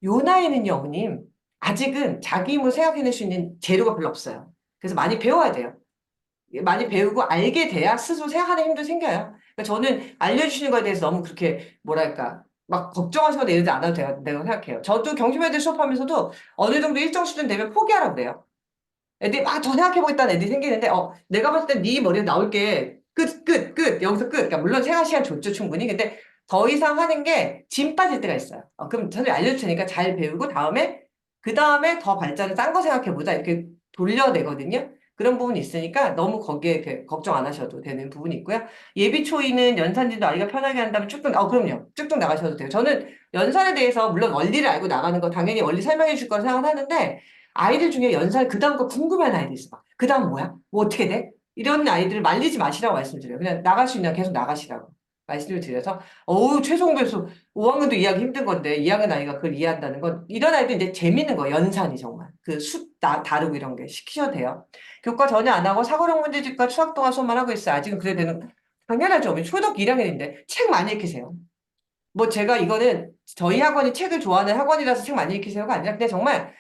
요 나이는요, 어머님, 아직은 자기 힘으로 생각해낼 수 있는 재료가 별로 없어요. 그래서 많이 배워야 돼요. 많이 배우고 알게 돼야 스스로 생각하는 힘도 생겨요. 그러니까 저는 알려주시는 거에 대해서 너무 그렇게, 뭐랄까, 막 걱정하시거나 이러지 않아도 된다고 생각해요. 저도 경심애들 수업하면서도 어느 정도 일정 수준 되면 포기하라고 그래요. 애들이 막 더 생각해보겠다는 애들이 생기는데, 내가 봤을 때 네 머리에 나올 게 끝, 여기서 끝. 그러니까 물론 생각 시간 줬죠, 충분히. 근데 더 이상 하는 게 짐 빠질 때가 있어요. 그럼 선생님 알려줄 테니까 잘 배우고 그 다음에 더 발전을 딴 거 생각해보자. 이렇게 돌려내거든요. 그런 부분이 있으니까 너무 거기에 이렇게 걱정 안 하셔도 되는 부분이 있고요. 예비 초이는 연산진도 아이가 편하게 한다면 그럼요. 쭉쭉 나가셔도 돼요. 저는 연산에 대해서 물론 원리를 알고 나가는 거 당연히 원리 설명해 줄 거라 생각하는데 아이들 중에 연산 그 다음 거 궁금해하는 아이들 있어. 그 다음 뭐야? 뭐 어떻게 돼? 이런 아이들을 말리지 마시라고 말씀드려요. 그냥 나갈 수 있는 한 계속 나가시라고 말씀을 드려서 최종 교수 5학년도 이해하기 힘든 건데 2학년 아이가 그걸 이해한다는 건 이런 아이들 이제 재밌는 거예요. 연산이 정말 그 다루고 이런 게 시키셔도 돼요. 교과 전혀 안 하고 사고력 문제집과 추학동화 수업만 하고 있어요. 아직은 그래야 되는 당연하죠. 초등학교 1학년인데 책 많이 읽히세요. 뭐 제가 이거는 저희 학원이 책을 좋아하는 학원이라서 책 많이 읽히세요가 아니라 그냥 정말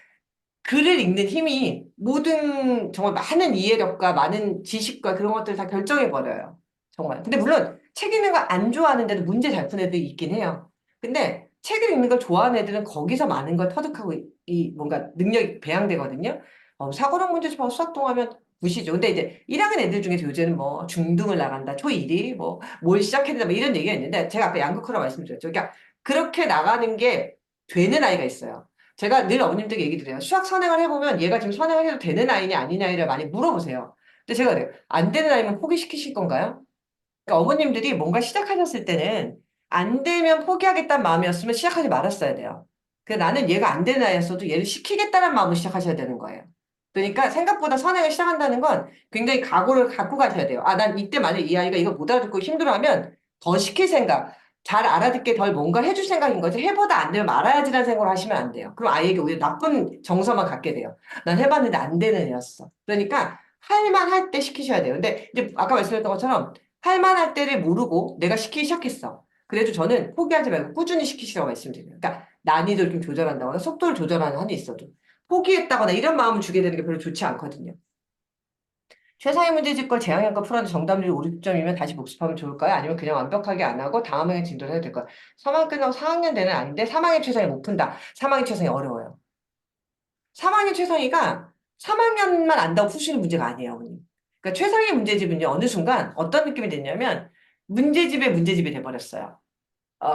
글을 읽는 힘이 모든 정말 많은 이해력과 많은 지식과 그런 것들을 다 결정해 버려요. 정말. 근데 물론 책 읽는 거 안 좋아하는데도 문제 잘 푸는 애들이 있긴 해요. 근데 책을 읽는 걸 좋아하는 애들은 거기서 많은 걸 터득하고 뭔가 능력이 배양되거든요. 사고력 문제집하고 수학동하면 무시죠. 근데 이제 1학년 애들 중에서 요새는 뭐 중등을 나간다, 초1이 뭘 시작해야 된다, 뭐 이런 얘기가 있는데 제가 아까 양극화라고 말씀드렸죠. 그러니까 그렇게 나가는 게 되는 아이가 있어요. 제가 늘 어머님들에게 얘기 드려요. 수학 선행을 해보면 얘가 지금 선행을 해도 되는 아이냐 아니냐를 많이 물어보세요. 근데 제가 그래요. 안 되는 아이면 포기시키실 건가요? 그러니까 어머님들이 뭔가 시작하셨을 때는 안 되면 포기하겠다는 마음이었으면 시작하지 말았어야 돼요. 나는 얘가 안 되는 아이였어도 얘를 시키겠다는 마음으로 시작하셔야 되는 거예요. 그러니까 생각보다 선행을 시작한다는 건 굉장히 각오를 갖고 가셔야 돼요. 난 이때 만약에 이 아이가 이거 못 알아듣고 힘들어하면 더 시킬 생각, 잘 알아듣게 덜 뭔가 해줄 생각인 거지. 해보다 안 되면 말아야지라는 생각을 하시면 안 돼요. 그럼 아이에게 오히려 나쁜 정서만 갖게 돼요. 난 해봤는데 안 되는 애였어. 그러니까 할만 할 때 시키셔야 돼요. 근데 이제 아까 말씀드렸던 것처럼 할 만할 때를 모르고 내가 시키기 시작했어. 그래도 저는 포기하지 말고 꾸준히 시키시라고 말씀드려요. 그러니까 난이도를 좀 조절한다거나 속도를 조절하는 한이 있어도 포기했다거나 이런 마음을 주게 되는 게 별로 좋지 않거든요. 최상위 문제집과 재앙의 거 풀어도 정답률이 5, 6점이면 다시 복습하면 좋을까요? 아니면 그냥 완벽하게 안 하고 다음 학년 진도를 해도 될까요? 3학년 끝나고 4학년 되는 아닌데 3학년 최상위 못 푼다. 3학년 최상위 어려워요. 3학년 최상위가 3학년만 안다고 푸시는 문제가 아니에요, 어머님. 그러니까 최상위 문제집은요, 어느 순간 어떤 느낌이 됐냐면 문제집의 문제집이 돼버렸어요.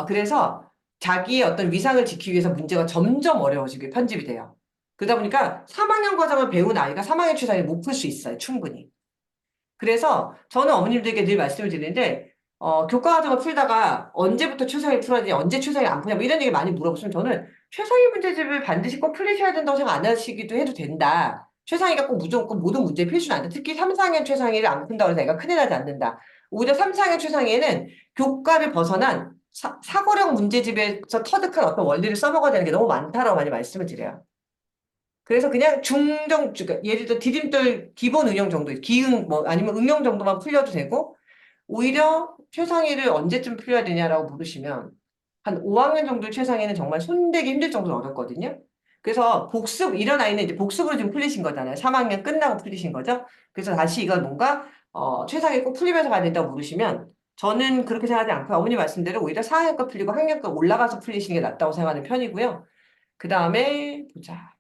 그래서 자기의 어떤 위상을 지키기 위해서 문제가 점점 어려워지게 편집이 돼요. 그러다 보니까 3학년 과정을 배운 아이가 3학년 최상위 못 풀 수 있어요, 충분히. 그래서 저는 어머님들에게 늘 말씀을 드리는데, 교과 과정을 풀다가 언제부터 최상위 풀어야 되냐, 언제 최상위 안 푸냐, 뭐 이런 얘기 많이 물어보시면 저는 최상위 문제집을 반드시 꼭 풀리셔야 된다고 생각 안 하시기도 해도 된다. 최상위가 꼭 무조건 꼭 모든 문제에 필수는 아니다. 특히 3, 4학년 최상위를 안 푼다고 해서 애가 큰일 나지 않는다. 오히려 3, 4학년 최상위에는 교과를 벗어난 사고력 문제집에서 터득한 어떤 원리를 써먹어야 되는 게 너무 많다라고 많이 말씀을 드려요. 그래서 그냥 그러니까 예를 들어 디딤돌 기본 응용 정도, 기응 뭐 아니면 응용 정도만 풀려도 되고 오히려 최상위를 언제쯤 풀려야 되냐라고 물으시면 한 5학년 정도 최상위는 정말 손대기 힘들 정도로 어렵거든요. 그래서 이런 아이는 이제 복습으로 좀 풀리신 거잖아요. 3학년 끝나고 풀리신 거죠. 그래서 다시 이걸 뭔가 최상위 꼭 풀리면서 가야 된다고 물으시면 저는 그렇게 생각하지 않고 어머니 말씀대로 오히려 4학년 거 풀리고 학년 거 올라가서 풀리시는 게 낫다고 생각하는 편이고요. 그 다음에 보자.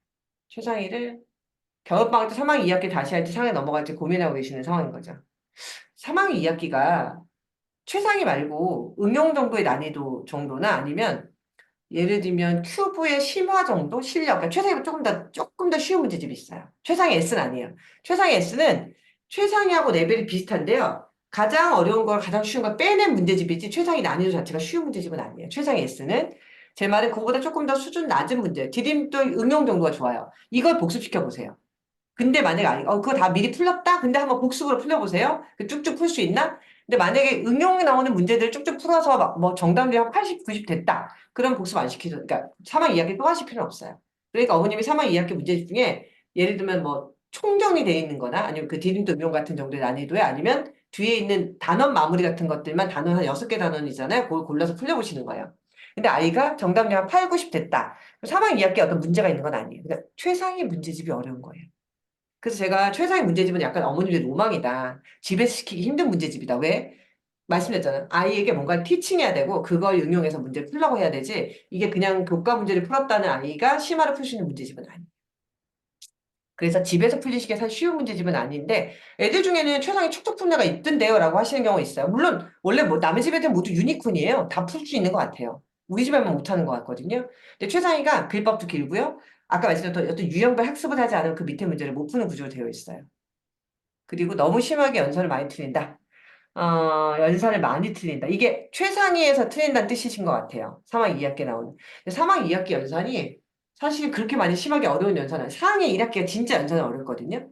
최상위를 겨울방학 때 3학기 2학기 다시 할지 상해 넘어갈지 고민하고 계시는 상황인 거죠. 3학기 2학기가 최상위 말고 응용 정도의 난이도 정도나 아니면 예를 들면 큐브의 심화 정도 실력, 그러니까 최상위보다 조금 더 쉬운 문제집이 있어요. 최상위 S는 아니에요. 최상위 S는 최상위하고 레벨이 비슷한데요. 가장 어려운 걸 가장 쉬운 걸 빼낸 문제집이지 최상위 난이도 자체가 쉬운 문제집은 아니에요. 최상위 S는 제 말은 그거보다 조금 더 수준 낮은 문제, 디딤돌 응용 정도가 좋아요. 이걸 복습시켜 보세요. 근데 만약에 그거 다 미리 풀렸다? 근데 한번 복습으로 풀려보세요. 쭉쭉 풀 수 있나? 근데 만약에 응용이 나오는 문제들 쭉쭉 풀어서 뭐 정답률이 한 80, 90 됐다. 그럼 복습 안 시키죠. 그러니까 3학 2학기 또 하실 필요는 없어요. 그러니까 어머님이 3학 2학기 문제 중에 예를 들면 뭐 총정리되어 있는 거나 아니면 그 디딤도 응용 같은 정도의 난이도에 아니면 뒤에 있는 단원 마무리 같은 것들만 단원 한 6개 단원이잖아요. 그걸 골라서 풀려보시는 거예요. 근데 아이가 정답률 한 8, 90 됐다. 3학 2학기에 어떤 문제가 있는 건 아니에요. 그러니까 최상위 문제집이 어려운 거예요. 그래서 제가 최상위 문제집은 약간 어머님들 로망이다. 집에서 시키기 힘든 문제집이다. 왜? 말씀드렸잖아요. 아이에게 뭔가 티칭해야 되고 그걸 응용해서 문제를 풀라고 해야 되지. 이게 그냥 교과 문제를 풀었다는 아이가 심화를 풀 수 있는 문제집은 아니에요. 그래서 집에서 풀리시기에 사실 쉬운 문제집은 아닌데 애들 중에는 최상위 척척 푼 애가 있던데요 라고 하시는 경우가 있어요. 물론 원래 뭐 남의 집 애들 모두 유니콘이에요. 다 풀 수 있는 것 같아요. 우리 집에만 못하는 것 같거든요. 근데 최상위가 글밥도 길고요. 아까 말씀드렸던 어떤 유형별 학습을 하지 않으면 그 밑에 문제를 못 푸는 구조로 되어 있어요. 그리고 너무 심하게 연산을 많이 틀린다. 연산을 많이 틀린다. 이게 최상위에서 틀린다는 뜻이신 것 같아요. 3학 2학기에 나오는. 근데 3학 2학기 연산이 사실 그렇게 많이 심하게 어려운 연산은 4학년 1학기가 진짜 연산이 어렵거든요.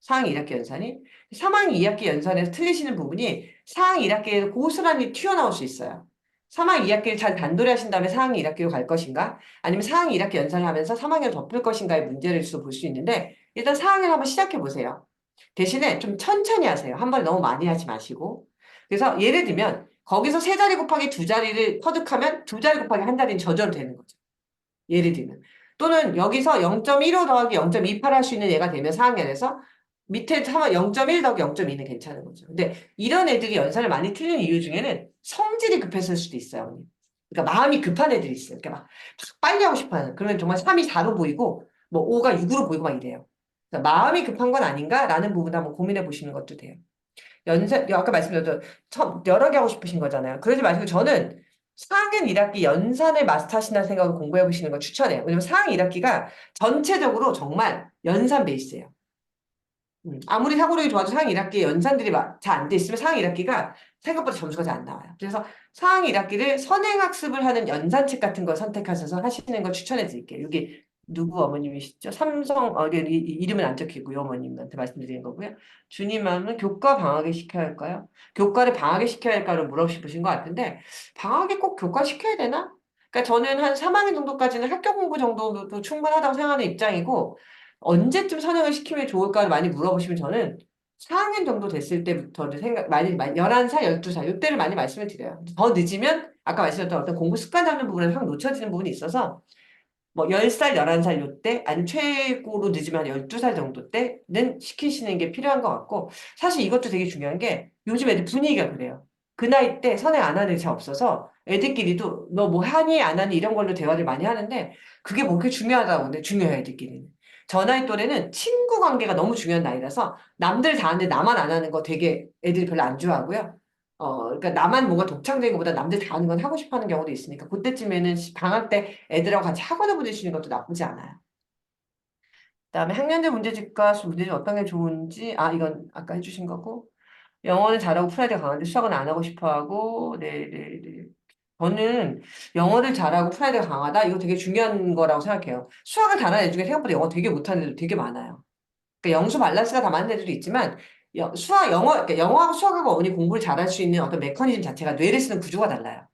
4학년 1학기 연산이. 3학년 2학기 연산에서 틀리시는 부분이 4학년 1학기에서 고스란히 튀어나올 수 있어요. 3학년 2학기를 잘 단도리 하신 다음에 4학년 1학기로 갈 것인가? 아니면 4학년 1학기 연산을 하면서 3학년을 덮을 것인가의 문제를 주로 볼 수 있는데 일단 4학년 한번 시작해 보세요. 대신에 좀 천천히 하세요. 한 번에 너무 많이 하지 마시고. 그래서 예를 들면 거기서 세 자리 곱하기 두 자리를 터득하면 두 자리 곱하기 한 자리는 저절로 되는 거죠. 예를 들면. 또는 여기서 0.15 더하기 0.28 할 수 있는 얘가 되면 4학년에서 밑에 0.1 더하기 0.2는 괜찮은 거죠. 근데 이런 애들이 연산을 많이 틀리는 이유 중에는 성질이 급했을 수도 있어요. 언니. 그러니까 마음이 급한 애들이 있어요. 그러니까 막 빨리 하고 싶어 하는. 그러면 정말 3이 4로 보이고 뭐 5가 6으로 보이고 막 이래요. 그러니까 마음이 급한 건 아닌가라는 부분 한번 고민해 보시는 것도 돼요. 아까 말씀드렸던 여러 개 하고 싶으신 거잖아요. 그러지 마시고 저는 4학년 1학기 연산을 마스터하신다는 생각으로 공부해 보시는 걸 추천해요. 왜냐면 4학년 1학기가 전체적으로 정말 연산 베이스예요. 아무리 사고력이 좋아도 4학년 1학기에 연산들이 잘 안 돼 있으면 4학년 1학기가 생각보다 점수가 잘 안 나와요. 그래서 4학년 1학기를 선행학습을 하는 연산책 같은 걸 선택하셔서 하시는 걸 추천해 드릴게요. 여기 누구 어머님이시죠? 삼성, 이름은 안 적히고요. 어머님한테 말씀드리는 거고요. 주님 마음은 교과 방학에 시켜야 할까요? 교과를 방학에 시켜야 할까를 물어보신 것 같은데 방학에 꼭 교과 시켜야 되나? 그러니까 저는 한 3학년 정도까지는 학교 공부 정도도 충분하다고 생각하는 입장이고 언제쯤 선행을 시키면 좋을까를 많이 물어보시면 저는 4학년 정도 됐을 때부터 많이 11살, 12살 이때를 많이 말씀을 드려요. 더 늦으면 아까 말씀드렸던 어떤 공부 습관 잡는 부분에 확 놓쳐지는 부분이 있어서 뭐 10살, 11살 요때 아니면 최고로 늦으면 한 12살 정도 때는 시키시는 게 필요한 것 같고 사실 이것도 되게 중요한 게 요즘 애들 분위기가 그래요. 그 나이 때 선행 안 하는 애들 잘 없어서 애들끼리도 너 뭐 하니 안 하니 이런 걸로 대화를 많이 하는데 그게 뭐 그렇게 중요하다고 근데 중요해 애들끼리는. 저 나이 또래는 친구 관계가 너무 중요한 나이라서 남들 다 하는데 나만 안 하는 거 되게 애들이 별로 안 좋아하고요. 그러니까 나만 뭔가 독창적인 것보다 남들 다 하는 건 하고 싶어 하는 경우도 있으니까 그때쯤에는 방학 때 애들하고 같이 학원을 보내시는 것도 나쁘지 않아요. 그다음에 학년제 문제집과 문제집 어떤 게 좋은지 이건 아까 해주신 거고 영어는 잘하고 프라이드가 강한데 수학은 안 하고 싶어 하고 네네네 저는 영어를 잘하고 프라이드가 강하다 이거 되게 중요한 거라고 생각해요. 수학을 잘하는 애 중에 생각보다 영어 되게 못하는 애들 되게 많아요. 그러니까 영수 밸런스가 다 맞는 애들도 있지만 그러니까 영어하고 수학하고 어머니 공부를 잘할 수 있는 어떤 메커니즘 자체가 뇌를 쓰는 구조가 달라요.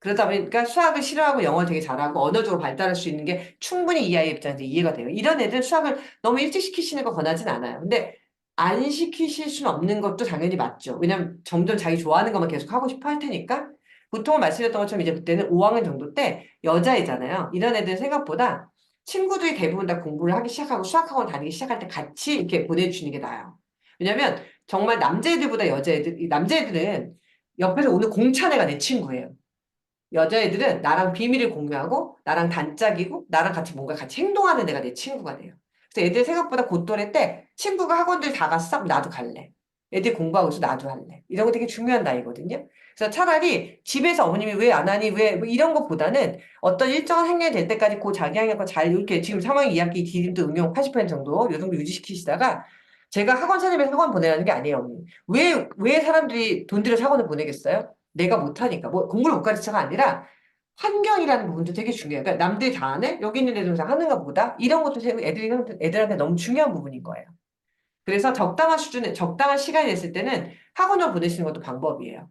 그러다 보니까 수학을 싫어하고 영어를 되게 잘하고 언어적으로 발달할 수 있는 게 충분히 이 아이의 입장에서 이해가 돼요. 이런 애들 수학을 너무 일찍 시키시는 거 권하진 않아요. 근데 안 시키실 수는 없는 것도 당연히 맞죠. 왜냐면 점점 자기 좋아하는 것만 계속 하고 싶어 할 테니까. 보통 말씀드렸던 것처럼 이제 그때는 5학년 정도 때 여자애잖아요. 이런 애들은 생각보다 친구들이 대부분 다 공부를 하기 시작하고 수학학원 다니기 시작할 때 같이 이렇게 보내주시는 게 나아요. 왜냐면 정말 남자애들보다 여자애들, 이 남자애들은 옆에서 오는 공차애가 내 친구예요. 여자애들은 나랑 비밀을 공유하고 나랑 단짝이고 나랑 같이 뭔가 같이 행동하는 애가 내 친구가 돼요. 그래서 애들 생각보다 고또래 때 친구가 학원들 다 갔어? 그럼 나도 갈래. 애들 공부하고 있어 나도 할래. 이런 거 되게 중요한 나이거든요. 그래서 차라리 집에서 어머님이 왜 안 하니 왜 이런 것보다는 어떤 일정한 학년이 될 때까지 그 자기 학년과 잘 이렇게 지금 3학년 2학기 디딤도 응용 80% 정도 요 정도 유지시키시다가 제가 학원 선생님에서 학원 보내라는 게 아니에요, 어머니. 왜 사람들이 돈 들여서 학원을 보내겠어요? 내가 못하니까. 뭐 공부를 못 가르쳐가 아니라 환경이라는 부분도 되게 중요해요. 그러니까 남들이 다 하네? 여기 있는 애들 다 하는가 보다? 이런 것도 애들한테 너무 중요한 부분인 거예요. 그래서 적당한 수준에, 적당한 시간이 됐을 때는 학원을 보내시는 것도 방법이에요.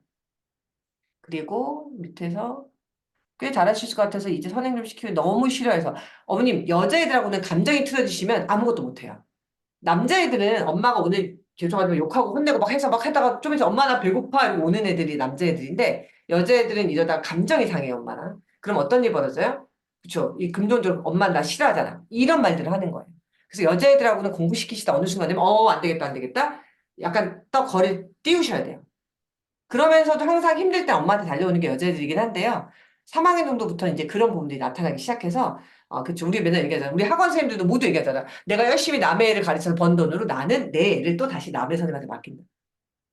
그리고 밑에서 꽤 잘하실 것 같아서 이제 선행 좀 시키기 너무 싫어해서 어머님 여자애들하고는 감정이 틀어지시면 아무것도 못해요. 남자애들은 엄마가 오늘 죄송하지만 욕하고 혼내고 막 해서 막 하다가 좀 해서 엄마 나 배고파 이러고 오는 애들이 남자애들인데 여자애들은 이러다가 감정이 상해요 엄마랑. 그럼 어떤 일이 벌어져요? 그쵸. 이 금전적으로 엄마 나 싫어하잖아. 이런 말들을 하는 거예요. 그래서 여자애들하고는 공부시키시다 어느 순간 되면 안 되겠다, 안 되겠다. 약간 딱 거리 띄우셔야 돼요. 그러면서도 항상 힘들 때 엄마한테 달려오는 게 여자애들이긴 한데요. 3학년 정도부터 이제 그런 부분들이 나타나기 시작해서, 그쵸. 우리 맨날 얘기하잖아. 우리 학원 선생님들도 모두 얘기하잖아. 내가 열심히 남의 애를 가르쳐서 번 돈으로 나는 내 애를 또 다시 남의 선생님한테 맡긴다.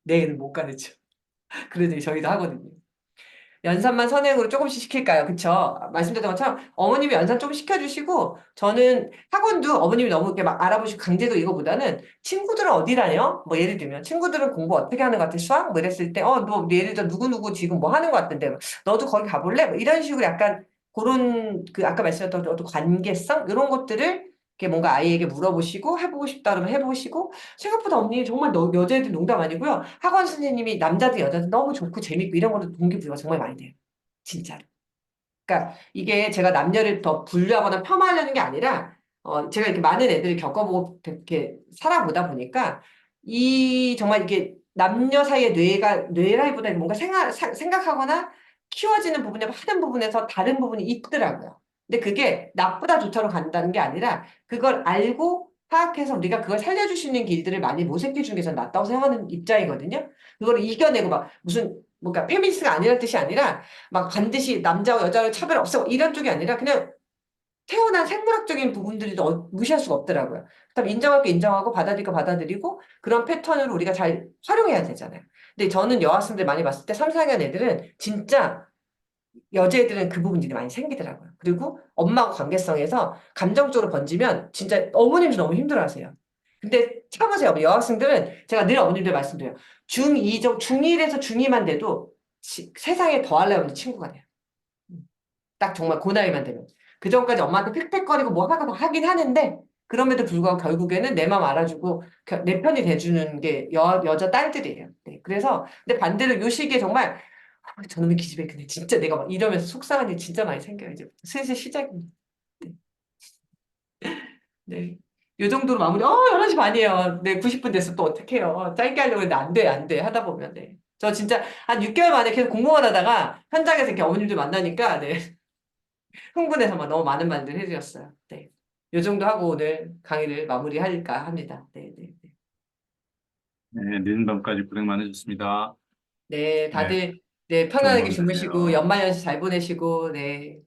내 애는 못 가르쳐. 그런 얘기 저희도 하거든요. 연산만 선행으로 조금씩 시킬까요? 그쵸? 말씀드렸던 것처럼 어머님이 연산 좀 시켜주시고 저는 학원도 어머님이 너무 이렇게 막 알아보시고 강제로 이거보다는 친구들은 어디 다녀? 뭐 예를 들면 친구들은 공부 어떻게 하는 것 같아? 수학? 뭐 이랬을 때 너 예를 들어 누구누구 지금 뭐 하는 것 같은데 너도 거기 가볼래? 뭐 이런 식으로 약간 그런 그 아까 말씀드렸던 어떤 관계성 이런 것들을 이렇게 뭔가 아이에게 물어보시고 해보고 싶다 그러면 해보시고 생각보다 언니 정말 여자애들 농담 아니고요. 학원 선생님이 남자들 여자들 너무 좋고 재밌고 이런 거는 동기부여가 정말 많이 돼요. 진짜로. 그러니까 이게 제가 남녀를 더 분류하거나 폄하하려는 게 아니라 제가 이렇게 많은 애들을 겪어보고 이렇게 살아보다 보니까 이 정말 이게 남녀 사이의 뇌라기보다 뭔가 생각하거나 키워지는 부분에 하는 부분에서 다른 부분이 있더라고요. 근데 그게 나쁘다 좋다로 간다는 게 아니라 그걸 알고 파악해서 우리가 그걸 살려줄 수 있는 길들을 많이 모색해 주는 게 저는 낫다고 생각하는 입장이거든요. 그걸 이겨내고 막 무슨 뭔가 페미니스트가 아니라는 뜻이 아니라 막 반드시 남자와 여자를 차별 없애고 이런 쪽이 아니라 그냥 태어난 생물학적인 부분들이 무시할 수가 없더라고요. 그다음 인정할 게 인정하고 받아들일 거 받아들이고 그런 패턴으로 우리가 잘 활용해야 되잖아요. 근데 저는 여학생들 많이 봤을 때 3, 4학년 애들은 진짜 여자애들은 그 부분들이 많이 생기더라고요. 그리고 엄마하고 관계성에서 감정적으로 번지면 진짜 어머님도 너무 힘들어하세요. 근데 참으세요. 여학생들은 제가 늘 어머님들 말씀드려요. 중1에서 중2만 돼도 세상에 더할 나위 없는 친구가 돼요. 딱 정말 그 나이만 되면. 그 전까지 엄마한테 픽픽거리고 뭐 하고 하긴 하는데 그럼에도 불구하고 결국에는 내 마음 알아주고 내 편이 돼주는 게 여자 딸들이에요. 네. 그래서 근데 반대로 요 시기에 정말 저놈의 기집애 근데 진짜 내가 막 이러면서 속상한 일 진짜 많이 생겨요. 이제 슬슬 시작입니다. 네. 네. 요 정도로 마무리. 11시 반이에요. 네, 90분 됐어. 또 어떡해요. 짧게 하려고 했는데 안 돼, 안 돼. 하다 보면, 네. 저 진짜 한 6개월 만에 계속 공부만 하다가 현장에서 이렇게 어머님들 만나니까, 네. 흥분해서 막 너무 많은 말들 해드렸어요. 네. 요 정도 하고 오늘 강의를 마무리할까 합니다. 네, 네, 네.
네, 늦은 밤까지 고생 많으셨습니다.
네,
네,
다들, 네,
좋은
편안하게
밤
주무시고,
되세요.
연말연시 잘 보내시고, 네.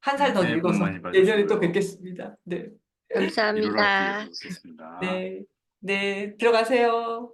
한 살
네,
더
새해 복
늙어서
많이
내년에 또
받으시고요.
뵙겠습니다. 네.
네, 1월 학기에서
감사합니다.
뵙겠습니다.
네, 네, 들어가세요.